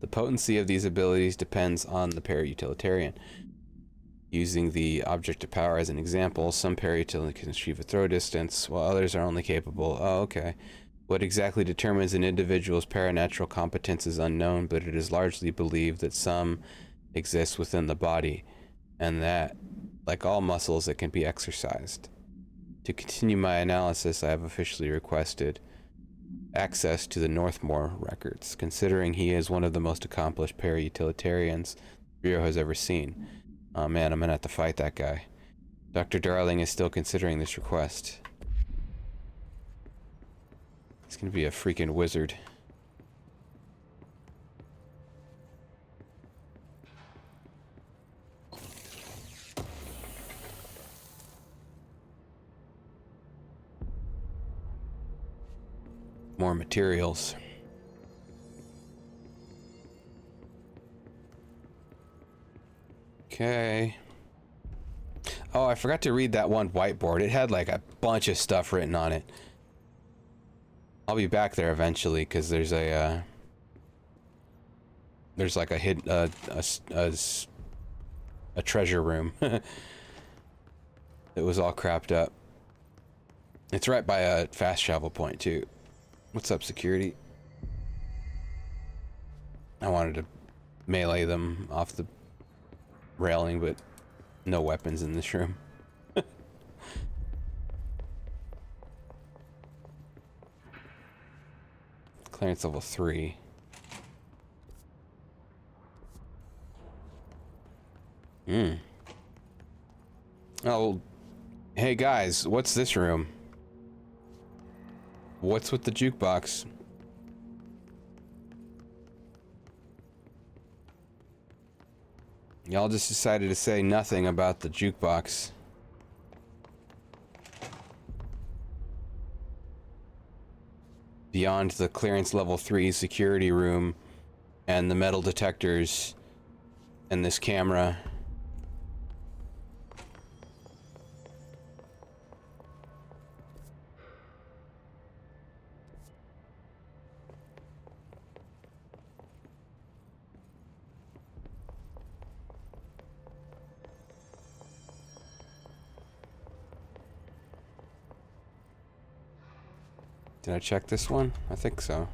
The potency of these abilities depends on the parautilitarian. Using the object of power as an example, some parautility can achieve a throw distance, while others are only capable... Oh, okay. What exactly determines an individual's paranatural competence is unknown, but it is largely believed that some exist within the body, and that, like all muscles, it can be exercised. To continue my analysis, I have officially requested access to the Northmore records, considering he is one of the most accomplished parautilitarians the Bureau has ever seen. Oh man, I'm gonna have to fight that guy. Dr. Darling is still considering this request. He's gonna be a freaking wizard. More materials. Okay. Oh, I forgot to read that one whiteboard. It had like a bunch of stuff written on it. I'll be back there eventually because there's a there's like a hidden a treasure room that was all crapped up. It's right by a fast travel point too. What's up, security? I wanted to melee them off the railing, but no weapons in this room. Clearance level 3. Oh, hey guys, what's this room? What's with the jukebox? Y'all just decided to say nothing about the jukebox. Beyond the clearance level 3 security room and the metal detectors and this camera. Did I check this one? I think so.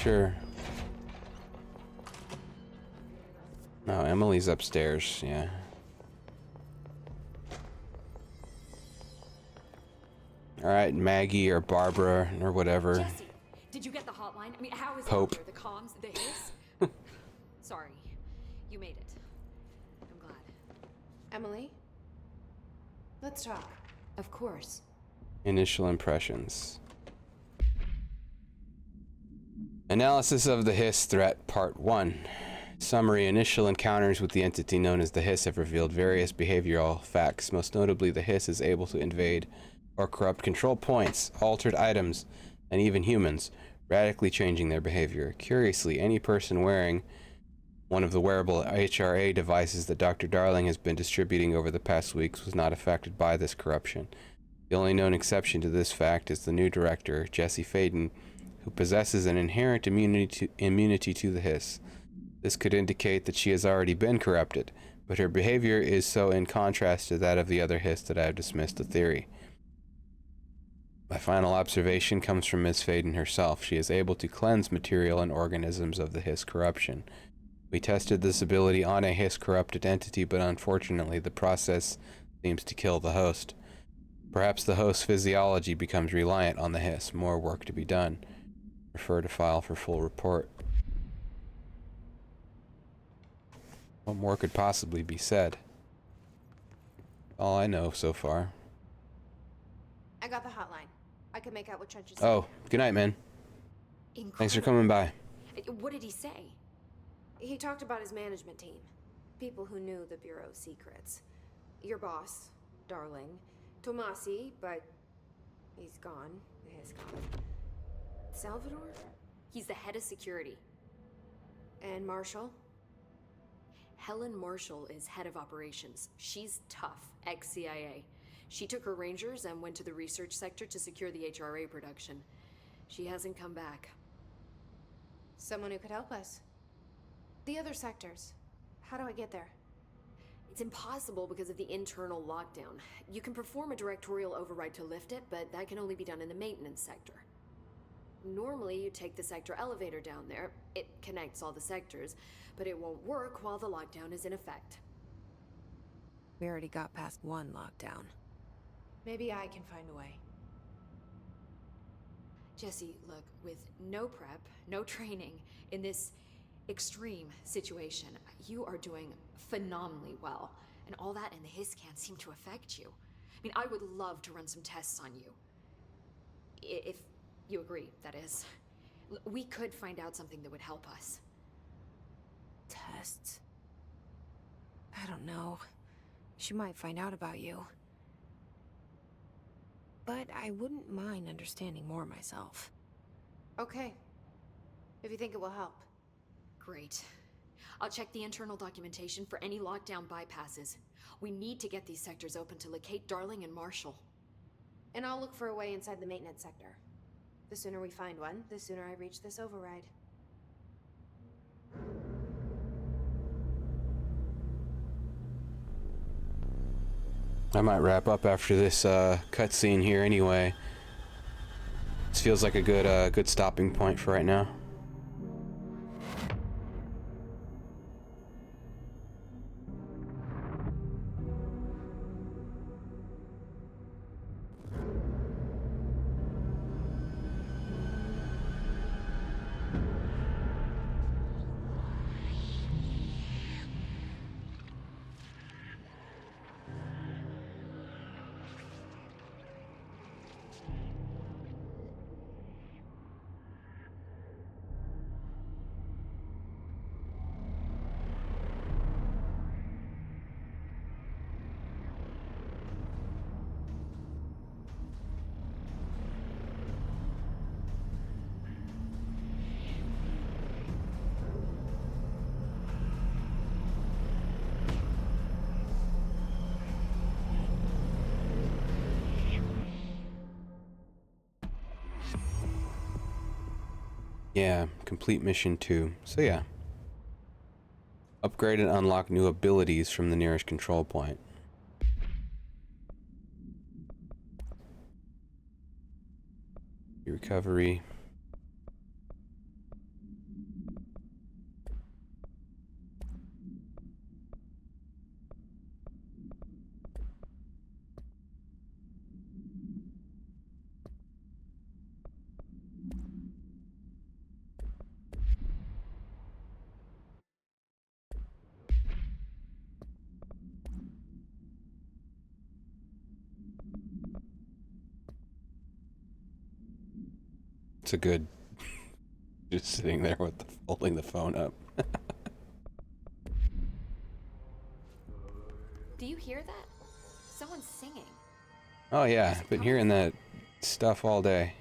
Sure. No, Emily's upstairs, yeah. Alright, Maggie or Barbara or whatever. Jesse, did you get the hotline? I mean, how is Pope. it? The comms, the hiss? Sorry, you made it. I'm glad. Emily? Let's talk. Of course. Initial impressions. Analysis of the Hiss threat, Part 1. Summary. Initial encounters with the entity known as the Hiss have revealed various behavioral facts. Most notably, the Hiss is able to invade or corrupt control points, altered items, and even humans, radically changing their behavior. Curiously, any person wearing one of the wearable HRA devices that Dr. Darling has been distributing over the past weeks was not affected by this corruption. The only known exception to this fact is the new director, Jesse Faden, who possesses an inherent immunity to the Hiss. This could indicate that she has already been corrupted, but her behavior is so in contrast to that of the other Hiss that I have dismissed the theory. My final observation comes from Ms. Faden herself. She is able to cleanse material and organisms of the Hiss corruption. We tested this ability on a Hiss-corrupted entity, but unfortunately the process seems to kill the host. Perhaps the host's physiology becomes reliant on the Hiss. More work to be done. Refer to file for full report. What more could possibly be said? All I know so far. got the hotline. I could make out what Trench is Oh, good night, man. Thanks for coming by. What did he say? He talked about his management team. People who knew the Bureau's secrets. Your boss, Darling. Tomasi, but he's gone. He's gone. Salvador? He's the head of security. And Marshall? Helen Marshall is head of operations. She's tough, ex-CIA. She took her Rangers and went to the research sector to secure the HRA production. She hasn't come back. Someone who could help us. The other sectors. How do I get there? It's impossible because of the internal lockdown. You can perform a directorial override to lift it, but that can only be done in the maintenance sector. Normally, you take the sector elevator down there. It connects all the sectors, but it won't work while the lockdown is in effect. We already got past one lockdown. Maybe I can find a way. Jesse, look, with no prep, no training, in this extreme situation, you are doing phenomenally well. And all that and the hiss can't seem to affect you. I mean, I would love to run some tests on you. If you agree, that is. We could find out something that would help us. Tests? I don't know. She might find out about you. But I wouldn't mind understanding more myself. Okay. If you think it will help. Great. I'll check the internal documentation for any lockdown bypasses. We need to get these sectors open to locate Darling and Marshall. And I'll look for a way inside the maintenance sector. The sooner we find one, the sooner I reach this override. I might wrap up after this cutscene here anyway. This feels like a good stopping point for right now. Yeah, complete mission 2. So yeah. Upgrade and unlock new abilities from the nearest control point. Recovery. It's a good just sitting there with holding the phone up. Do you hear that? Someone's singing. Oh yeah, I've been hearing that stuff all day.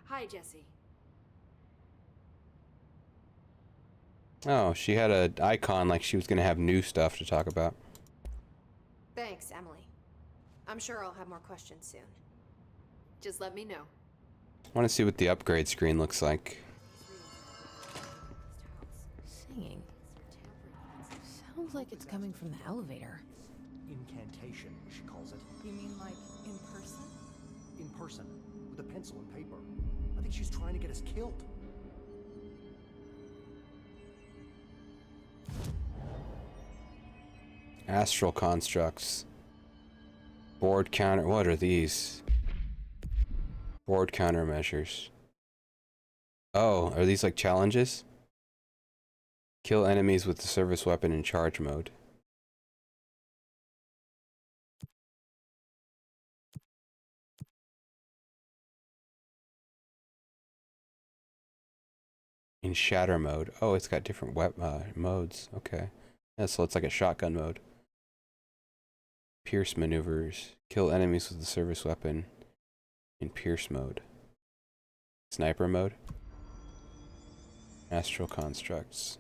Hi, Jesse. Oh, she had an icon like she was gonna have new stuff to talk about. Thanks, Emily. I'm sure I'll have more questions soon. Just let me know. I want to see what the upgrade screen looks like. Singing. Sounds like it's coming from the elevator. Incantation, she calls it. You mean like in person? In person, with a pencil and paper. I think she's trying to get us killed. Astral constructs. Board counter. What are these? Board countermeasures. Oh, are these like challenges? Kill enemies with the service weapon in charge mode. in shatter mode. Oh, it's got different modes. Okay. Yeah, so it's like a shotgun mode. Pierce maneuvers. Kill enemies with the service weapon in pierce mode. Sniper mode. Astral constructs.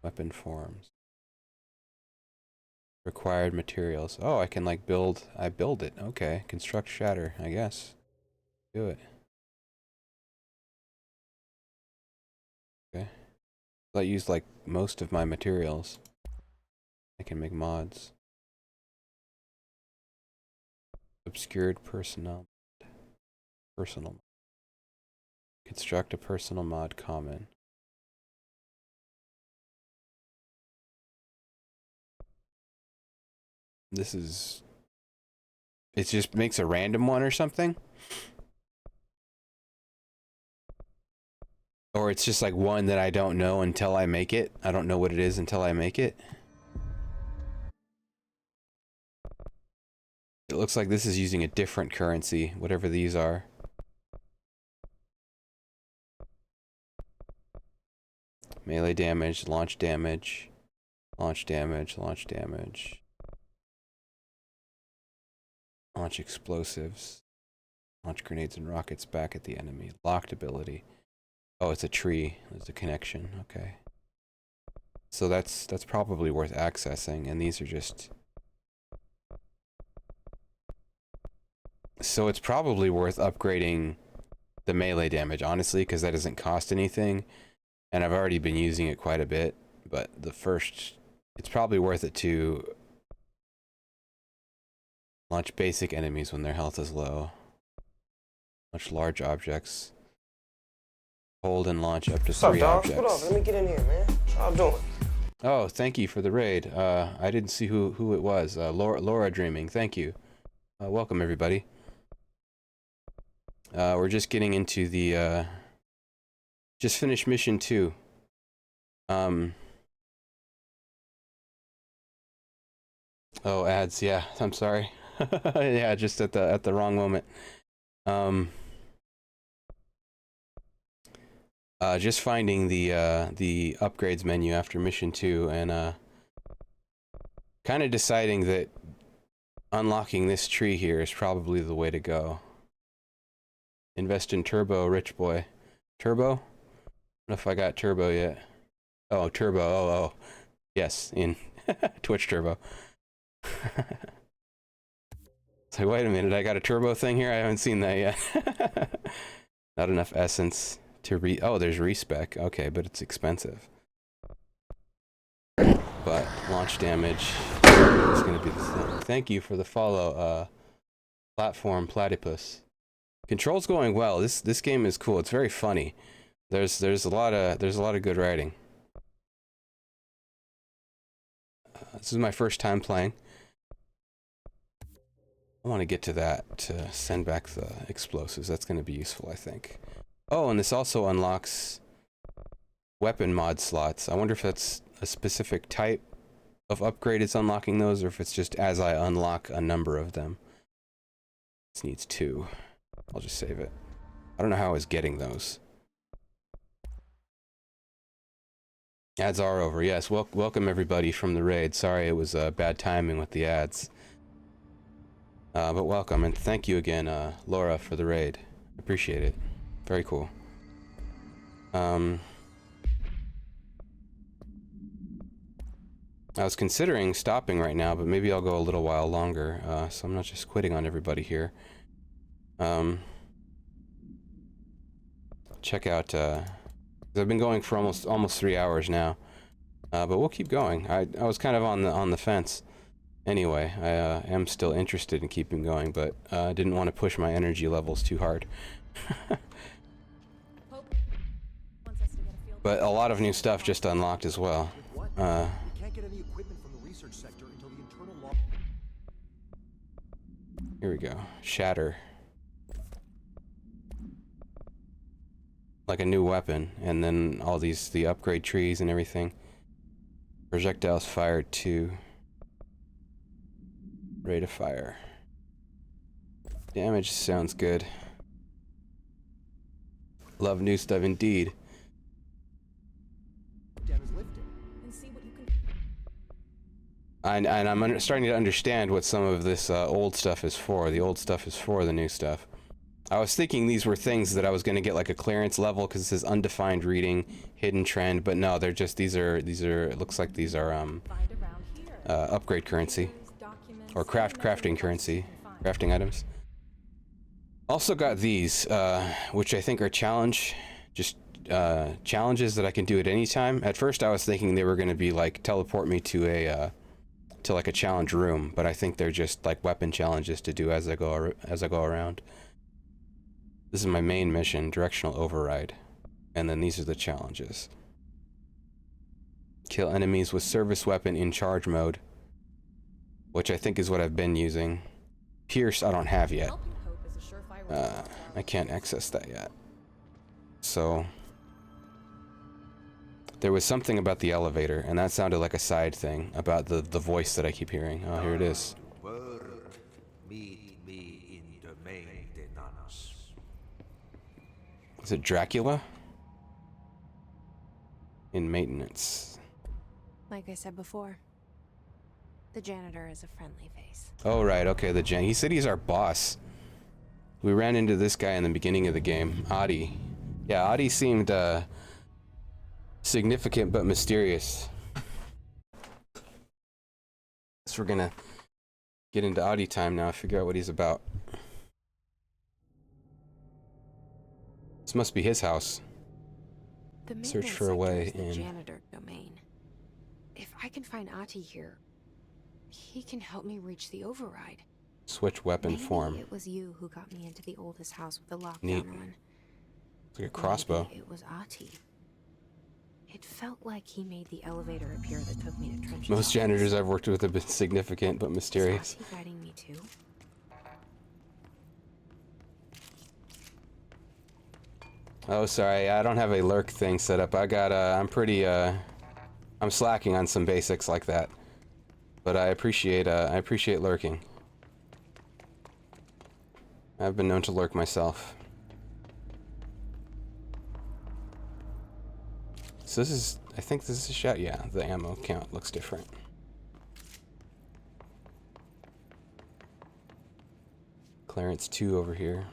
Weapon forms. Required materials. Oh, I can like build. I build it. Okay. Construct shatter, I guess. Do it. Okay. I used like most of my materials. I can make mods. Obscured personnel. Personal. Construct a personal mod common. This is... It just makes a random one or something? Or it's just like one that I don't know until I make it. I don't know what it is until I make it. It looks like this is using a different currency, whatever these are. Melee damage, launch damage, launch damage, launch damage. Launch explosives. Launch grenades and rockets back at the enemy. Locked ability. Oh, it's a tree. There's a connection. Okay. So that's probably worth accessing, and these are just... So it's probably worth upgrading the melee damage, honestly, because that doesn't cost anything. And I've already been using it quite a bit, but the first... It's probably worth it to launch basic enemies when their health is low. Launch large objects. Hold and launch up to 3 objects. What up? Let me get in here, man. How y'all doing? Oh, thank you for the raid. I didn't see who it was. Laura Dreaming, thank you. Welcome, everybody. We're just getting into the... Just finished mission 2. Oh, ads, yeah, I'm sorry. Yeah, just at the wrong moment. Just finding the upgrades menu after mission 2 and kind of deciding that unlocking this tree here is probably the way to go. Invest in Turbo, rich boy. Turbo? I don't know if I got Turbo yet. Oh, Turbo. Oh. Yes, in Twitch Turbo. It's like, wait a minute, I got a turbo thing here? I haven't seen that yet. Not enough essence to oh, there's respec. Okay, but it's expensive. But launch damage is going to be the thing. Thank you for the follow, Platform Platypus. Control's going well. This game is cool. It's very funny. There's a lot of good writing. This is my first time playing. I want to get to that to send back the explosives. That's going to be useful, I think. Oh, and this also unlocks weapon mod slots. I wonder if that's a specific type of upgrade it's unlocking those, or if it's just as I unlock a number of them. This needs 2. I'll just save it. I don't know how I was getting those. Ads are over. Yes, welcome everybody from the raid. Sorry it was bad timing with the ads. But welcome, and thank you again, Laura, for the raid. Appreciate it. Very cool. I was considering stopping right now, but maybe I'll go a little while longer, so I'm not just quitting on everybody here. Check out, I've been going for almost 3 hours now, but we'll keep going. I was kind of on the fence. Anyway, I am still interested in keeping going, but I didn't want to push my energy levels too hard. But a lot of new stuff just unlocked as well. We can't get any equipment from the research sector until the internal law. Here we go. Shatter. Like a new weapon, and then all the upgrade trees and everything. Projectiles fired to rate of fire. Love new stuff indeed. Dam is lifted. And see what you can. And I'm starting to understand what some of this old stuff is for. The old stuff is for the new stuff. I was thinking these were things that I was going to get like a clearance level because it says undefined reading, hidden trend, but no, they're just these are it looks like these are upgrade currency or crafting currency, crafting items. Also got these, which I think are challenges that I can do at any time. At first, I was thinking they were going to be like teleport me to a challenge room, but I think they're just like weapon challenges to do as I go around. This is my main mission, directional override, and then these are the challenges. Kill enemies with service weapon in charge mode, which I think is what I've been using. Pierce I don't have yet. I can't access that yet. So there was something about the elevator, and that sounded like a side thing about the voice that I keep hearing. Oh, here it is. Meet me in the maintenance. Is it Dracula? In maintenance. Like I said before, the janitor is a friendly face. Oh, right, okay, he said he's our boss. We ran into this guy in the beginning of the game, Adi. Yeah, Adi seemed, significant but mysterious. So we're gonna get into Adi time now, figure out what he's about. This must be his house. The Search for a way the in. Janitor domain. If I can find Ati here, he can help me reach the override. Switch weapon Maybe form. it was you who got me into the oldest house with the lockdown Neat. on. It's like a crossbow. Maybe it was Ati. It felt like he made the elevator appear that took me to Trench's Most office. janitors I've worked with have been significant but mysterious. Is Ati guiding me too? Oh, sorry, I don't have a lurk thing set up. I got, I'm slacking on some basics like that. But I appreciate lurking. I've been known to lurk myself. So this is, I think this is a shot. Yeah, the ammo count looks different. Clarence 2 over here.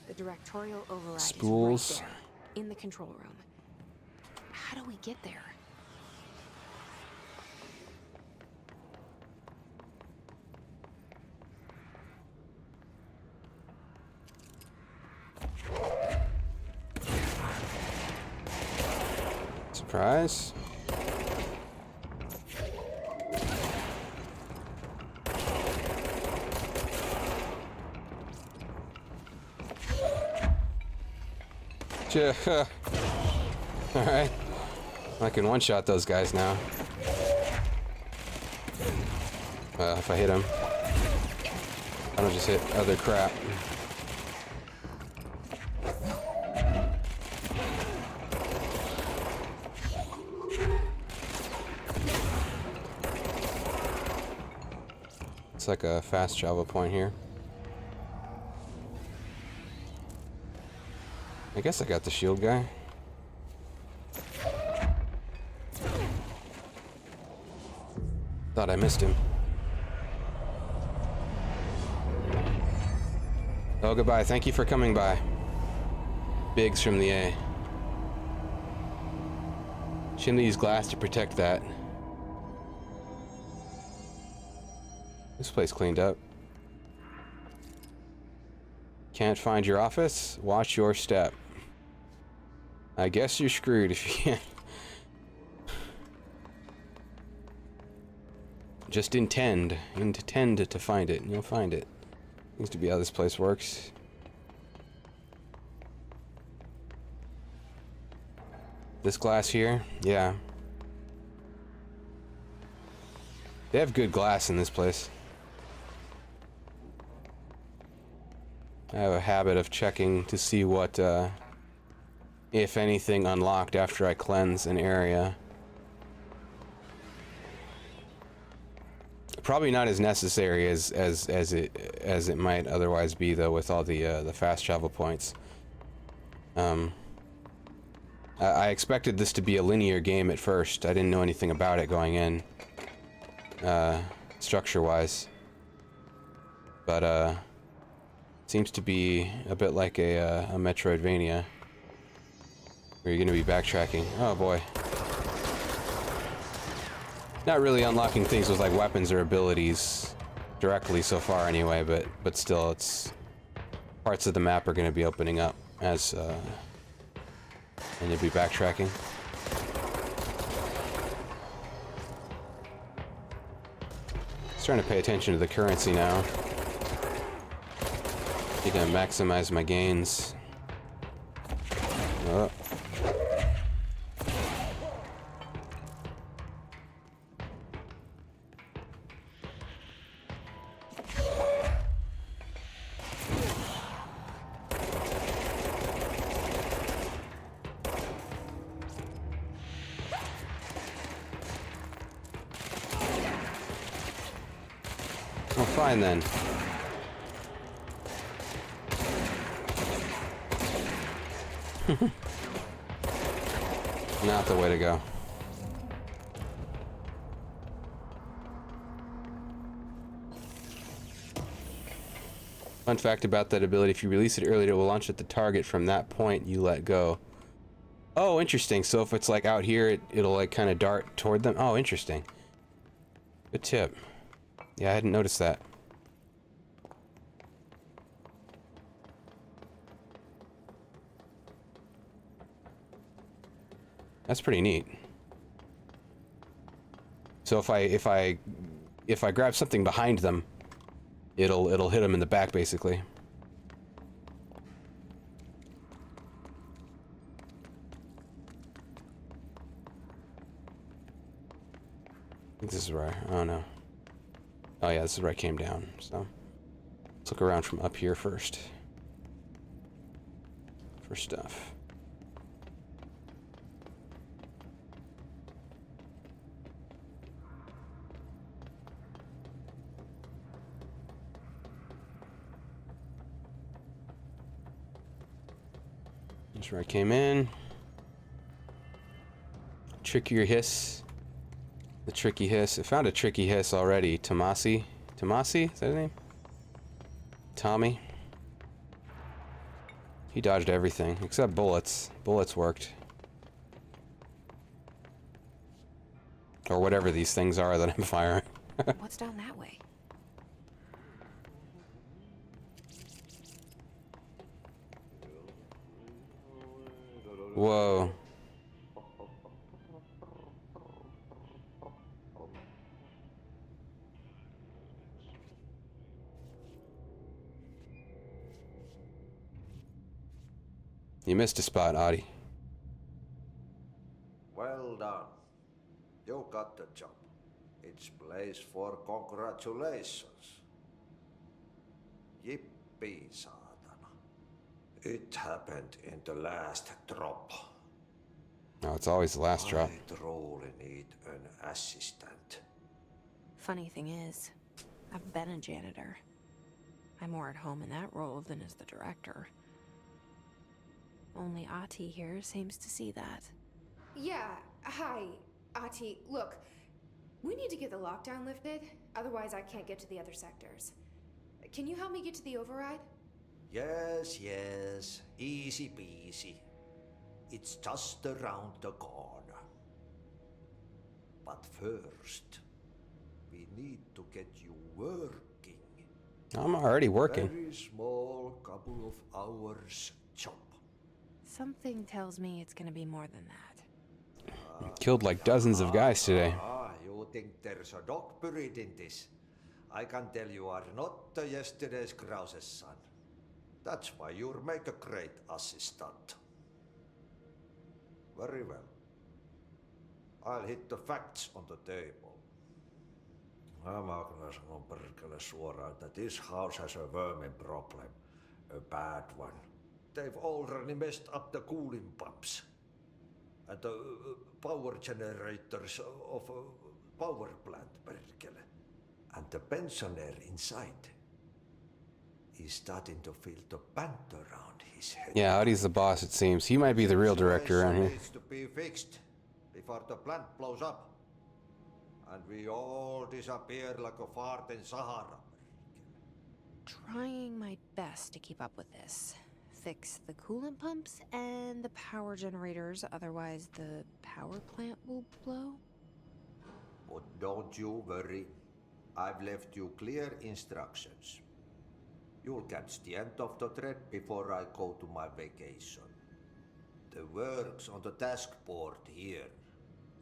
The directorial override Spools. is right there, in the control room. How do we get there? Surprise. Alright. I can one-shot those guys now. If I hit him. I don't just hit other crap. It's like a fast travel point here. I guess I got the shield guy. Thought I missed him. Oh, goodbye. Thank you for coming by. Biggs from the A. Shouldn't use glass to protect that. This place cleaned up. Can't find your office? Watch your step. I guess you're screwed if you can't. Just intend to find it, and you'll find it. Seems to be how this place works. This glass here, yeah. They have good glass in this place. I have a habit of checking to see what, if anything, unlocked after I cleanse an area. Probably not as necessary as it might otherwise be, though, with all the fast travel points. I expected this to be a linear game at first. I didn't know anything about it going in, structure-wise. But it seems to be a bit like a Metroidvania, where you're going to be backtracking. Oh boy. Not really unlocking things with like weapons or abilities directly so far anyway, but still, it's parts of the map are going to be opening up as and you'll be backtracking. Starting to pay attention to the currency now. Need to maximize my gains. Oh. Oh, fine then. Not the way to go. Fun fact about that ability, if you release it early, it will launch at the target from that point you let go. Oh, interesting. So if it's like out here, it'll like kind of dart toward them. Oh, interesting. Good tip. Yeah, I hadn't noticed that. That's pretty neat. So if I grab something behind them, it'll hit them in the back basically. I think this is where oh no. Oh yeah, this is where I came down, so let's look around from up here first. For stuff. That's where I came in. Trickier hiss. The tricky hiss. I found a tricky hiss already. Tomasi? Tomasi? Is that his name? Tommy? He dodged everything, except bullets. Bullets worked. Or whatever these things are that I'm firing. What's down that way? Whoa. You missed a spot, Adi. Well done. You got the job. It's place for congratulations. Yippee, saatana. It happened in the last drop. No, it's always the last drop. I truly need an assistant. Funny thing is, I've been a janitor. I'm more at home in that role than as the director. Only Ahti here seems to see that. Yeah, hi, Ahti. Look, we need to get the lockdown lifted, otherwise I can't get to the other sectors. Can you help me get to the override? Yes, yes. Easy peasy. It's just around the corner. But first, we need to get you working. I'm already working. Very small, couple of hours job. Something tells me it's gonna be more than that. Killed like dozens of guys today. You think there's a dog buried in this? I can tell you are not yesterday's Krause's son. That's why you'll make a great assistant. Very well. I'll hit the facts on the table. I'm gonna sanon perkele suoraan that this house has a vermin problem. A bad one. They've already messed up the cooling pumps. And the power generators of a power plant, perkele. And And the pensioner inside is starting to feel the band around his head. Yeah, Audie's the boss, it seems. He might be the real director around here. Needs to be fixed before the plant blows up. And we all disappear like a fart in Sahara. Trying my best to keep up with this. Fix the coolant pumps and the power generators, otherwise the power plant will blow. But don't you worry. I've left you clear instructions. You'll catch the end of the thread before I go to my vacation. The work's on the task board here.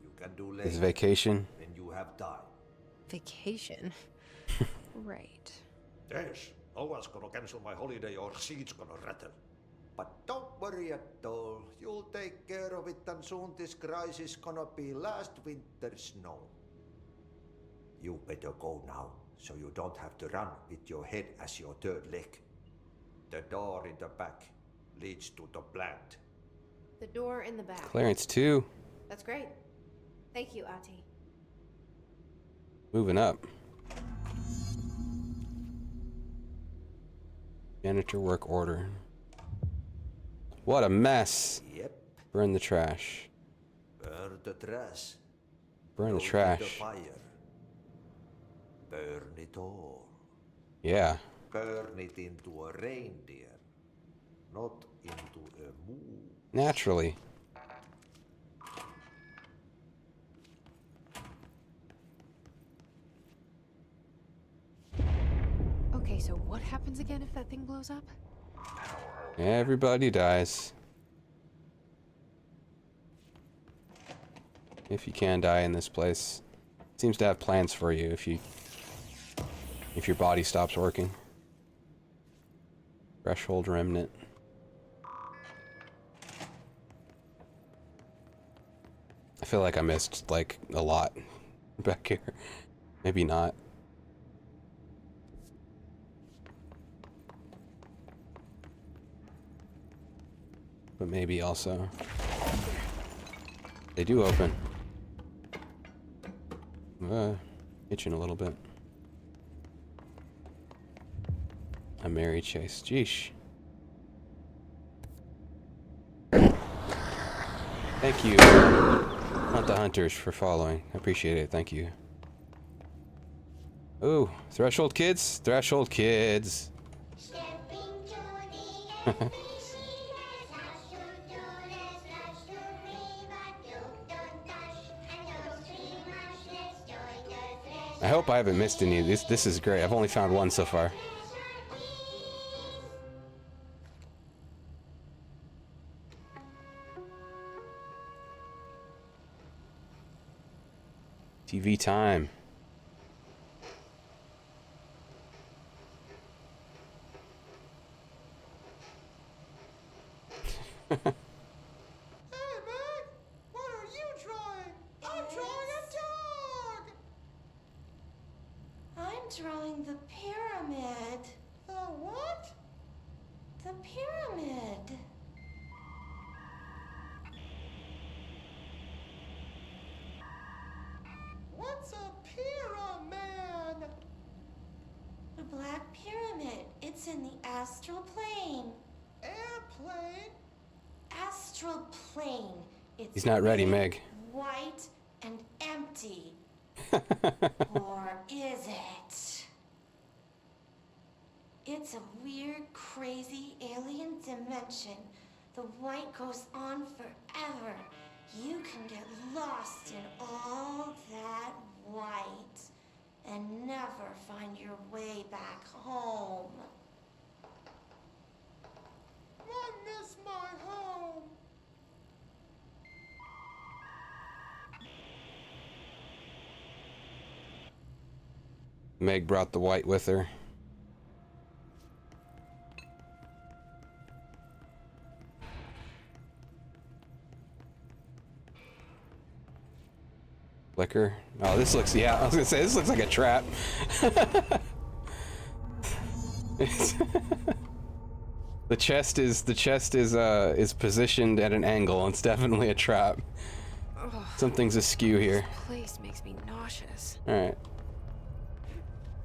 You can do later. His vacation? When you have time. Vacation? Right. Yes, no one's gonna cancel my holiday or seat's gonna rattle. But don't worry at all. You'll take care of it, and soon this crisis is gonna be last winter's snow. You better go now, so you don't have to run with your head as your third leg. The door in the back leads to the plant. The door in the back. Clearance 2. That's great. Thank you, Ati. Moving up. Janitor work order. What a mess. Yep. Burn the trash. Burn the trash. Burn the Go to trash. the fire. Burn it all. Yeah. Burn it into a reindeer, not into a moon. Naturally. Okay, so what happens again if that thing blows up? Everybody dies. If you can die in this place. It seems to have plans for you if your body stops working. Threshold remnant. I feel like I missed like a lot back here. Maybe not. But maybe also. They do open. Itching a little bit. A Mary Chase. Jeesh. Thank you, Hunt the Hunters, for following. I appreciate it. Thank you. Ooh, Threshold Kids? Threshold Kids. I hope I haven't missed any. This is great. I've only found one so far. TV time. Hey, Meg! What are you drawing? I'm drawing a dog! I'm drawing the pyramid. The what? The pyramid. What's a pyramid? The Black Pyramid. It's in the astral plane. Airplane? Astral plane. It's He's not ready, big, Meg. White and empty. Or is it? It's a weird, crazy alien dimension. The white goes on forever. You can get lost in all that white and never find your way back home. I miss my home. Meg brought the white with her. Flicker. Oh, this looks, yeah, I was gonna say, this looks like a trap. The chest is positioned at an angle. It's definitely a trap. Ugh, Something's askew here. this place makes me nauseous. Alright.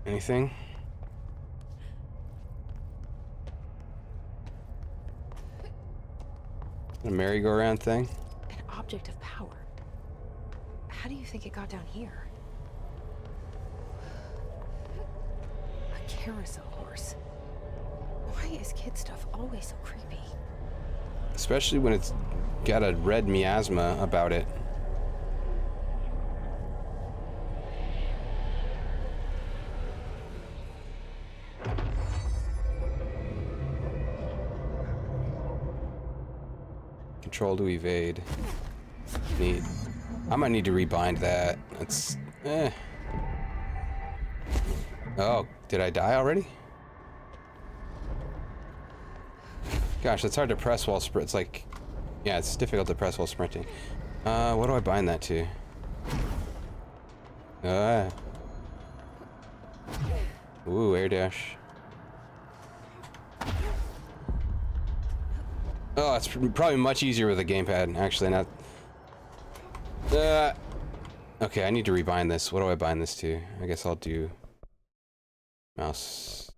Anything? A merry-go-round thing? An object of power. How do you think it got down here? A carousel horse. Why is kid stuff always so creepy? Especially when it's got a red miasma about it. Control to evade. Neat. I might need to rebind that. That's Oh, did I die already? Gosh, that's hard to press while sprint. It's like, yeah, it's difficult to press while sprinting. What do I bind that to? Ooh, air dash. Oh, it's probably much easier with a gamepad. Actually, not. Okay, I need to rebind this. What do I bind this to? I guess I'll do mouse.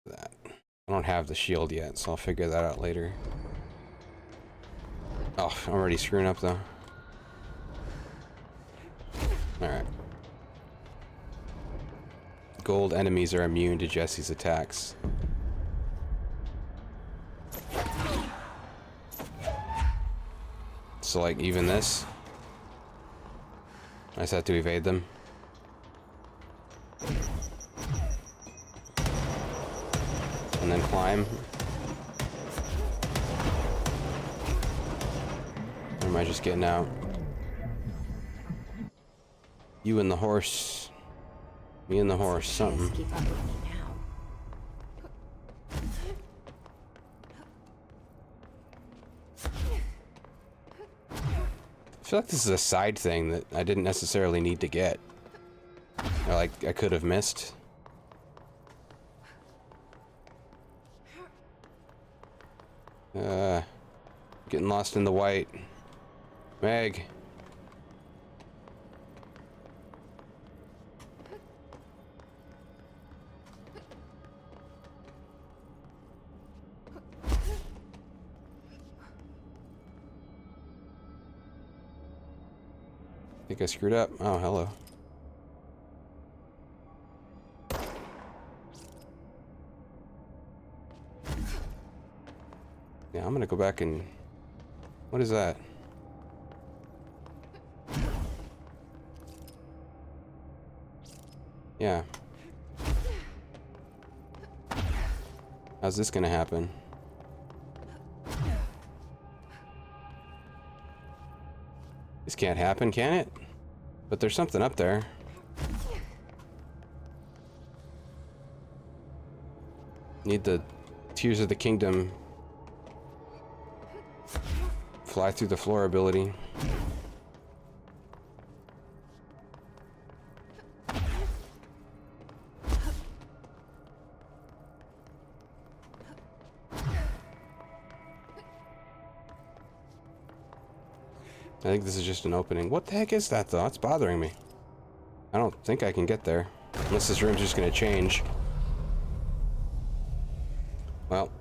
That. I don't have the shield yet, so I'll figure that out later. Oh, I'm already screwing up though. Alright. Gold enemies are immune to Jesse's attacks. So like even this, I just have to evade them. And then climb. Or am I just getting out? You and the horse. Me and the horse, something. Keep up with me now. I feel like this is a side thing that I didn't necessarily need to get. Or like I could have missed. Getting lost in the white. Meg. Think I screwed up. Oh, hello. Yeah, I'm gonna go back and... What is that? Yeah. How's this gonna happen? This can't happen, can it? But there's something up there. Need the Tears of the Kingdom. Fly through the floor ability. I think this is just an opening. What the heck is that, though? It's bothering me. I don't think I can get there. Unless this room's just gonna change. Well.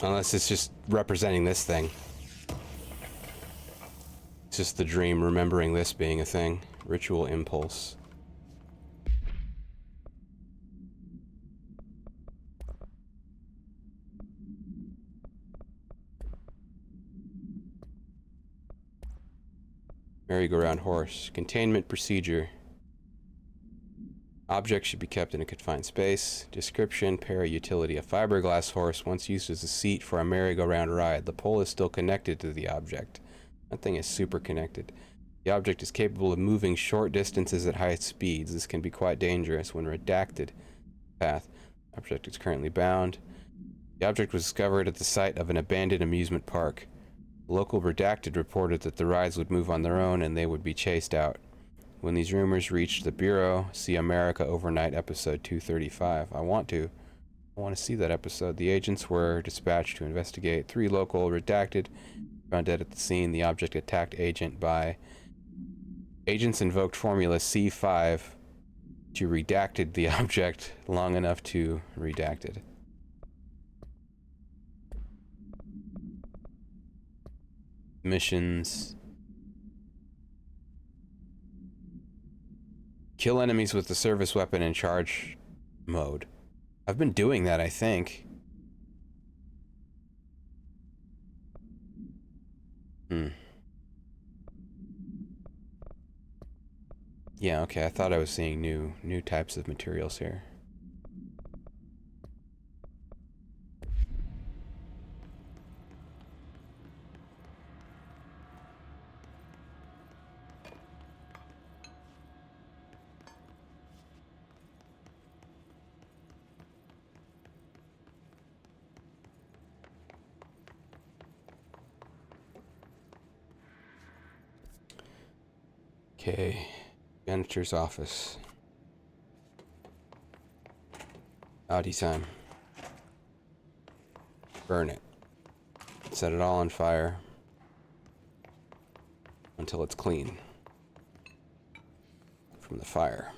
Unless it's just representing this thing. It's just the dream remembering this being a thing. Ritual impulse. Merry-go-round horse. Containment procedure. Objects should be kept in a confined space. Description, para-utility. A fiberglass horse once used as a seat for a merry-go-round ride. The pole is still connected to the object. That thing is super connected. The object is capable of moving short distances at high speeds. This can be quite dangerous when redacted. Path. Object is currently bound. The object was discovered at the site of an abandoned amusement park. Local redacted reported that the rides would move on their own and they would be chased out. When these rumors reached the Bureau, see America Overnight episode 235. I want to see that episode. The agents were dispatched to investigate. 3 local redacted found dead at the scene. The object attacked agent by Agents invoked formula C5 to redacted the object long enough to redacted. Missions. Kill enemies with the service weapon in charge mode. I've been doing that, I think. Yeah, okay, I thought I was seeing new types of materials here. Okay, janitor's office. Audi time. Burn it. Set it all on fire until it's clean from the fire.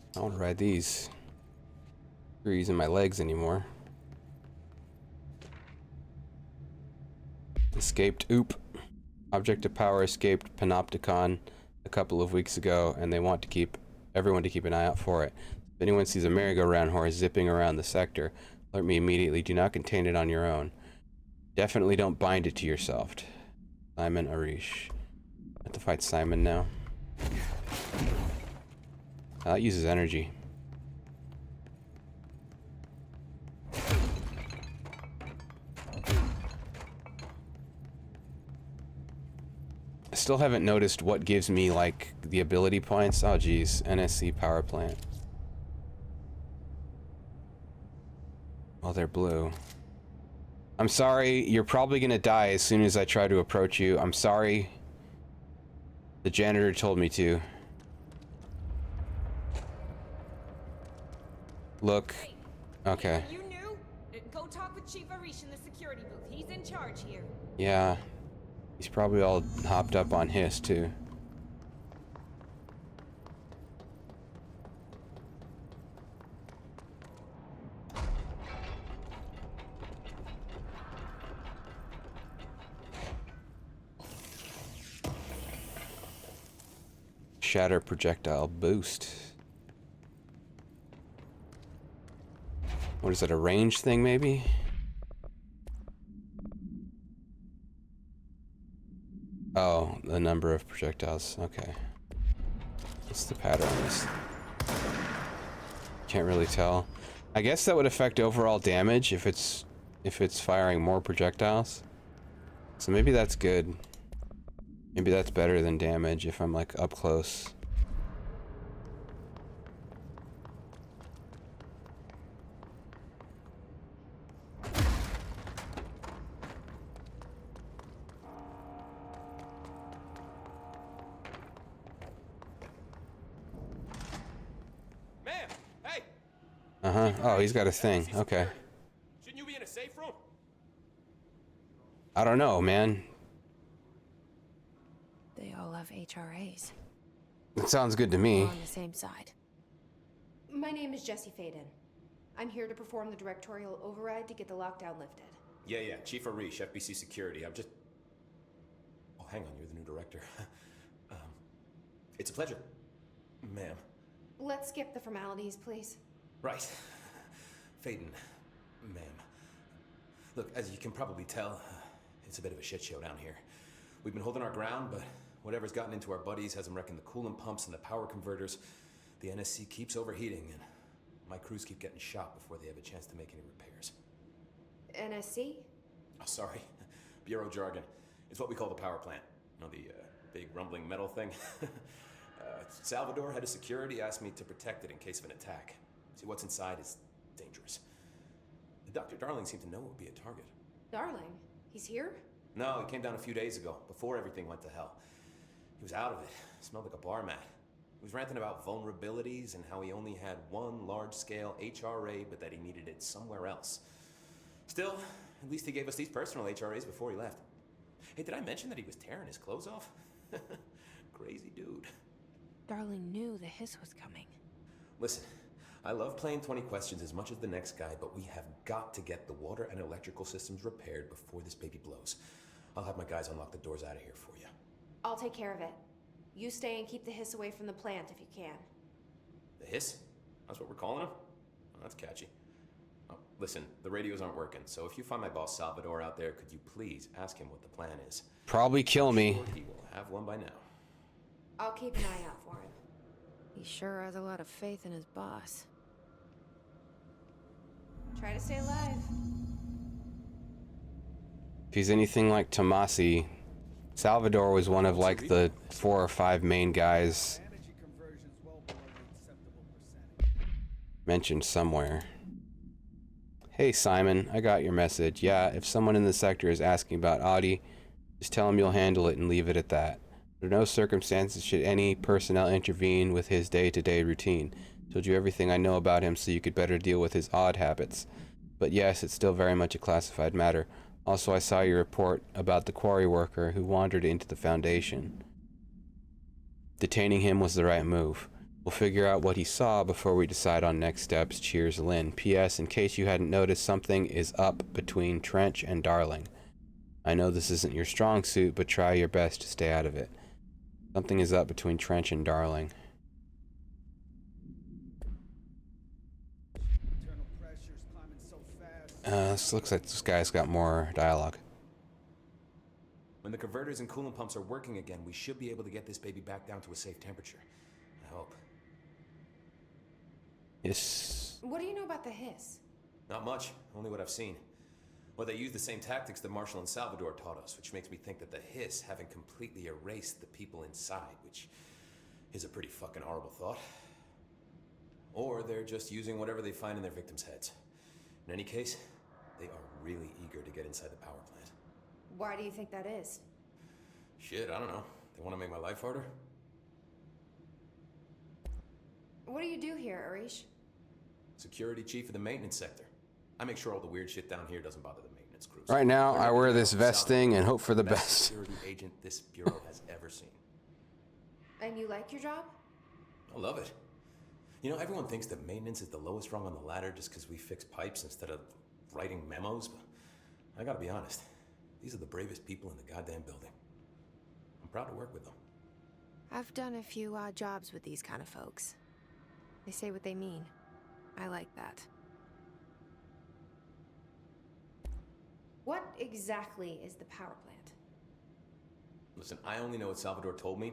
I don't want to ride these trees in my legs anymore. Escaped Oop. Object of Power escaped Panopticon a couple of weeks ago, and they want to keep everyone to keep an eye out for it. If anyone sees a merry-go-round horse zipping around the sector, alert me immediately. Do not contain it on your own. Definitely don't bind it to yourself. Simon Arish. I have to fight Simon now. That uses energy. I still haven't noticed what gives me, like, the ability points. Oh, geez. NSC power plant. Oh, they're blue. I'm sorry. You're probably gonna die as soon as I try to approach you. I'm sorry. The janitor told me to. Look. Okay. You knew? Go talk with Chief Arish in the security booth. He's in charge here. Yeah. He's probably all hopped up on his too. Shatter projectile boost. What is it, a range thing maybe? Oh, the number of projectiles. Okay. What's the pattern on this? Can't really tell. I guess that would affect overall damage if it's firing more projectiles. So maybe that's good. Maybe that's better than damage if I'm like up close. Uh-huh. Oh, he's got a thing. Okay. Shouldn't you be in a safe room? I don't know, man. They all have HRAs. It sounds good to me. We're on the same side. My name is Jesse Faden. I'm here to perform the directorial override to get the lockdown lifted. Yeah, Chief Arish, FBC Security. I'm just... Oh, hang on, you're the new director. It's a pleasure, ma'am. Let's skip the formalities, please. Right. Faden, ma'am. Look, as you can probably tell, it's a bit of a shit show down here. We've been holding our ground, but whatever's gotten into our buddies has them wrecking the coolant pumps and the power converters. The NSC keeps overheating, and my crews keep getting shot before they have a chance to make any repairs. NSC? Oh, sorry. Bureau jargon. It's what we call the power plant. You know, the big rumbling metal thing? Salvador, head of security, asked me to protect it in case of an attack. See, what's inside is dangerous. Dr. Darling seemed to know it would be a target. Darling? He's here? No, he came down a few days ago, before everything went to hell. He was out of it. Smelled like a bar mat. He was ranting about vulnerabilities and how he only had one large-scale HRA, but that he needed it somewhere else. Still, at least he gave us these personal HRAs before he left. Hey, did I mention that he was tearing his clothes off? Crazy dude. Darling knew the hiss was coming. Listen, I love playing 20 questions as much as the next guy, but we have got to get the water and electrical systems repaired before this baby blows. I'll have my guys unlock the doors out of here for you. I'll take care of it. You stay and keep the hiss away from the plant if you can. The hiss? That's what we're calling him? Oh, that's catchy. Oh, listen, the radios aren't working, so if you find my boss Salvador out there, could you please ask him what the plan is? Probably kill me. Sure he will have one by now. I'll keep an eye out for him. He sure has a lot of faith in his boss. Try to stay alive. If he's anything like Tomasi, Salvador was one of like the 4 or 5 main guys mentioned somewhere. Hey Simon, I got your message. Yeah, if someone in the sector is asking about Audie, just tell him you'll handle it and leave it at that. Under no circumstances should any personnel intervene with his day-to-day routine. Told you everything I know about him so you could better deal with his odd habits. But yes, it's still very much a classified matter. Also, I saw your report about the quarry worker who wandered into the Foundation. Detaining him was the right move. We'll figure out what he saw before we decide on next steps. Cheers, Lynn. P.S. In case you hadn't noticed, something is up between Trench and Darling. I know this isn't your strong suit, but try your best to stay out of it. Something is up between Trench and Darling. This looks like this guy's got more dialogue. When the converters and coolant pumps are working again, we should be able to get this baby back down to a safe temperature. I hope. Yes. What do you know about the hiss? Not much, only what I've seen. Well, they use the same tactics that Marshall and Salvador taught us, which makes me think that the hiss haven't completely erased the people inside, which is a pretty fucking horrible thought. Or they're just using whatever they find in their victims' heads. In any case, they are really eager to get inside the power plant. Why do you think that is? Shit, I don't know. They want to make my life harder? What do you do here, Arish? Security chief of the maintenance sector. I make sure all the weird shit down here doesn't bother the maintenance crews. Right now, I wear this vest thing and hope for the best. Security agent this bureau has ever seen. And you like your job? I love it. You know, everyone thinks that maintenance is the lowest rung on the ladder just because we fix pipes instead of writing memos, but I gotta be honest. These are the bravest people in the goddamn building. I'm proud to work with them. I've done a few odd jobs with these kind of folks. They say what they mean. I like that. What exactly is the power plant? Listen, I only know what Salvador told me,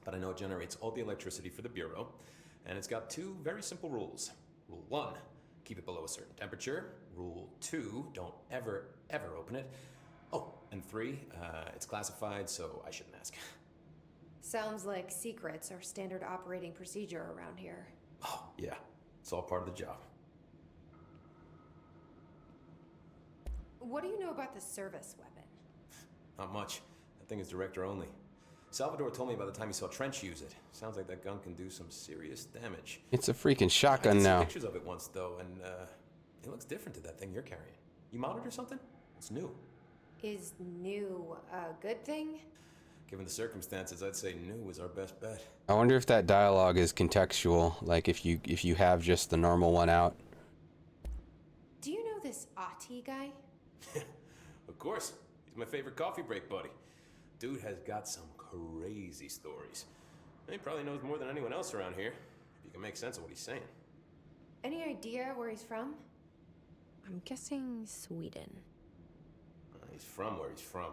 but I know it generates all the electricity for the Bureau, and it's got 2 very simple rules. Rule 1, keep it below a certain temperature. Rule 2, don't ever, ever open it. Oh, and 3, it's classified, so I shouldn't ask. Sounds like secrets are standard operating procedure around here. Oh, yeah. It's all part of the job. What do you know about the service weapon? Not much. That thing is director only. Salvador told me by the time he saw Trench use it. Sounds like that gun can do some serious damage. It's a freaking shotgun I now. see pictures of it once, though, and it looks different to that thing you're carrying. You mounted or something? It's new. Is new a good thing? Given the circumstances, I'd say new is our best bet. I wonder if that dialogue is contextual, like if you have just the normal one out. Do you know this Ati guy? Of course. He's my favorite coffee break buddy. Dude has got some crazy stories. He probably knows more than anyone else around here, if you can make sense of what he's saying. Any idea where he's from? I'm guessing Sweden. He's from where he's from.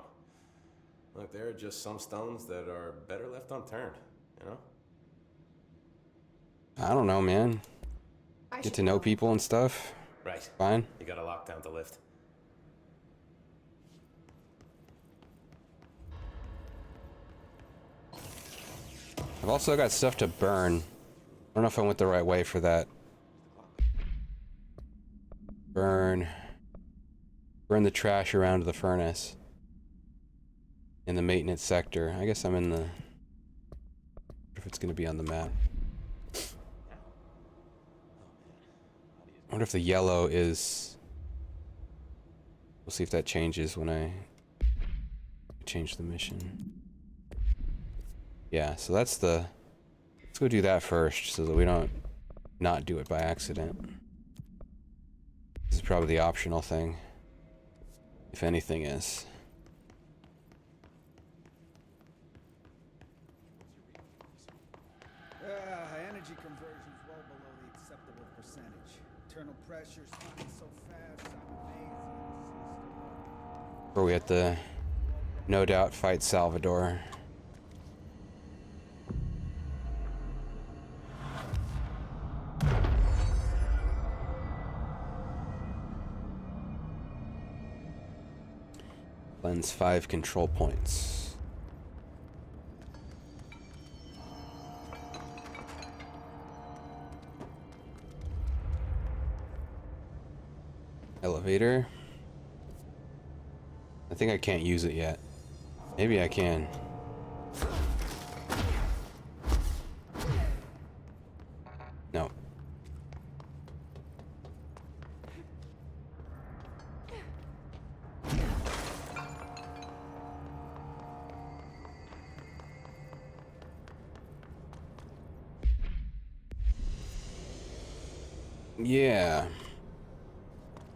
Look, there are just some stones that are better left unturned, you know? I don't know, man. Get to know people and stuff. Right. Fine. You got a lockdown to lift. I've also got stuff to burn. I don't know if I went the right way for that. Burn the trash around the furnace. In the maintenance sector. I guess I'm in the... I wonder if it's gonna be on the map. I wonder if the yellow is... We'll see if that changes when I change the mission. Yeah, so that's the... Let's go do that first so that we don't not do it by accident. This is probably the optional thing. If anything is. Energy conversion's well below the acceptable percentage. Internal pressure's climbing so fast, I'm amazed. Where we at the no doubt fight Salvador. Cleanse 5 control points. Elevator. I think I can't use it yet. Maybe I can. No. Yeah.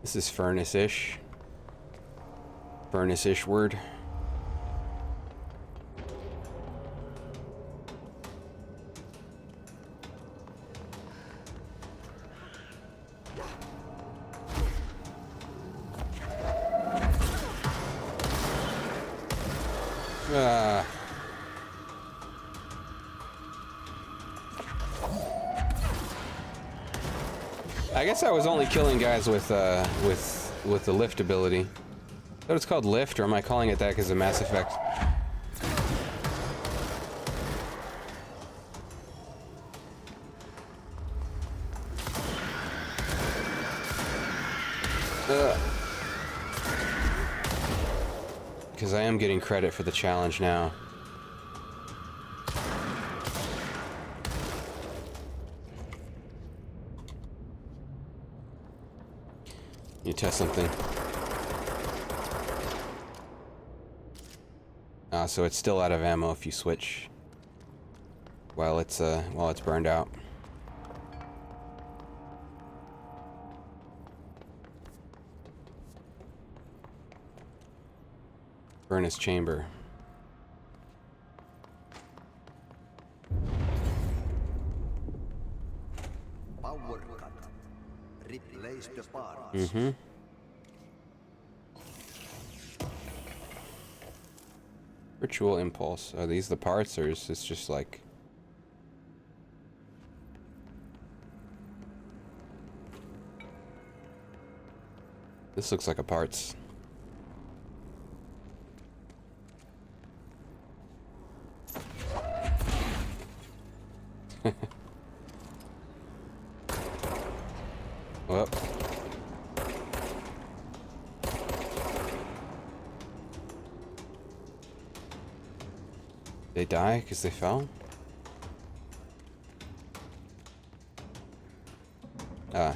This is furnace-ish. Furnace-ish word. I guess I was only killing guys with the lift ability. Is that what it's called, lift, or am I calling it that because of Mass Effect? Because I am getting credit for the challenge now. You test something. So it's still out of ammo if you switch while it's burned out. Furnace chamber. Power cut. Replace the parts. Mm-hmm. Ritual impulse. Are these the parts, or is this just like... This looks like a parts. Well. They die because they fell? Ah.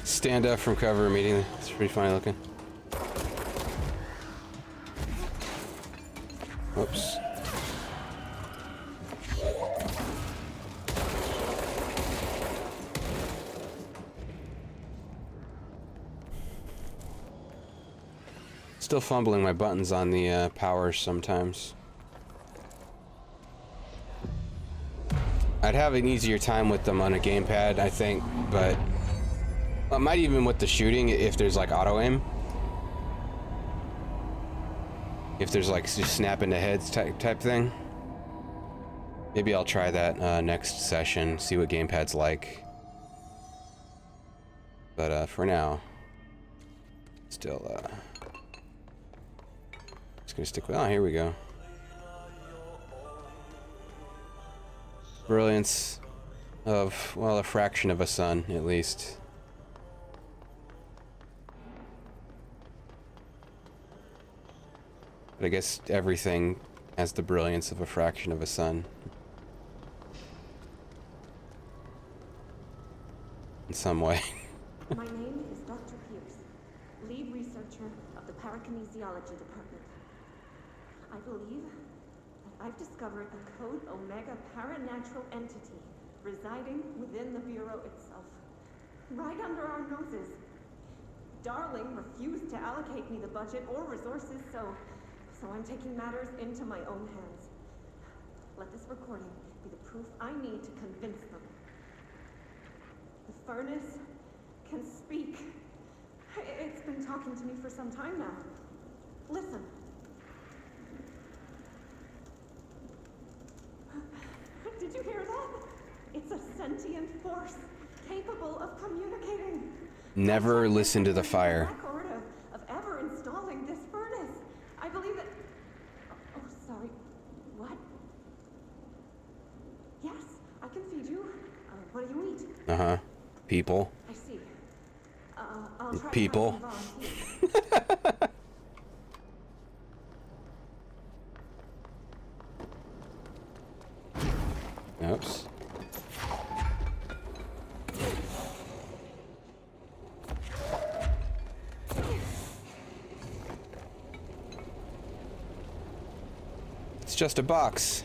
Stand up from cover immediately. It's pretty funny looking. Whoops. Still fumbling my buttons on the powers sometimes. I'd have an easier time with them on a gamepad, I think, but It might even with the shooting, if there's like auto aim. If there's like just snapping the heads type thing. Maybe I'll try that next session, see what gamepad's like. But for now, still just gonna stick with, oh, here we go. Brilliance of, well, a fraction of a sun, at least. But I guess everything has the brilliance of a fraction of a sun. In some way. My name is Dr. Pierce, lead researcher of the Parakinesiology Department. I believe that I've discovered a Code Omega paranatural entity residing within the Bureau itself, right under our noses. Darling refused to allocate me the budget or resources, so I'm taking matters into my own hands. Let this recording be the proof I need to convince them. The furnace can speak. It's been talking to me for some time now. Listen. Did you hear that? It's a sentient force capable of communicating. Never listen to the fire. Record of ever installing this furnace. I believe that. Oh, sorry. What? Yes, I can feed you. What do you eat? Uh-huh. People. I see. I'll try People. to find some volunteers. Oops. It's just a box.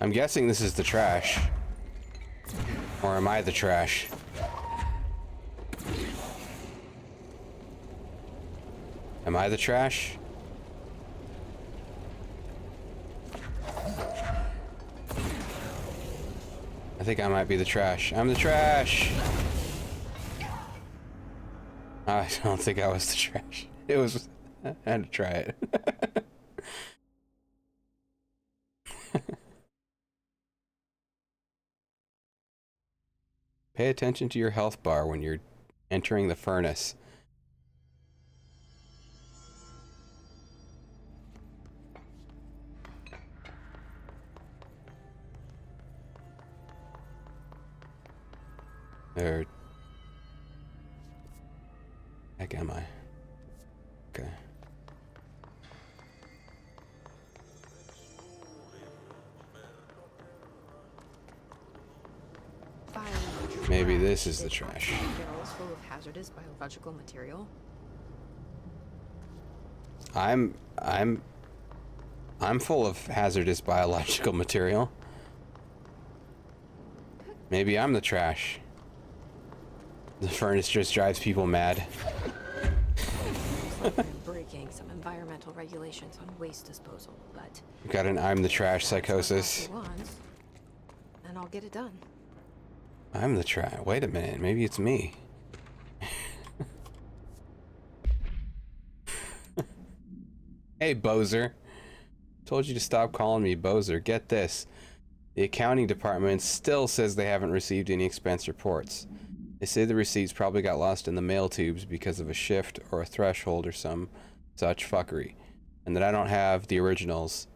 I'm guessing this is the trash. Or am I the trash? Am I the trash? I think I might be the trash. I'm the trash! I don't think I was the trash. It was... I had to try it. Pay attention to your health bar when you're entering the furnace. Where heck am I? Okay. Maybe this is the trash. Barrels full of hazardous biological material. I'm full of hazardous biological material. Maybe I'm the trash. The furnace just drives people mad. Looks like I'm breaking some environmental regulations on waste disposal, but Got an I'm the trash psychosis. and I'll get it done. I'm the trash. Wait a minute, maybe it's me. Hey, Bozer. Told you to stop calling me Bozer. Get this. The accounting department still says they haven't received any expense reports. They say the receipts probably got lost in the mail tubes because of a shift or a threshold or some such fuckery. And that I don't have the originals.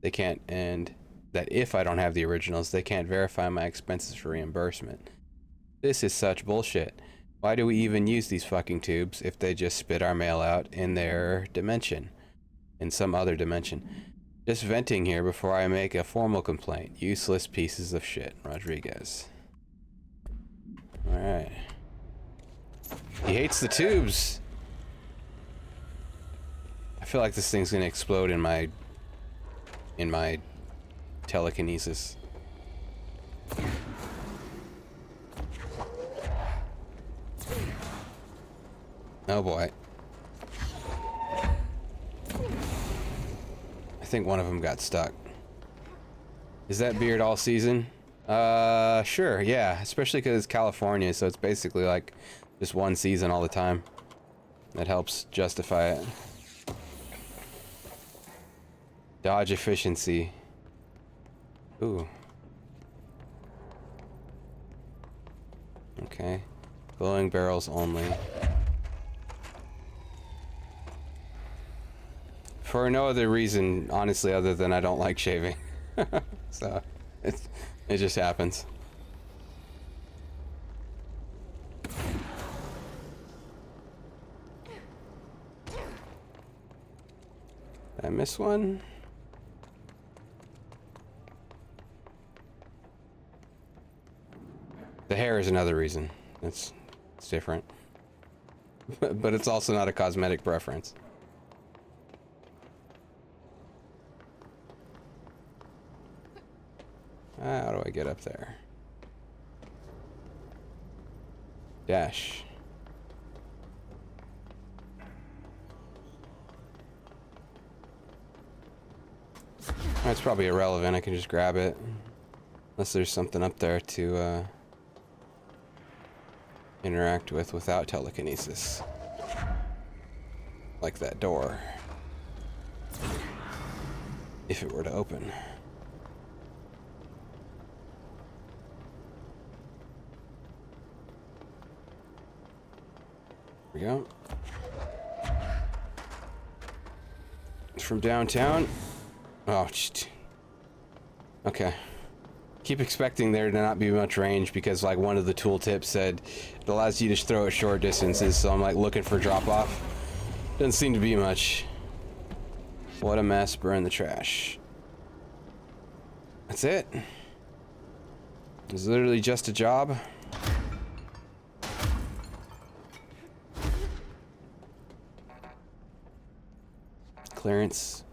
They can't, and that if I don't have the originals, they can't verify my expenses for reimbursement. This is such bullshit. Why do we even use these fucking tubes if they just spit our mail out in their dimension? In some other dimension. Just venting here before I make a formal complaint. Useless pieces of shit. Rodriguez. Alright. He hates the tubes. I feel like this thing's gonna explode in my telekinesis. Oh boy. I think one of them got stuck. Is that beard all season? Sure, yeah. Especially because it's California, so it's basically like just one season all the time. That helps justify it. Dodge efficiency. Ooh. Okay. Glowing barrels only. For no other reason, honestly, other than I don't like shaving. So, it just happens. Did I miss one? The hair is another reason. It's different. But it's also not a cosmetic preference. How do I get up there? Dash. That's probably irrelevant. I can just grab it. Unless there's something up there to interact with without telekinesis. Like that door. If it were to open. There we go. It's from downtown. Oh, just... Okay. Keep expecting there to not be much range because like one of the tooltips said it allows you to throw at short distances, so I'm like looking for drop off. Doesn't seem to be much. What a mess, burn the trash. That's it. It's literally just a job. Clearance.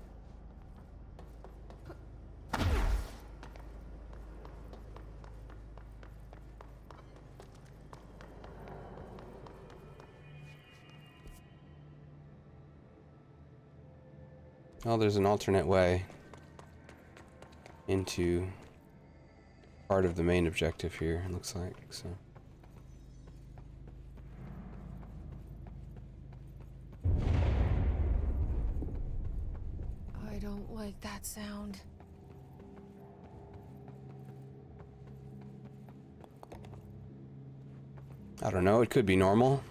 Oh, there's an alternate way into part of the main objective here, it looks like, so. I don't like that sound. I don't know, it could be normal.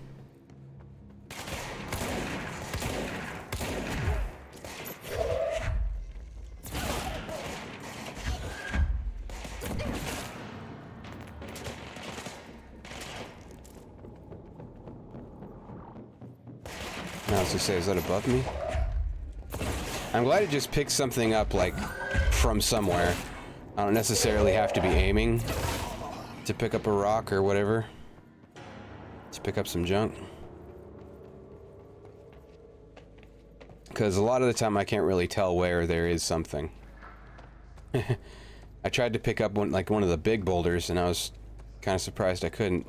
I was gonna say, is that above me? I'm glad it just picks something up, like, from somewhere. I don't necessarily have to be aiming to pick up a rock or whatever. To pick up some junk. Because a lot of the time I can't really tell where there is something. I tried to pick up one of the big boulders and I was kind of surprised I couldn't.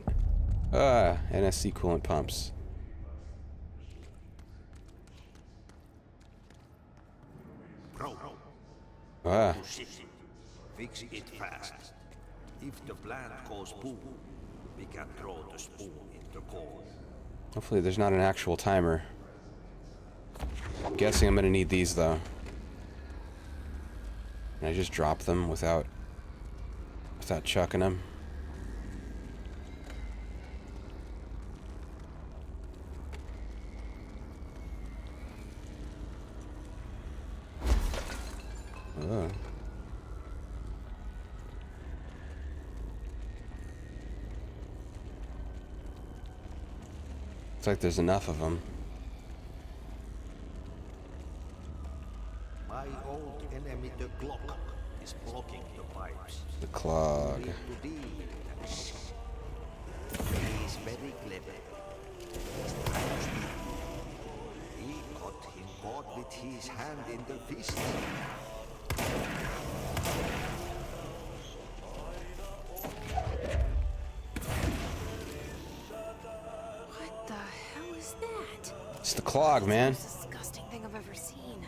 NSC coolant pumps. Fix it fast. If the plant goes boom, we can throw the spoon in the coal. Hopefully there's not an actual timer. I'm guessing I'm gonna need these though. Can I just drop them without chucking them? Oh. Looks like there's enough of them. My old enemy, the clock, is blocking the pipes. The clog. He is very clever. He got him caught with his hand in the fist. What the hell is that? clog, man. That's the most disgusting thing I've ever seen.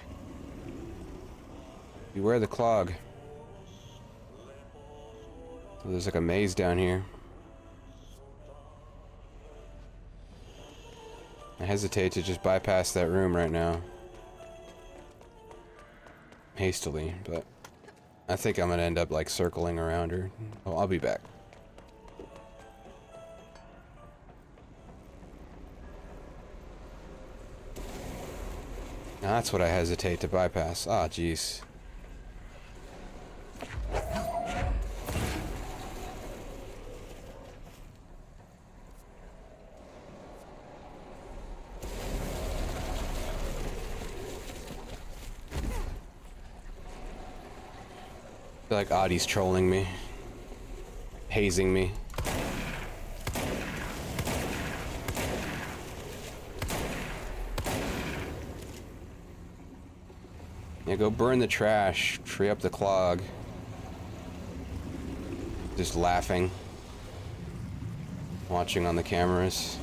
Beware the clog. Oh, there's like a maze down here. I hesitate to just bypass that room right now. Hastily, but I think I'm gonna end up like circling around her. Oh, I'll be back. Now that's what I hesitate to bypass. Ah, jeez. I feel like Audie's trolling me, hazing me. Yeah, go burn the trash, free up the clog. Just laughing, watching on the cameras.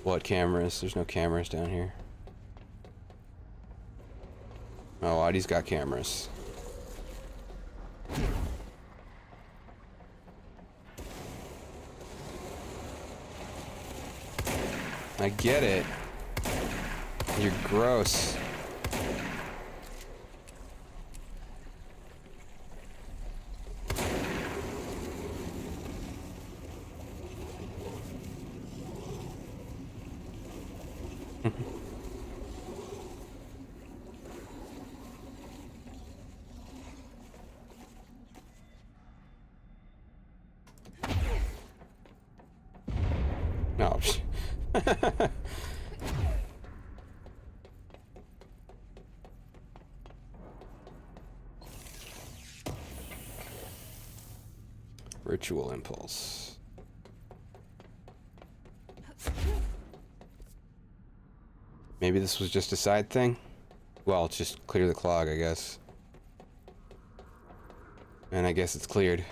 What cameras? There's no cameras down here. Oh, Audie's got cameras. I get it. You're gross. No. Ritual impulse. Maybe this was just a side thing? Well, it's just clear the clog, I guess. And I guess it's cleared.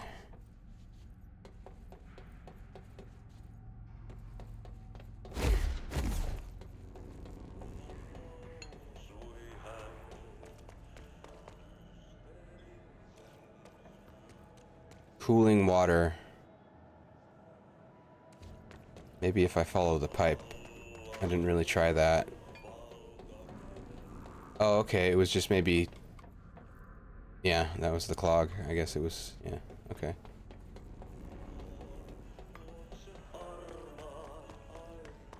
Cooling water. Maybe if I follow the pipe. I didn't really try that. Oh, okay, it was just maybe... Yeah, that was the clog. I guess it was... Yeah, okay.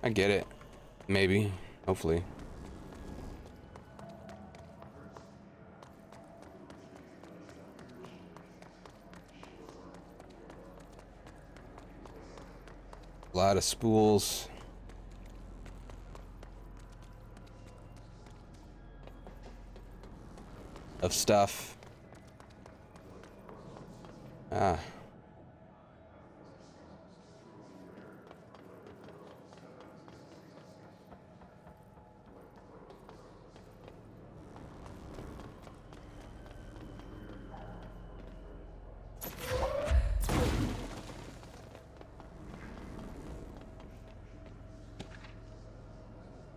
I get it. Maybe. Hopefully. A lot of spools. Of stuff. Ah.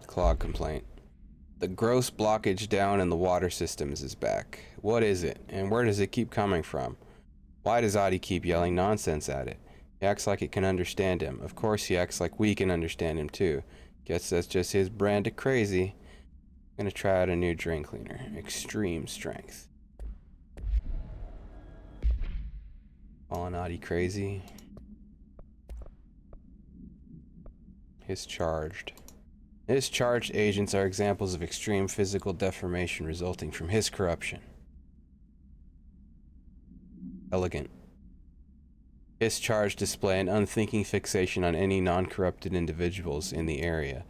Clog complaint. The gross blockage down in the water systems is back. What is it, and where does it keep coming from? Why does Audie keep yelling nonsense at it? He acts like it can understand him. Of course he acts like we can understand him too. Guess that's just his brand of crazy. I'm gonna try out a new drain cleaner. Extreme strength. Calling Audie crazy. His charged. His charged agents are examples of extreme physical deformation resulting from his corruption. Elegant. His charged display an unthinking fixation on any non-corrupted individuals in the area.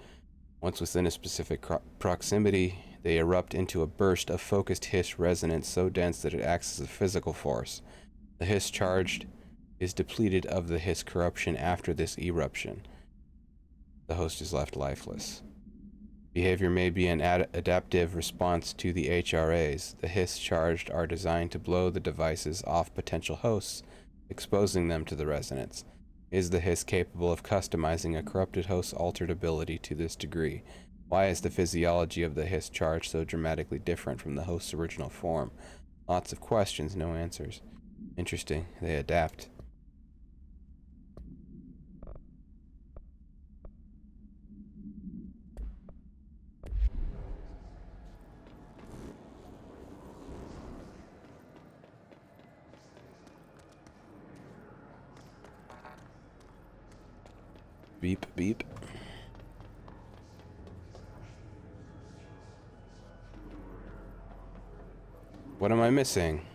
Once within a specific proximity, they erupt into a burst of focused hiss resonance so dense that it acts as a physical force. The hiss charged is depleted of the hiss corruption after this eruption. The host is left lifeless. Behavior may be an adaptive response to the HRAs. The hiss charged are designed to blow the devices off potential hosts, exposing them to the resonance. Is the Hiss capable of customizing a corrupted host's altered ability to this degree? Why is the physiology of the Hiss charge so dramatically different from the host's original form? Lots of questions, no answers. Interesting. They adapt. Beep, beep. What am I missing?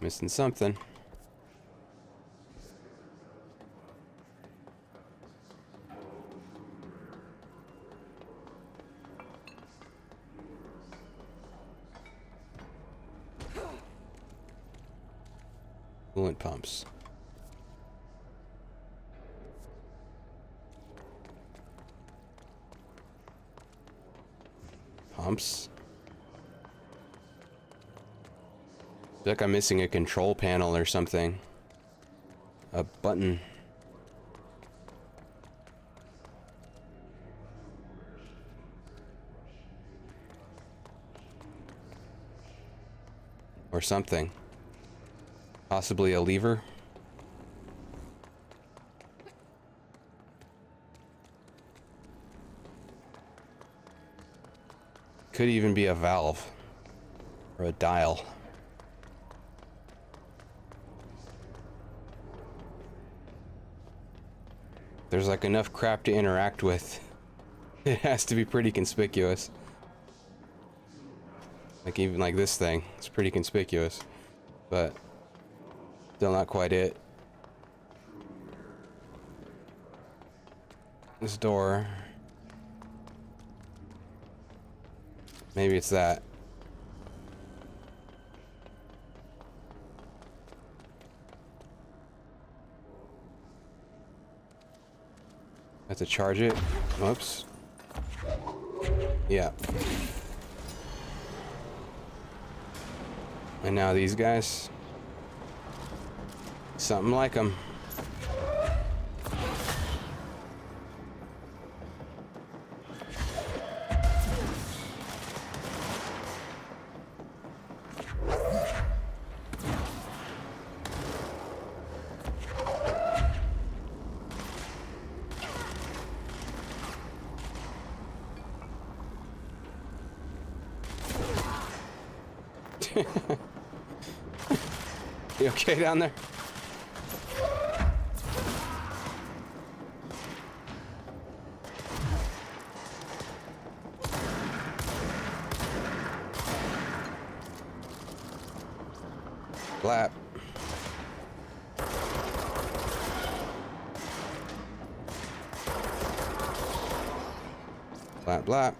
Missing something. Coolant pumps. Pumps. I feel like I'm missing a control panel or something. A button. Or something. Possibly a lever. Could even be a valve. Or a dial. There's like enough crap to interact with. It has to be pretty conspicuous. Like even like this thing, it's pretty conspicuous, but still not quite it. This door. Maybe it's that. Have to charge it. Whoops. Yeah. And now these guys. Something like them. You okay down there? Blap. Blap, blap.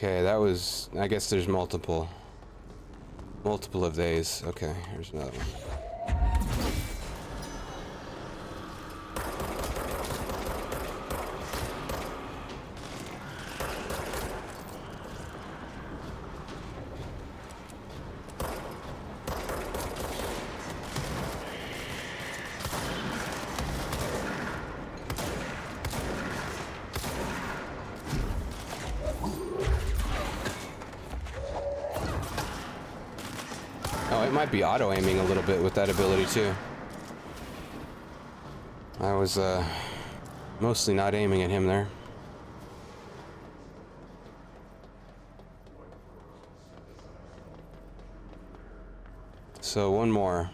Okay, that was, I guess there's multiple of these. Okay, here's another one. Oh, it might be auto-aiming a little bit with that ability too. I was mostly not aiming at him there. So one more.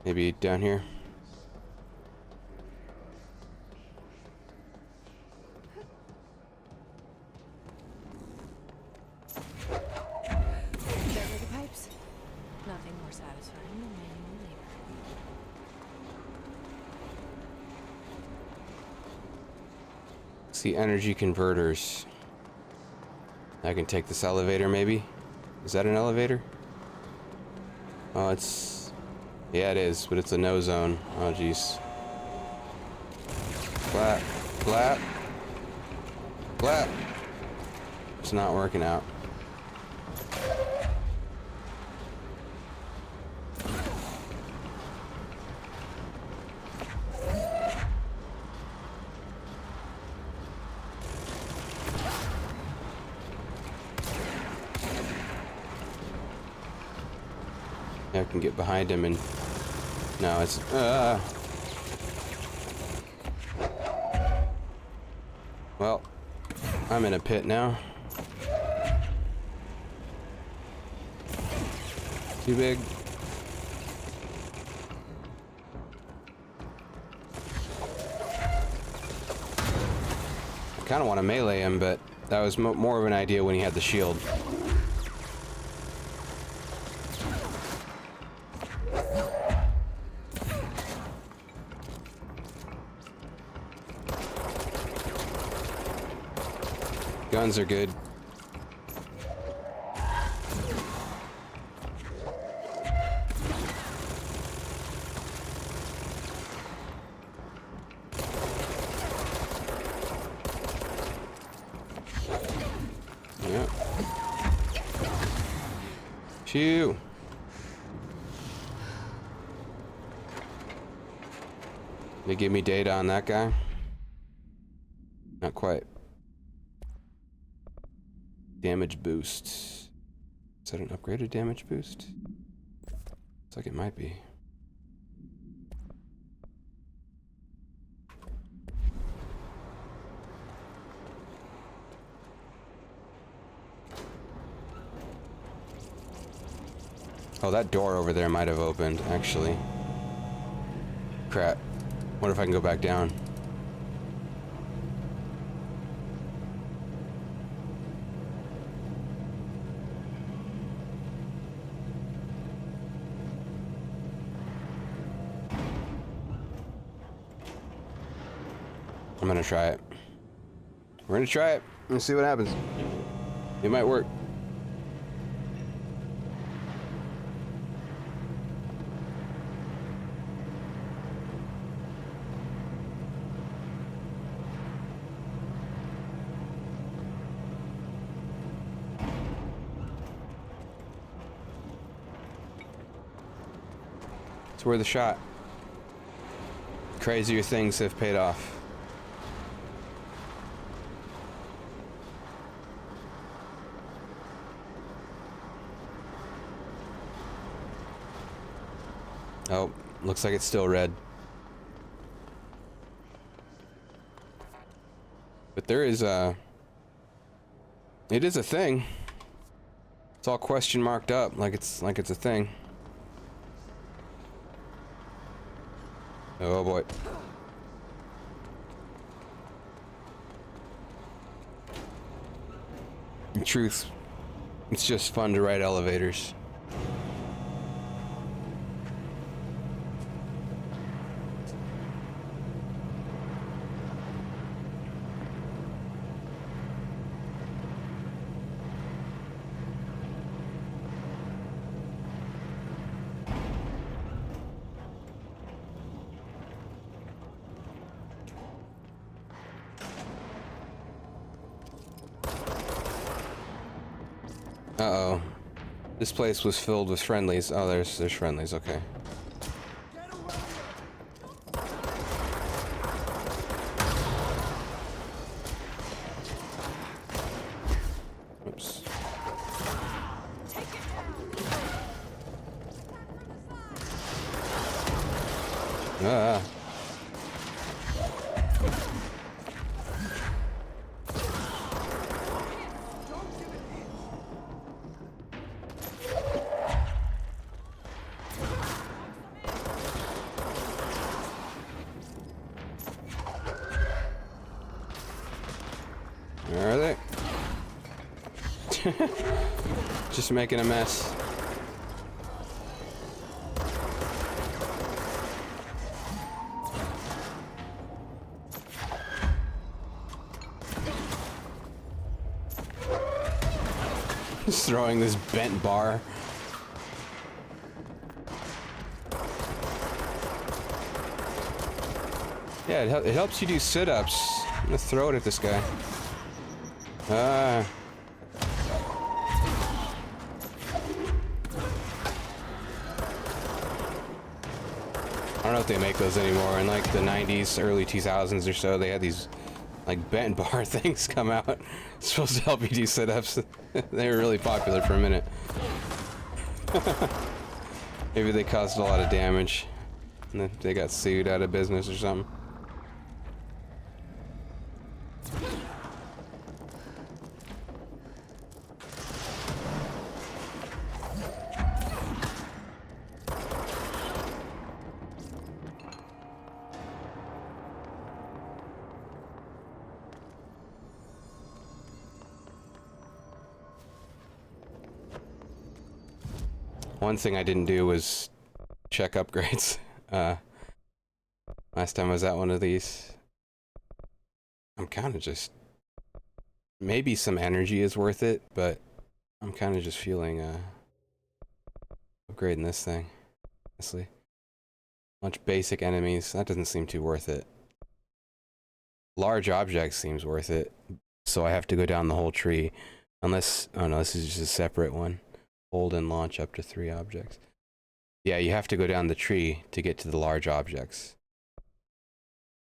Maybe down here. The energy converters. I can take this elevator maybe. Is that an elevator? Oh, it's... yeah, it is, but it's a no zone. Oh, jeez. Flat. Flap. Flap. It's not working out. I can get behind him and no, it's well, I'm in a pit now. Too big. I kind of want to melee him, but that was more of an idea when he had the shield. Guns are good. Yep. Phew. They give me data on that guy? Not quite. Damage boost. Is that an upgraded damage boost? Looks like it might be. Oh, that door over there might have opened, actually. Crap. Wonder if I can go back down. I'm gonna try it. We're gonna try it and see what happens. It might work. It's worth a shot. Crazier things have paid off. Oh, looks like it's still red. But there is a... It is a thing. It's all question marked up, like it's a thing. Oh boy. In truth, it's just fun to ride elevators. Uh-oh. This place was filled with friendlies. Oh, there's friendlies, okay. Oops. Ah. Where are they? Just making a mess. Just throwing this bent bar. Yeah, it helps you do sit-ups. gonna throw it at this guy. Ah. I don't know if they make those anymore. In like the 90s, early 2000s or so, they had these like bent bar things come out. Supposed to help you do sit-ups. They were really popular for a minute. Maybe they caused a lot of damage and then they got sued out of business or something. One thing I didn't do was check upgrades. Last time I was at one of these. I'm kind of just... Maybe some energy is worth it, but I'm kind of just feeling upgrading this thing. Honestly. Much basic enemies, that doesn't seem too worth it. Large objects seems worth it, so I have to go down the whole tree. Unless... Oh no, this is just a separate one. Hold and launch up to 3 objects. Yeah, you have to go down the tree to get to the large objects.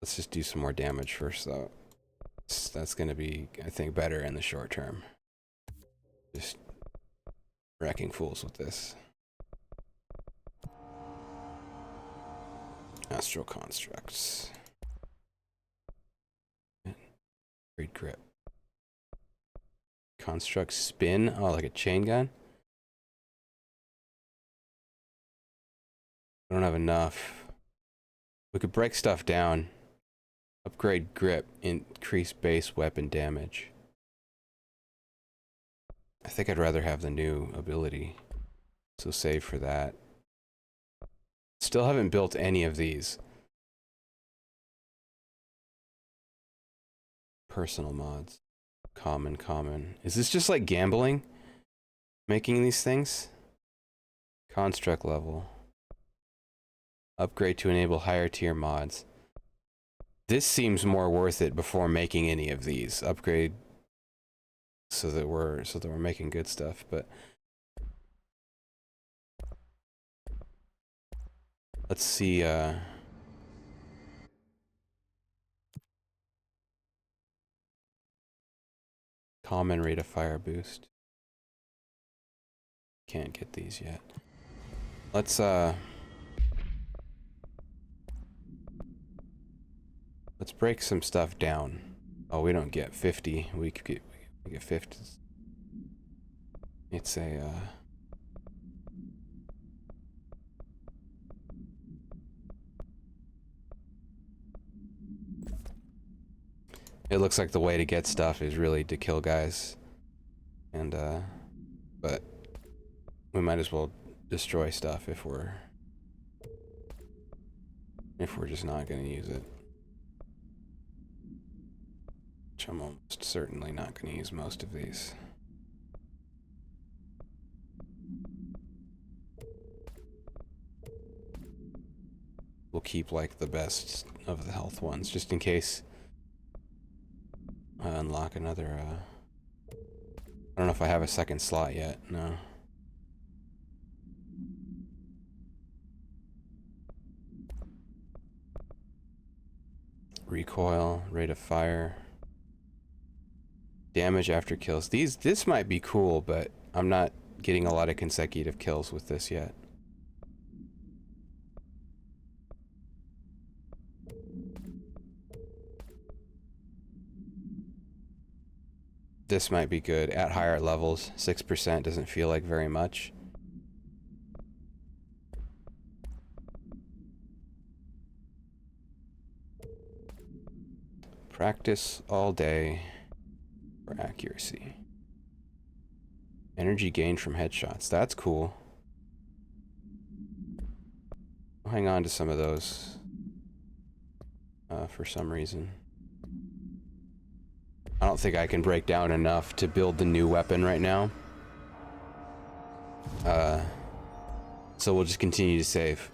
Let's just do some more damage first, though. That's gonna be, I think, better in the short term. Just wrecking fools with this. Astral constructs. Great grip. Construct spin. Oh, like a chain gun? I don't have enough. We could break stuff down. Upgrade grip. Increase base weapon damage. I think I'd rather have the new ability. So save for that. Still haven't built any of these. Personal mods. Common. Is this just like gambling? Making these things? Construct level. Upgrade to enable higher tier mods. This seems more worth it before making any of these. Upgrade so that we're making good stuff, but let's see common rate of fire boost. Can't get these yet. Let's break some stuff down. Oh, we don't get 50. We get 50. It's a it looks like the way to get stuff is really to kill guys. And but we might as well destroy stuff if we're just not going to use it. Which I'm almost certainly not going to use most of these. We'll keep like the best of the health ones just in case I unlock another I don't know if I have a second slot yet. No. Recoil, rate of fire. Damage after kills. This might be cool, but I'm not getting a lot of consecutive kills with this yet. This might be good at higher levels. 6% doesn't feel like very much. Practice all day for accuracy. Energy gained from headshots. That's cool. I'll hang on to some of those for some reason. I don't think I can break down enough to build the new weapon right now. So we'll just continue to save.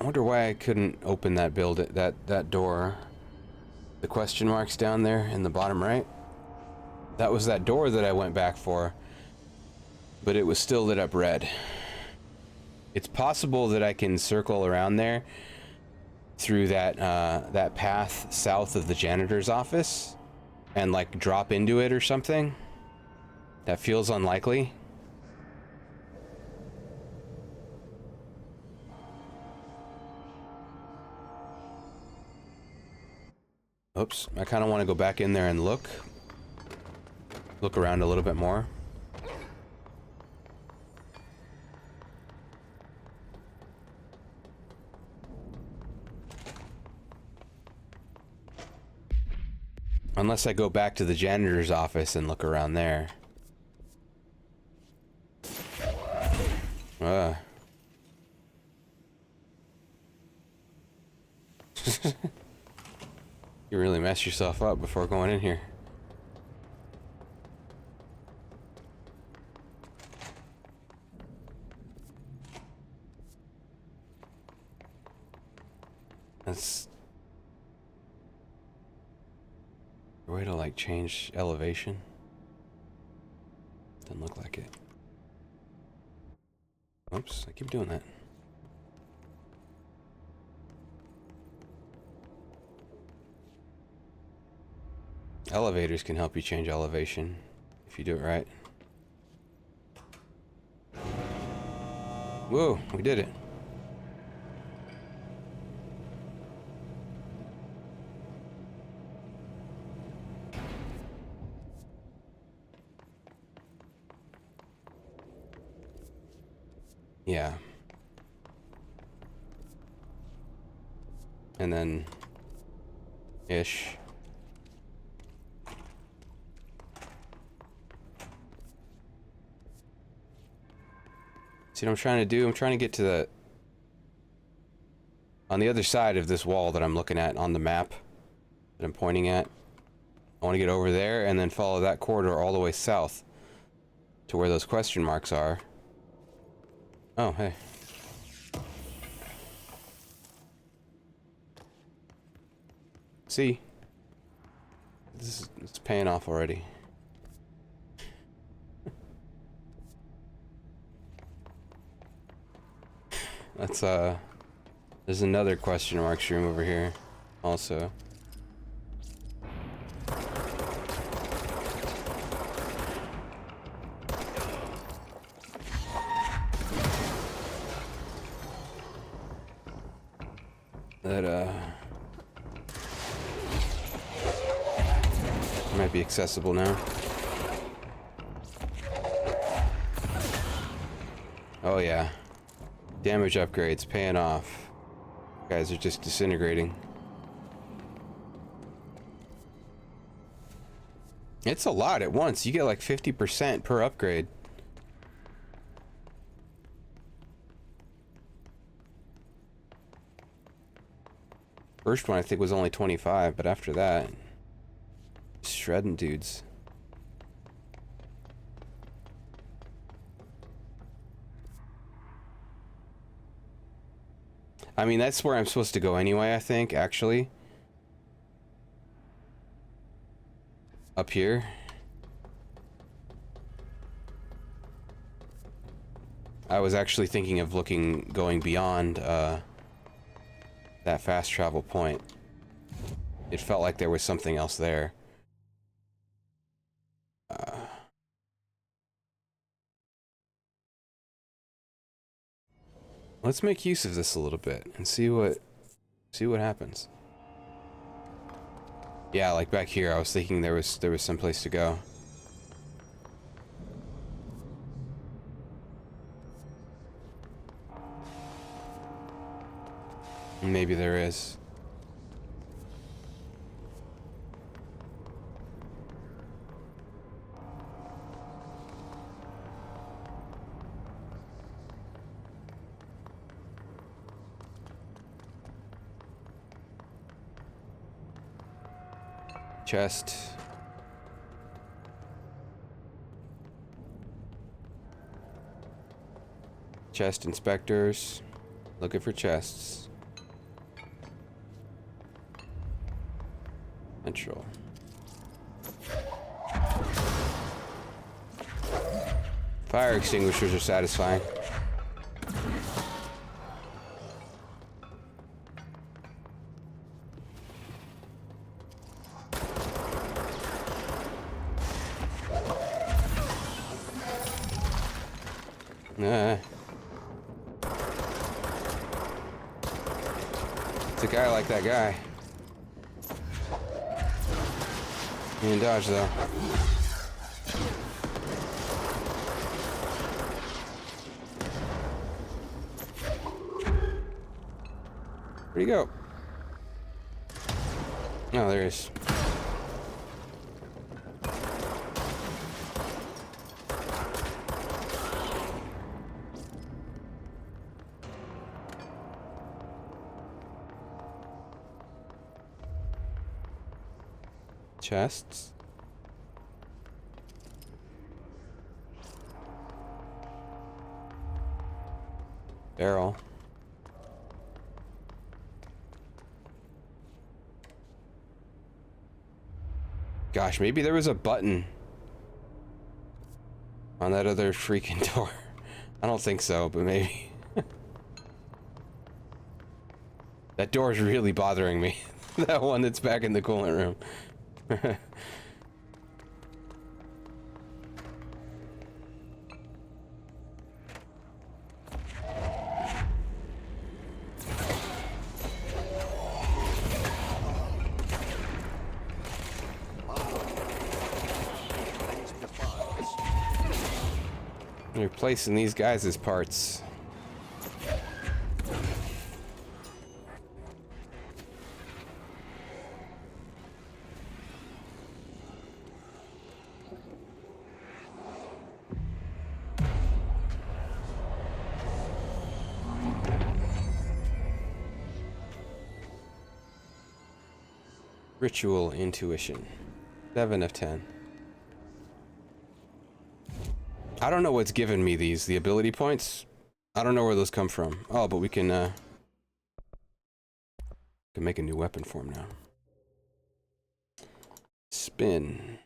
I wonder why I couldn't open that that door. The question marks down there in the bottom right. That was that door that I went back for, but it was still lit up red. It's possible that I can circle around there through that that path south of the janitor's office and like drop into it or something. That feels unlikely. Oops, I kind of want to go back in there and look around a little bit more. Unless I go back to the janitor's office and look around there. You really mess yourself up before going in here. That's a way to like change elevation. Doesn't look like it. Oops, I keep doing that. Elevators can help you change elevation if you do it right. Whoa, we did it. Yeah. And then ish. See what I'm trying to do? I'm trying to get to the on the other side of this wall that I'm looking at on the map that I'm pointing at. I want to get over there and then follow that corridor all the way south to where those question marks are. Oh, hey. See? It's paying off already. That's there's another question mark room over here also. That might be accessible now. Oh yeah. Damage upgrades paying off. Guys are just disintegrating. It's a lot at once. You get like 50% per upgrade. First one I think was only 25, but after that, shredding dudes. I mean, that's where I'm supposed to go anyway, I think, actually. Up here. I was actually thinking of going beyond, that fast travel point. It felt like there was something else there. Let's make use of this a little bit and see what happens. Yeah, like back here, I was thinking there was some place to go. Maybe there is. Chest. Chest inspectors. Looking for chests. Central. Fire extinguishers are satisfying. It's a guy like that guy. He didn't dodge though. Where'd he go? Oh, there he is. Chests. Barrel. Gosh, maybe there was a button on that other freaking door. I don't think so, but maybe. That door is really bothering me. That one that's back in the coolant room. Replacing these guys as parts. Ritual intuition. 7 of 10. I don't know what's given me these, the ability points. I don't know where those come from. Oh, but we can make a new weapon for him now. Spin.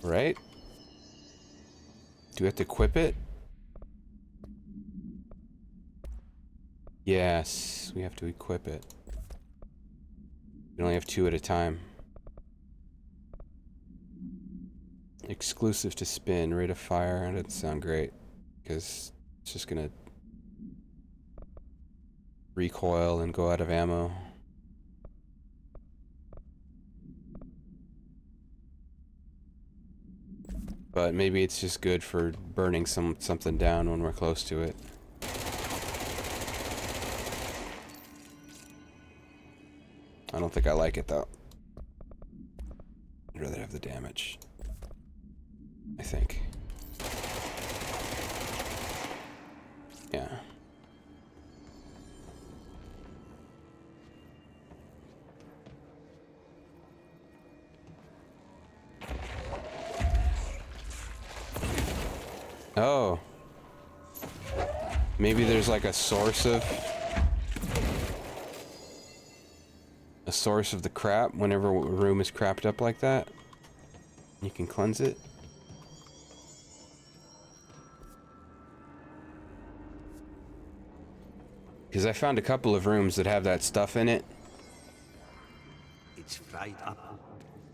Right? Do we have to equip it? Yes, we have to equip it. We only have 2 at a time. Exclusive to spin, rate of fire. That doesn't sound great, because it's just gonna recoil and go out of ammo. But maybe it's just good for burning something down when we're close to it. I don't think I like it though. I'd rather have the damage, I think. Yeah. Oh. Maybe there's like a source of the crap whenever a room is crapped up like that. You can cleanse it. Because I found a couple of rooms that have that stuff in it. It's fried up.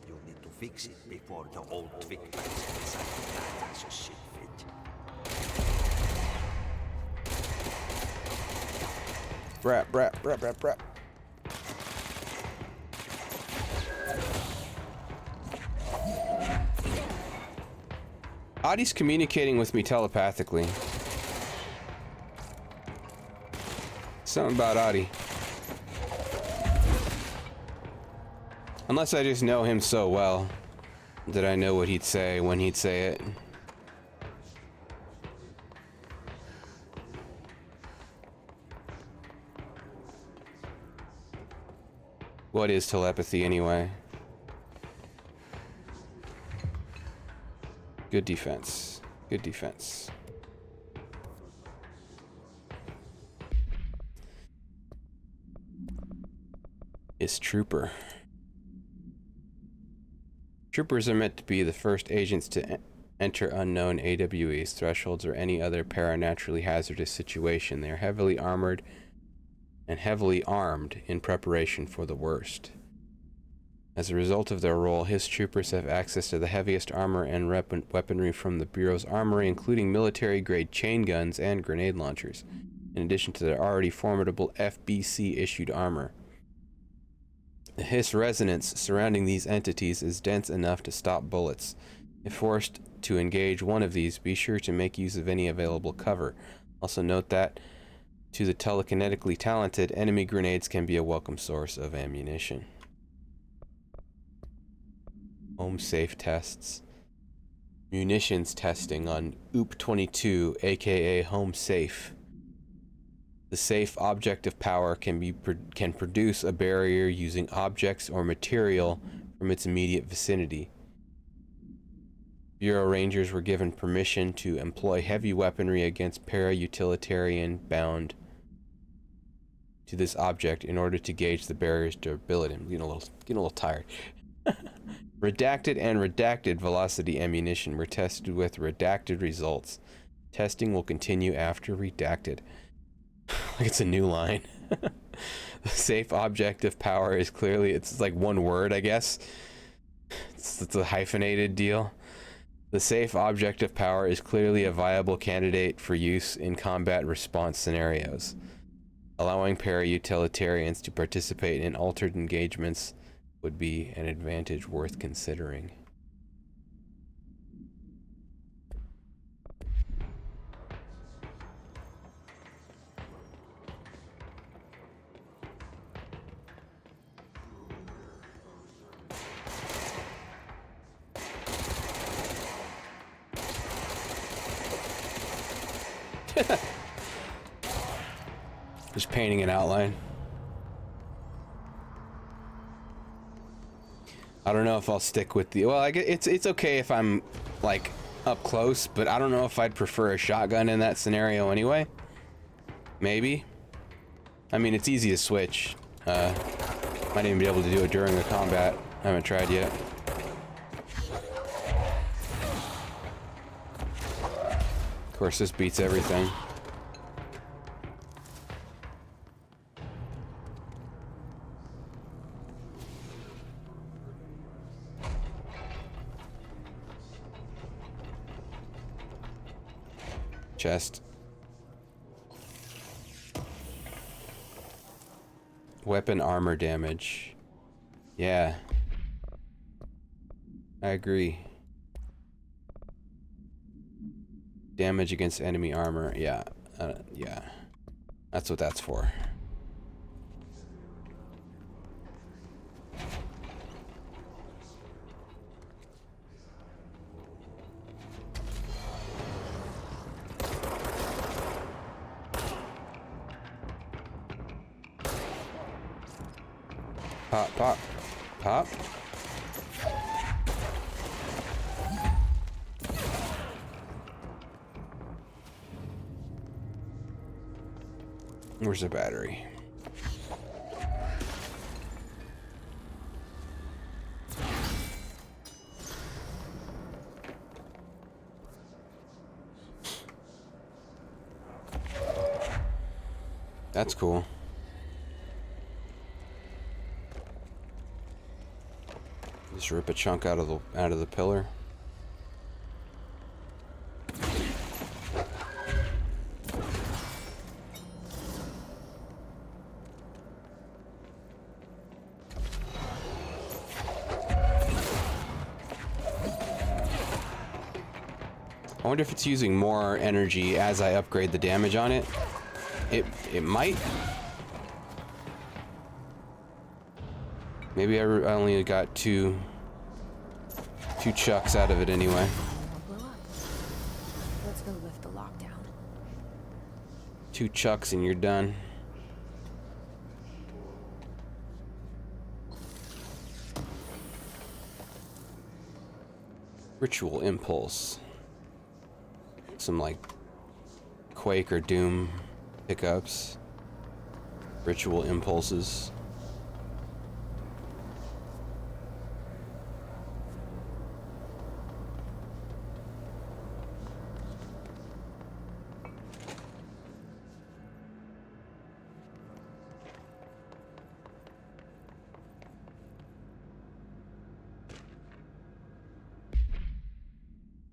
You'll need to fix it before the old twig gets inside the as a shit fit. Brap. Adi's communicating with me telepathically. Something about Adi. Unless I just know him so well that I know what he'd say when he'd say it. What is telepathy anyway? Good defense. Good defense. Is Trooper. Troopers are meant to be the first agents to enter unknown AWEs, thresholds, or any other paranaturally hazardous situation. They are heavily armored and heavily armed in preparation for the worst. As a result of their role, his troopers have access to the heaviest armor and weaponry from the Bureau's armory, including military-grade chain guns and grenade launchers, in addition to their already formidable FBC-issued armor. The hiss resonance surrounding these entities is dense enough to stop bullets. If forced to engage one of these, be sure to make use of any available cover. Also note that, to the telekinetically talented, enemy grenades can be a welcome source of ammunition. Home safe tests. Munitions testing on OOP-22, aka Home Safe. The safe object of power can produce a barrier using objects or material from its immediate vicinity. Bureau Rangers were given permission to employ heavy weaponry against para-utilitarian bound to this object in order to gauge the barrier's durability. I'm getting a little tired. Redacted and redacted velocity ammunition were tested with redacted results. Testing will continue after redacted. Like it's a new line. The safe object of power is clearly, it's like one word, I guess. It's a hyphenated deal. The safe object of power is clearly a viable candidate for use in combat response scenarios. Allowing para-utilitarians to participate in altered engagements would be an advantage worth considering. Just painting an outline. I don't know if I'll stick with the, well, I guess it's okay if I'm like up close, but I don't know if I'd prefer a shotgun in that scenario anyway. Maybe. I mean, it's easy to switch. Might even be able to do it during a combat. I haven't tried yet. Of course, this beats everything. Chest. Weapon armor damage. Yeah. I agree. Damage against enemy armor. Yeah. Yeah. That's what that's for. Pop, pop, pop. Where's the battery? That's cool. Just rip a chunk out of the pillar. I wonder if it's using more energy as I upgrade the damage on it. It might. Maybe I only got two chucks out of it anyway. Let's go lift the lockdown. 2 chucks and you're done. Ritual impulse. some like Quake or Doom pickups, ritual impulses.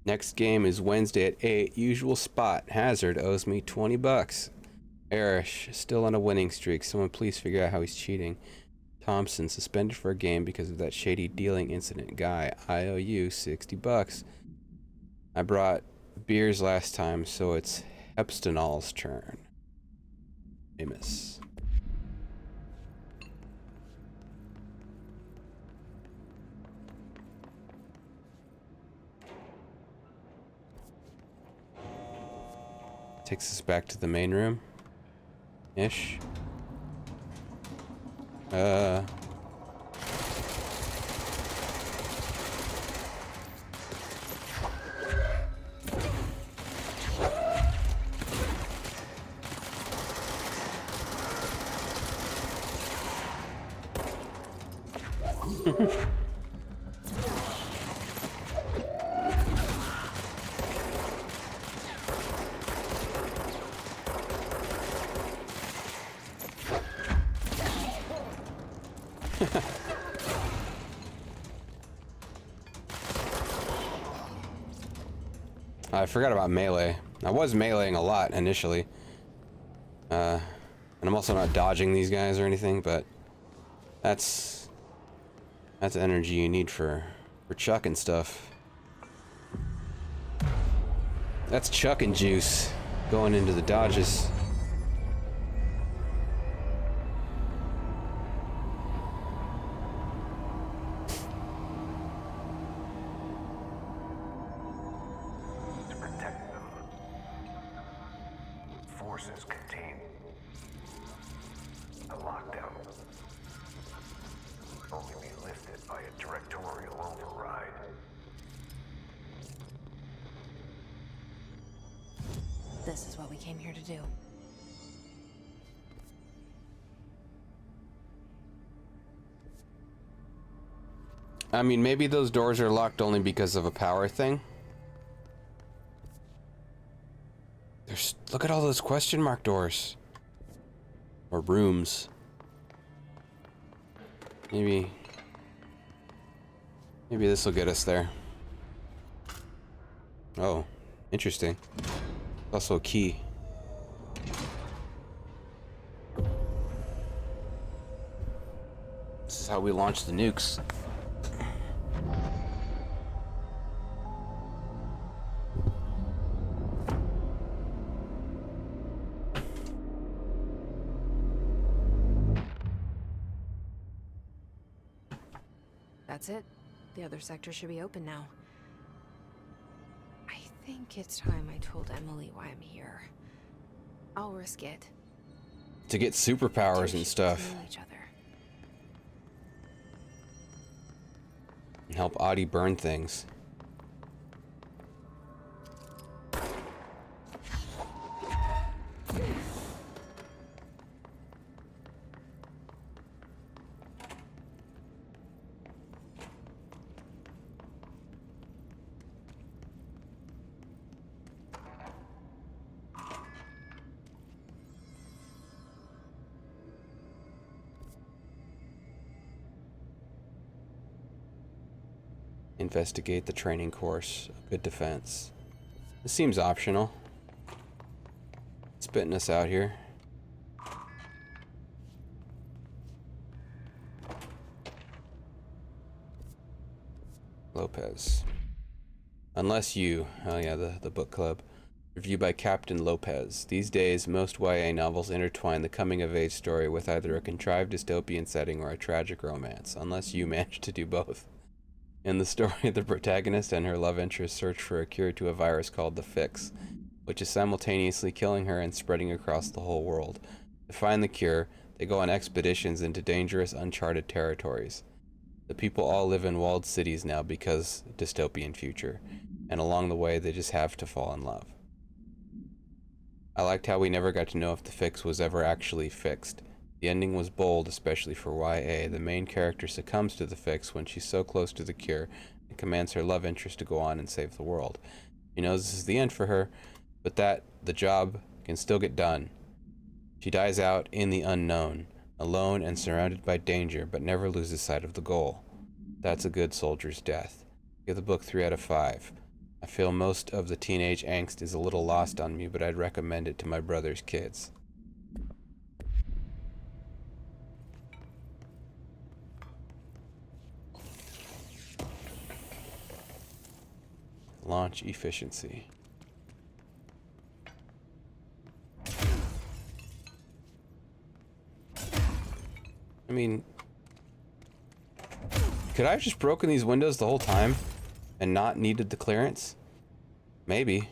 Next game is Wednesday at 8. Usual spot. Hazard owes me 20 bucks. Arish, still on a winning streak. Someone please figure out how he's cheating. Thompson, suspended for a game because of that shady dealing incident. Guy, I owe you 60 bucks. I brought beers last time, so it's Hepstinol's turn. Famous. Takes us back to the main room. Ish. I forgot about melee. I was meleeing a lot initially. And I'm also not dodging these guys or anything, but that's energy you need for chucking stuff. That's chucking juice going into the dodges. Forces contain a lockdown. Only be lifted by a directorial override. This is what we came here to do. I mean, maybe those doors are locked only because of a power thing. Look at all those question mark doors. Or rooms. Maybe this will get us there. Oh, interesting. Also a key. This is how we launch the nukes. That's it. The other sector should be open now. I think it's time I told Emily why I'm here. I'll risk it. To get superpowers and stuff. Each other. And help Audie burn things. Investigate the training course. Good defense. This seems optional. Spitting us out here. Lopez. Unless you... Oh yeah, the book club. Review by Captain Lopez. These days, most YA novels intertwine the coming-of-age story with either a contrived dystopian setting or a tragic romance. Unless you manage to do both. In the story, the protagonist and her love interest search for a cure to a virus called the Fix, which is simultaneously killing her and spreading across the whole world. To find the cure, they go on expeditions into dangerous, uncharted territories. The people all live in walled cities now because dystopian future, and along the way they just have to fall in love. I liked how we never got to know if the fix was ever actually fixed. The ending was bold, especially for YA. The main character succumbs to the fix when she's so close to the cure and commands her love interest to go on and save the world. She knows this is the end for her, but that the job can still get done. She dies out in the unknown, alone and surrounded by danger, but never loses sight of the goal. That's a good soldier's death. Give the book 3 out of 5. I feel most of the teenage angst is a little lost on me, but I'd recommend it to my brother's kids. Launch efficiency. I mean, could I have just broken these windows the whole time and not needed the clearance? Maybe.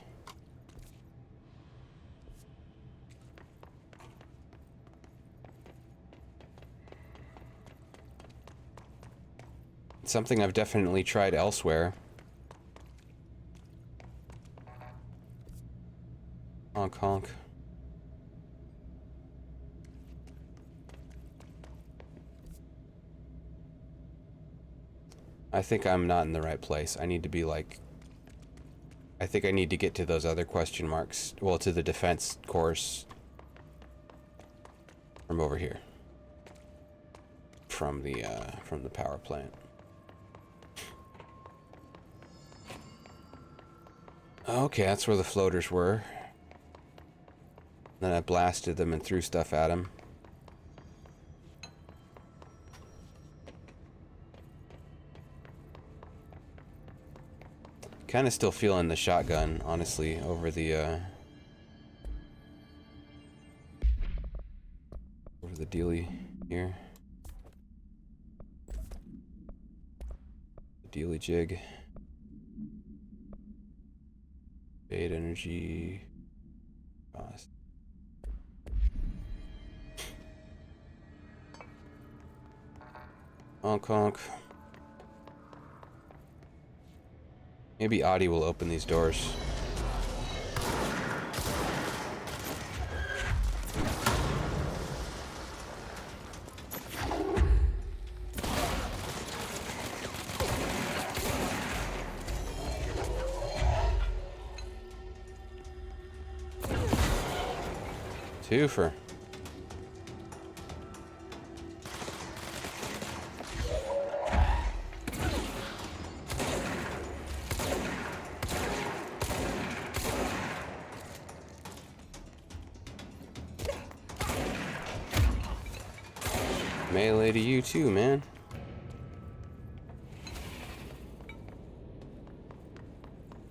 It's something I've definitely tried elsewhere. Honk honk. I think I'm not in the right place. I need to be like... I think I need to get to those other question marks. Well, to the defense course. From over here. From the power plant. Okay, that's where the floaters were. Then I blasted them and threw stuff at them. Kind of still feeling the shotgun, honestly, over the dealie here. The dealie jig. Fade energy. Cost. Honk honk. Maybe Adi will open these doors. Twofer. Melee to you too, man.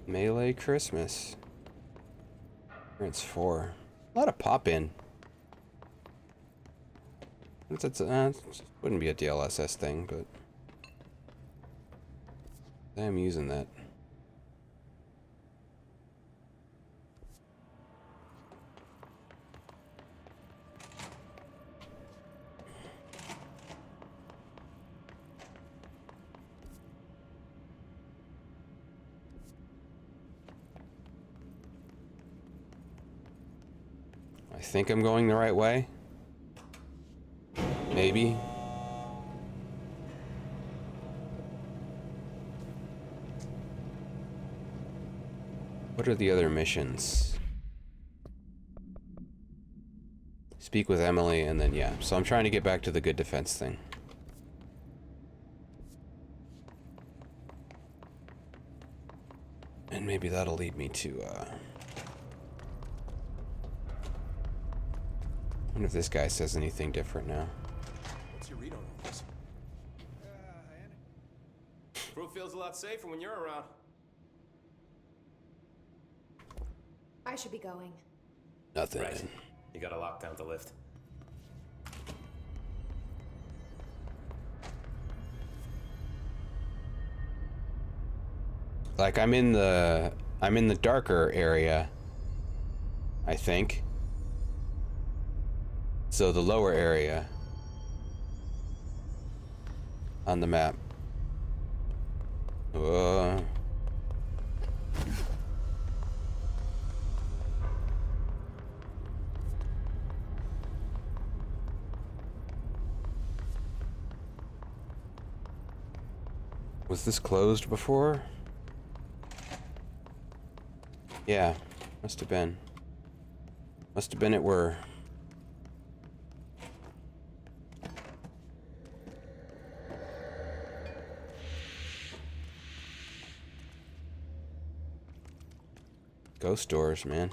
Melee Christmas. It's 4. A lot of pop-in. It wouldn't be a DLSS thing, but I'm using that. I think I'm going the right way. Maybe. What are the other missions? Speak with Emily and then, yeah. So I'm trying to get back to the good defense thing. And maybe that'll lead me to, I wonder if this guy says anything different now. What's your read on all this? Crew feels a lot safer when you're around. I should be going. Nothing. Right. You got a lockdown to lift. Like I'm in the darker area, I think. So the lower area on the map. Was this closed before? Yeah, must have been. Must have been it were. Ghost doors, man.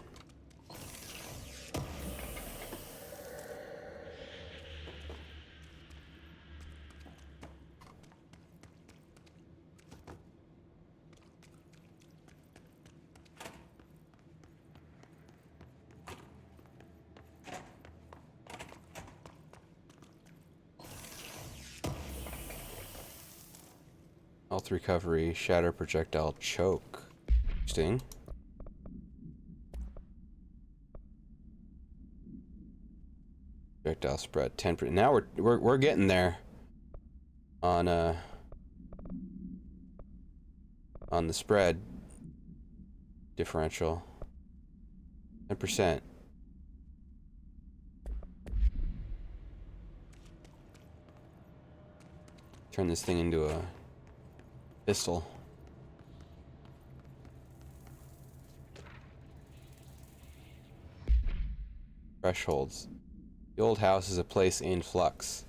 Health recovery, shatter projectile choke. Interesting. Projectile spread 10%. Now we're getting there on the spread differential. 10%. Turn this thing into a pistol. Thresholds. The old house is a place in flux.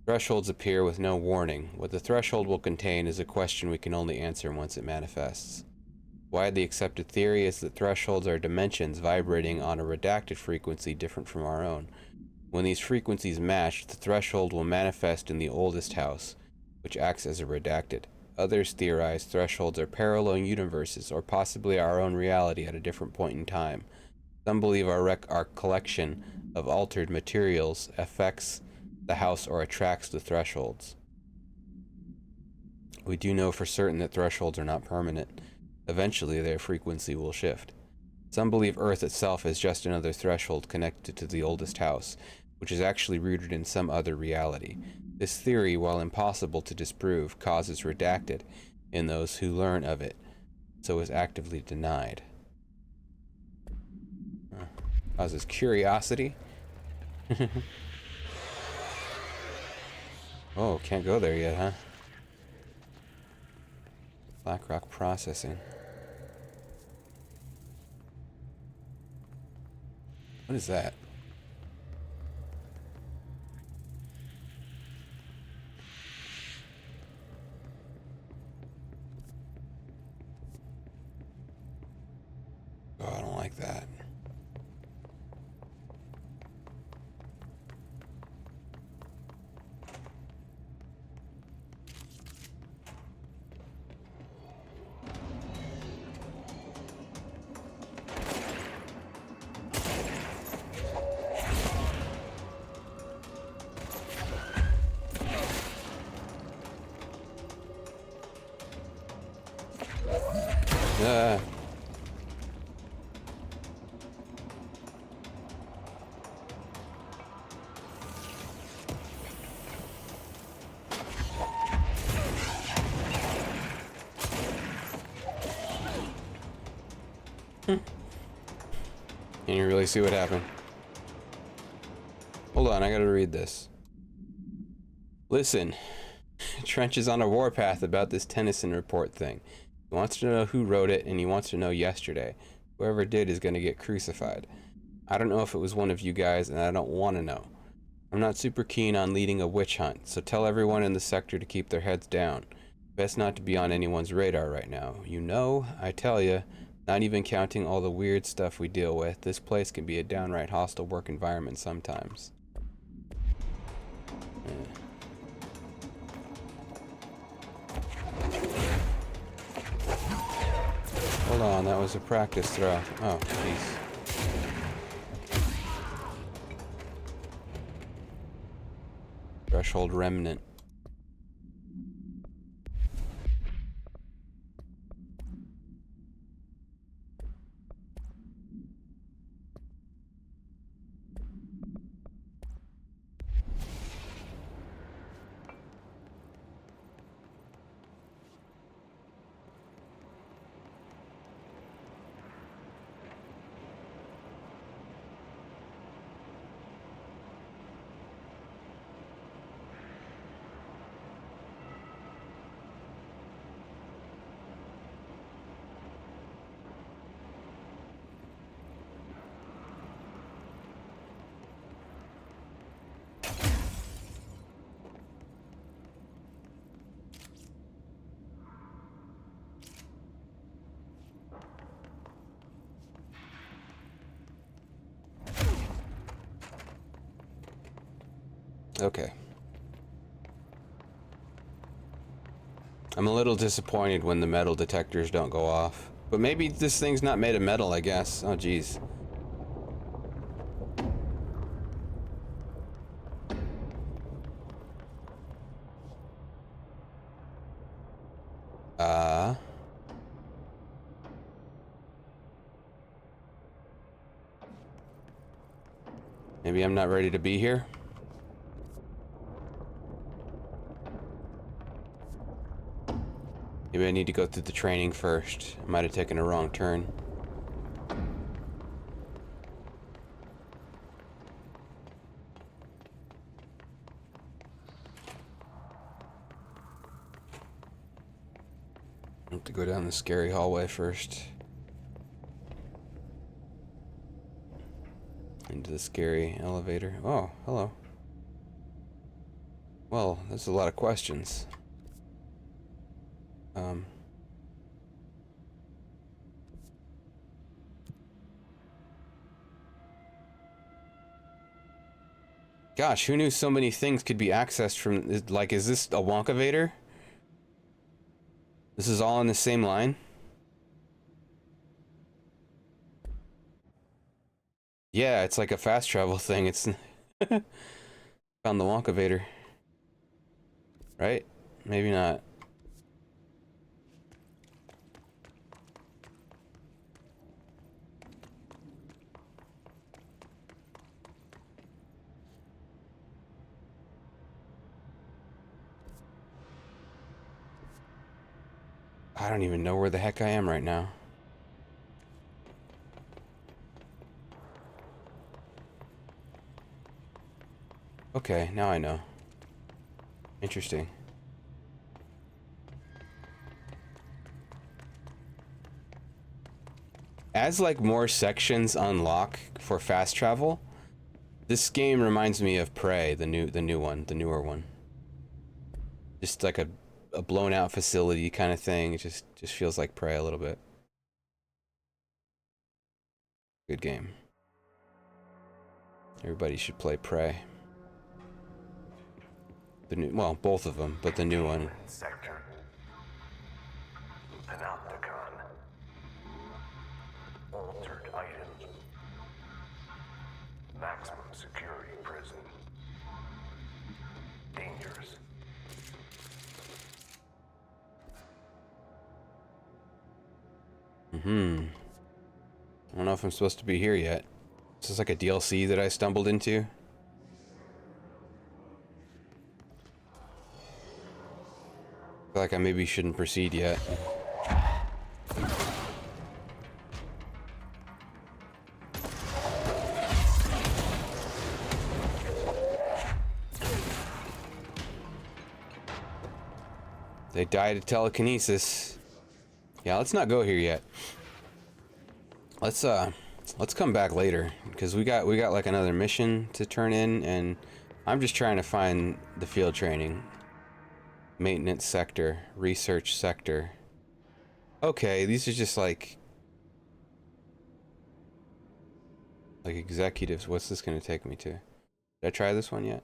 Thresholds appear with no warning. What the threshold will contain is a question we can only answer once it manifests. Widely accepted theory is that thresholds are dimensions vibrating on a redacted frequency different from our own. When these frequencies match, the threshold will manifest in the oldest house, which acts as a redacted. Others theorize thresholds are parallel universes, or possibly our own reality at a different point in time. Some believe our collection of altered materials affects the house or attracts the thresholds. We do know for certain that thresholds are not permanent. Eventually, their frequency will shift. Some believe Earth itself is just another threshold connected to the oldest house, which is actually rooted in some other reality. This theory, while impossible to disprove, causes redacted in those who learn of it, so is actively denied. Causes curiosity. Oh, can't go there yet, huh? Blackrock processing. What is that? Oh, I don't like that. Can you really see what happened? Hold on, I gotta read this. Listen, Trench is on a warpath about this Tennyson report thing. He wants to know who wrote it, and he wants to know yesterday. Whoever did is gonna get crucified. I don't know if it was one of you guys, and I don't want to know. I'm not super keen on leading a witch hunt, so tell everyone in the sector to keep their heads down. Best not to be on anyone's radar right now. You know, I tell ya, not even counting all the weird stuff we deal with, this place can be a downright hostile work environment sometimes. Hold on, that was a practice throw. Oh, jeez. Threshold remnant. Okay. I'm a little disappointed when the metal detectors don't go off. But maybe this thing's not made of metal, I guess. Oh, jeez. Maybe I'm not ready to be here. Maybe I need to go through the training first. I might have taken a wrong turn. I have to go down the scary hallway first. Into the scary elevator. Oh, hello. Well, there's a lot of questions. Gosh, who knew so many things could be accessed from, like, is this a Wonkavator? This is all on the same line? Yeah, it's like a fast travel thing. It's found the Wonkavator. Right? Maybe not. I don't even know where the heck I am right now. Okay, now I know. Interesting. As like more sections unlock for fast travel, this game reminds me of Prey, the newer one. Just like a blown out facility kind of thing. It just feels like Prey a little bit. Good game. Everybody should play Prey. The new, well, both of them, but the new one. Sector. Panopticon. Altered items. Maximum security prison. Dangerous. I don't know if I'm supposed to be here yet. Is this like a DLC that I stumbled into? I feel like I maybe shouldn't proceed yet. They died of telekinesis. Yeah, let's not go here yet. Let's come back later because we got like another mission to turn in, and I'm just trying to find the field training. Maintenance sector, research sector. Okay, these are just like executives. What's this gonna take me to? Did I try this one yet?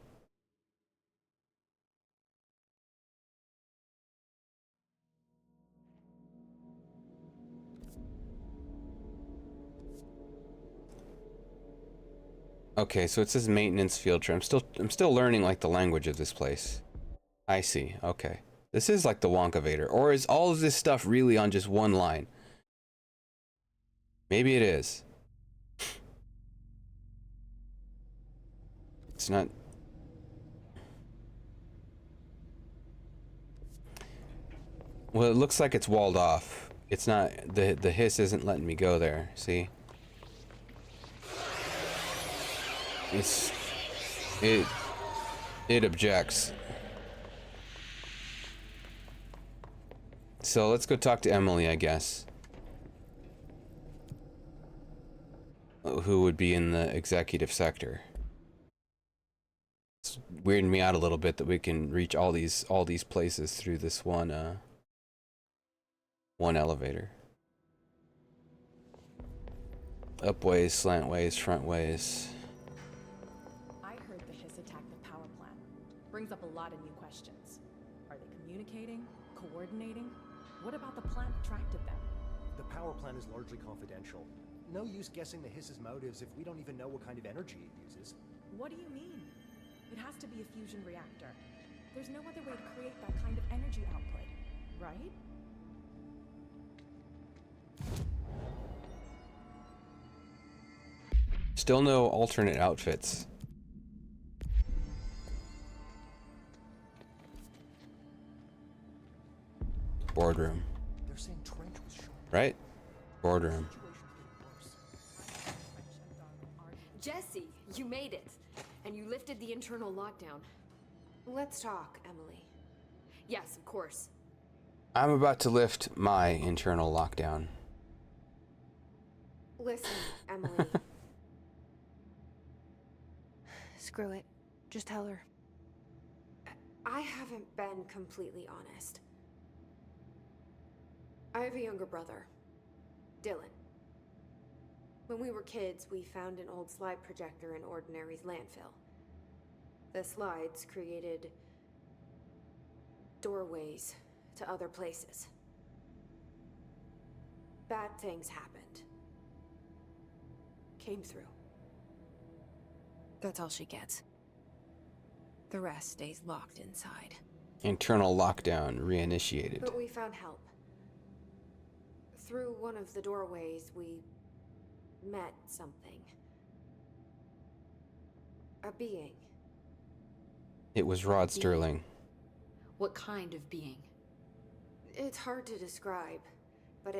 Okay, so it says maintenance field trip. I'm still learning like the language of this place. I see. Okay. This is like the Wonkavator. Or is all of this stuff really on just one line? Maybe it is. It's not. Well, it looks like it's walled off. It's not, the hiss isn't letting me go there. See? It objects. So let's go talk to Emily, I guess. Who would be in the executive sector. It's weirding me out a little bit that we can reach all these places through this one elevator. Upways, slantways, frontways. I heard the hiss attacked the power plant. brings up a lot of new questions. Are they communicating? Coordinating? What about the plan attracted them? The power plant is largely confidential. No use guessing the Hiss's motives if we don't even know what kind of energy it uses. What do you mean? It has to be a fusion reactor. There's no other way to create that kind of energy output, right? Still no alternate outfits. Boardroom. They're saying Trench was shot. Right? Boardroom. Jesse, you made it. And you lifted the internal lockdown. Let's talk, Emily. Yes, of course. I'm about to lift my internal lockdown. Listen, Emily. Screw it. Just tell her. I haven't been completely honest. I have a younger brother, Dylan. When we were kids, we found an old slide projector in Ordinary's landfill. The slides created doorways to other places. Bad things happened. Came through. That's all she gets. The rest stays locked inside. Internal lockdown reinitiated. But we found help. Through one of the doorways, we met something. A being. It was Rod Sterling. What kind of being? It's hard to describe, but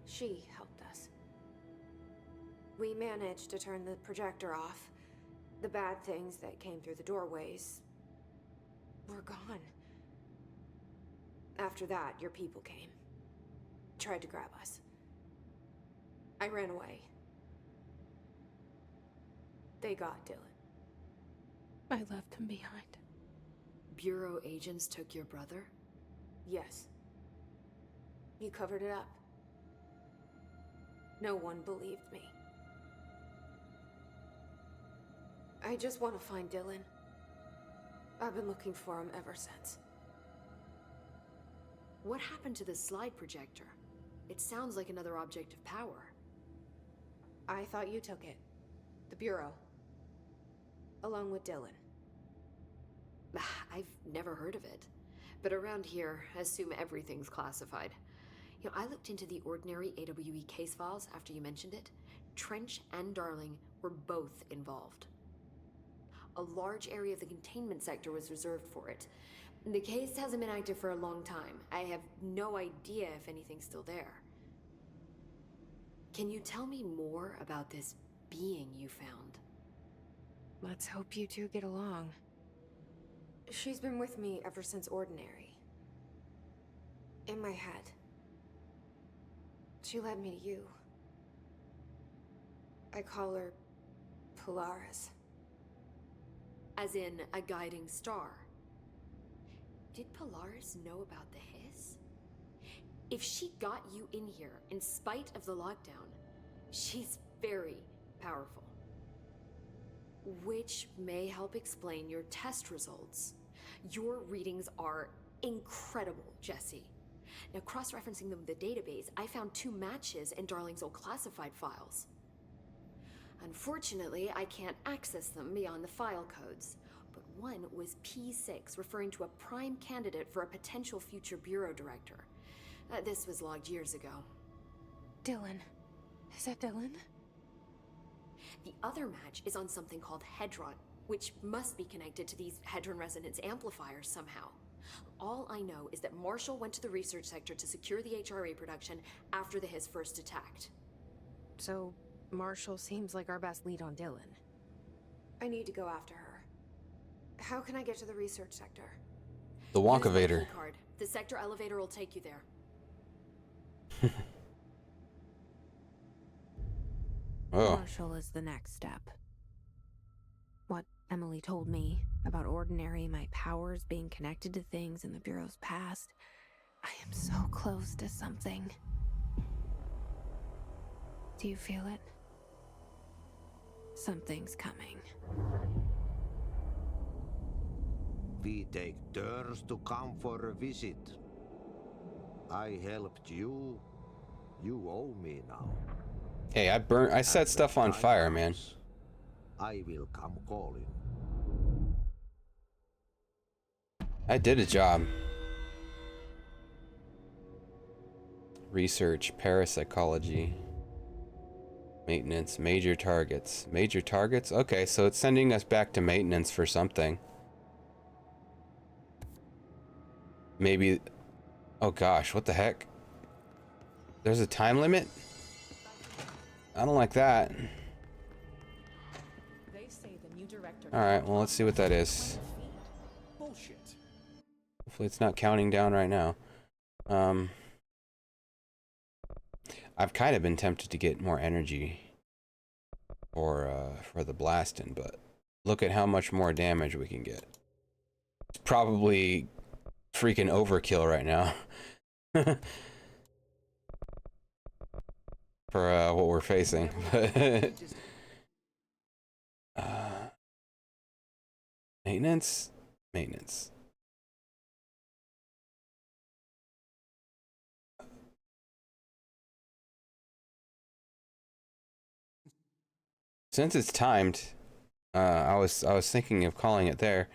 she helped us. We managed to turn the projector off. The bad things that came through the doorways were gone. After that, your people came. Tried to grab us. I ran away. They got Dylan. I left him behind. Bureau agents took your brother? Yes. You covered it up. No one believed me. I just want to find Dylan. I've been looking for him ever since. What happened to the slide projector? It sounds like another object of power. I thought you took it. The Bureau. Along with Dylan. I've never heard of it. But around here, I assume everything's classified. You know, I looked into the Ordinary AWE case files after you mentioned it. Trench and Darling were both involved. A large area of the containment sector was reserved for it. The case hasn't been active for a long time. I have no idea if anything's still there. Can you tell me more about this being you found? Let's hope you two get along. She's been with me ever since Ordinary. In my head. She led me to you. I call her Polaris. As in a guiding star. Did Polaris know about the Hiss? If she got you in here in spite of the lockdown, she's very powerful. Which may help explain your test results. Your readings are incredible, Jesse. Now, cross-referencing them with the database, I found 2 matches in Darling's old classified files. Unfortunately, I can't access them beyond the file codes. But one was P6, referring to a prime candidate for a potential future bureau director. This was logged years ago. Dylan. Is that Dylan? The other match is on something called Hedron, which must be connected to these Hedron resonance amplifiers somehow. All I know is that Marshall went to the research sector to secure the HRA production after the Hiss first attacked. So, Marshall seems like our best lead on Dylan. I need to go after her. How can I get to the research sector? The Wonkavator. Card. The sector elevator will take you there. Oh. Marshall is the next step. What Emily told me about Ordinary, my powers being connected to things in the Bureau's past. I am so close to something. Do you feel it? Something's coming. We take turns to come for a visit. I helped you. You owe me now. Hey, I set stuff on fire, man. I will come calling. I did a job. Research, parapsychology, maintenance, major targets. Major targets? Okay, so it's sending us back to maintenance for something. Maybe... Oh gosh, what the heck? There's a time limit? I don't like that. They say the new director. Alright, well, let's see what that is. Bullshit. Hopefully it's not counting down right now. I've kind of been tempted to get more energy for the blasting, but look at how much more damage we can get. It's probably freaking overkill right now. For what we're facing. Maintenance? Maintenance. Since it's timed, I was thinking of calling it there,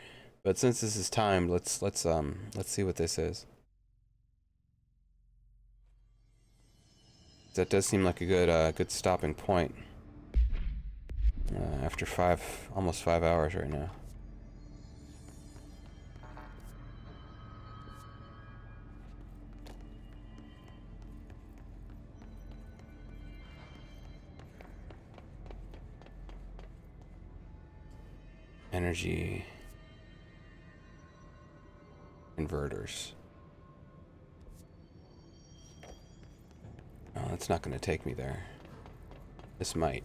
but since this is timed, let's see what this is. That does seem like a good stopping point. After almost 5 hours right now. Energy converters. Oh, that's not going to take me there. This might.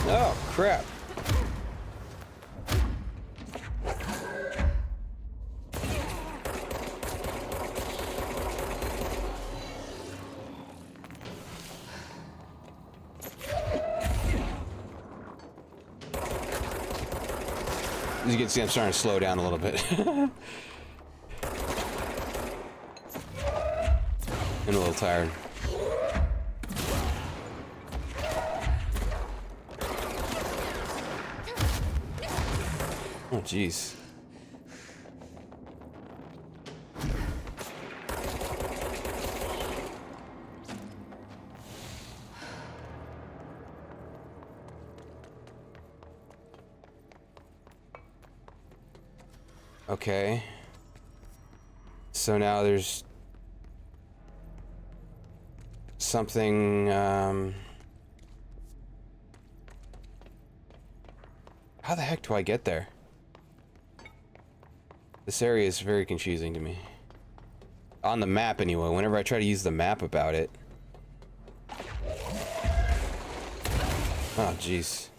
Oh, crap. As you can see, I'm starting to slow down a little bit. I'm a little tired. Oh, jeez. Okay. So now there's something, how the heck do I get there? This area is very confusing to me. On the map anyway, whenever I try to use the map about it. Oh, jeez.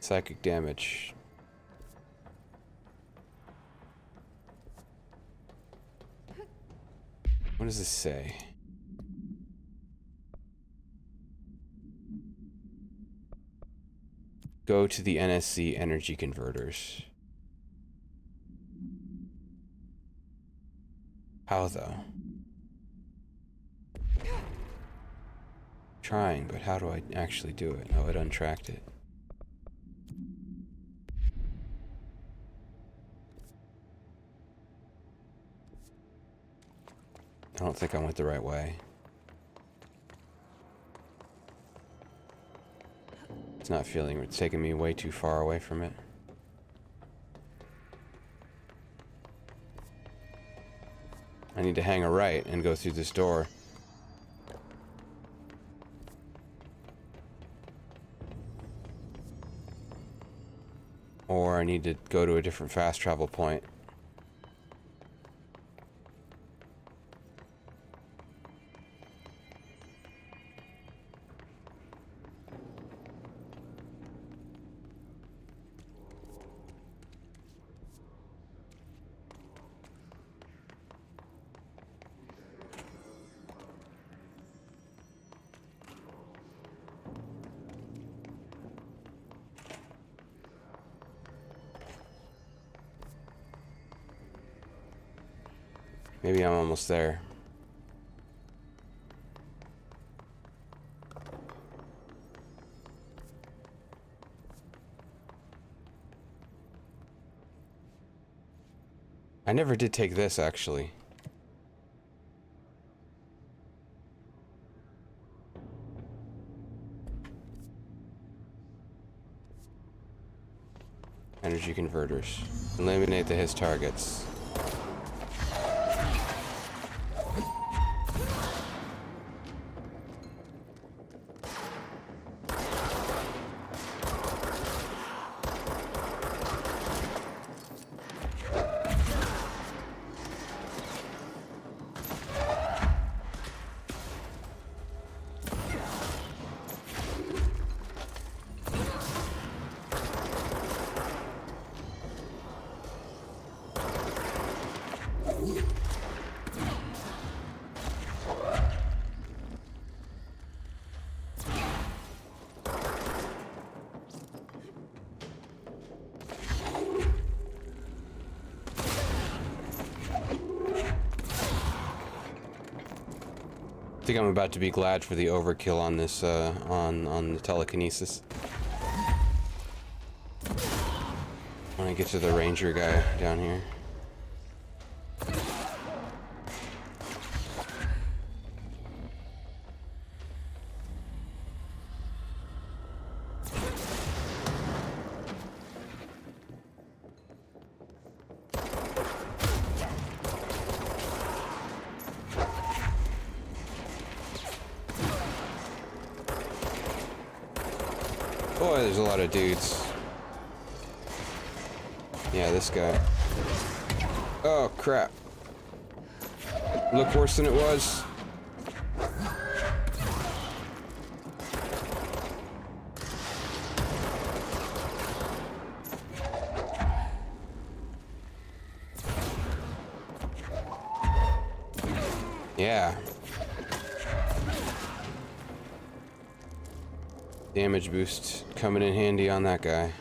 Psychic damage. What does this say? Go to the NSC energy converters. How though? Trying, but how do I actually do it? Oh, it untracked it. I don't think I went the right way. It's not feeling, it's taking me way too far away from it. I need to hang a right and go through this door. Or I I need to go to a different fast travel point. Maybe I'm almost there. I never did take this, actually. Energy converters. Eliminate the his targets. I think I'm about to be glad for the overkill on this, on the telekinesis. When I get to the ranger guy down here. Boy, there's a lot of dudes. Yeah, this guy. Oh, crap. Look worse than it was. Yeah. Damage boost coming in handy on that guy.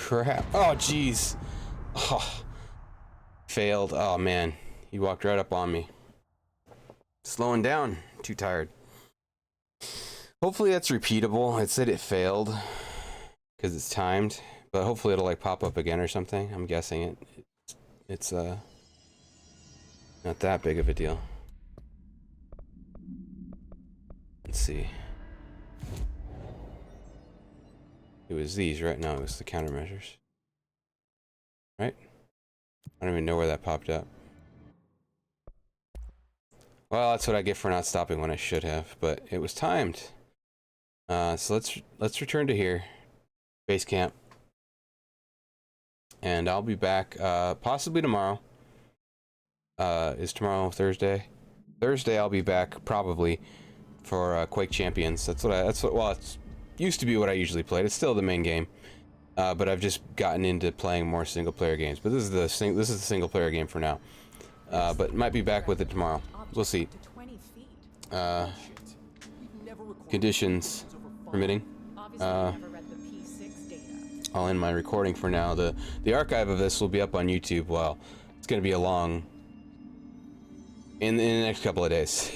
Crap. Oh, jeez. Oh. Failed. Oh, man. He walked right up on me. Slowing down. Too tired. Hopefully that's repeatable. It said it failed because it's timed, but hopefully it'll like pop up again or something. I'm guessing it's not that big of a deal. Let's see. It was these, right? No, it was the countermeasures. Right? I don't even know where that popped up. Well, that's what I get for not stopping when I should have, but it was timed. So let's return to here. Base camp. And I'll be back possibly tomorrow. Is tomorrow Thursday? Thursday I'll be back probably for Quake Champions. Well, it's used to be what I usually played. It's still the main game, but I've just gotten into playing more single-player games. But this is the single-player game for now. But might be back with it tomorrow. We'll see. Conditions permitting. I'll end my recording for now. The archive of this will be up on YouTube. Well, it's going to be a long in the next couple of days.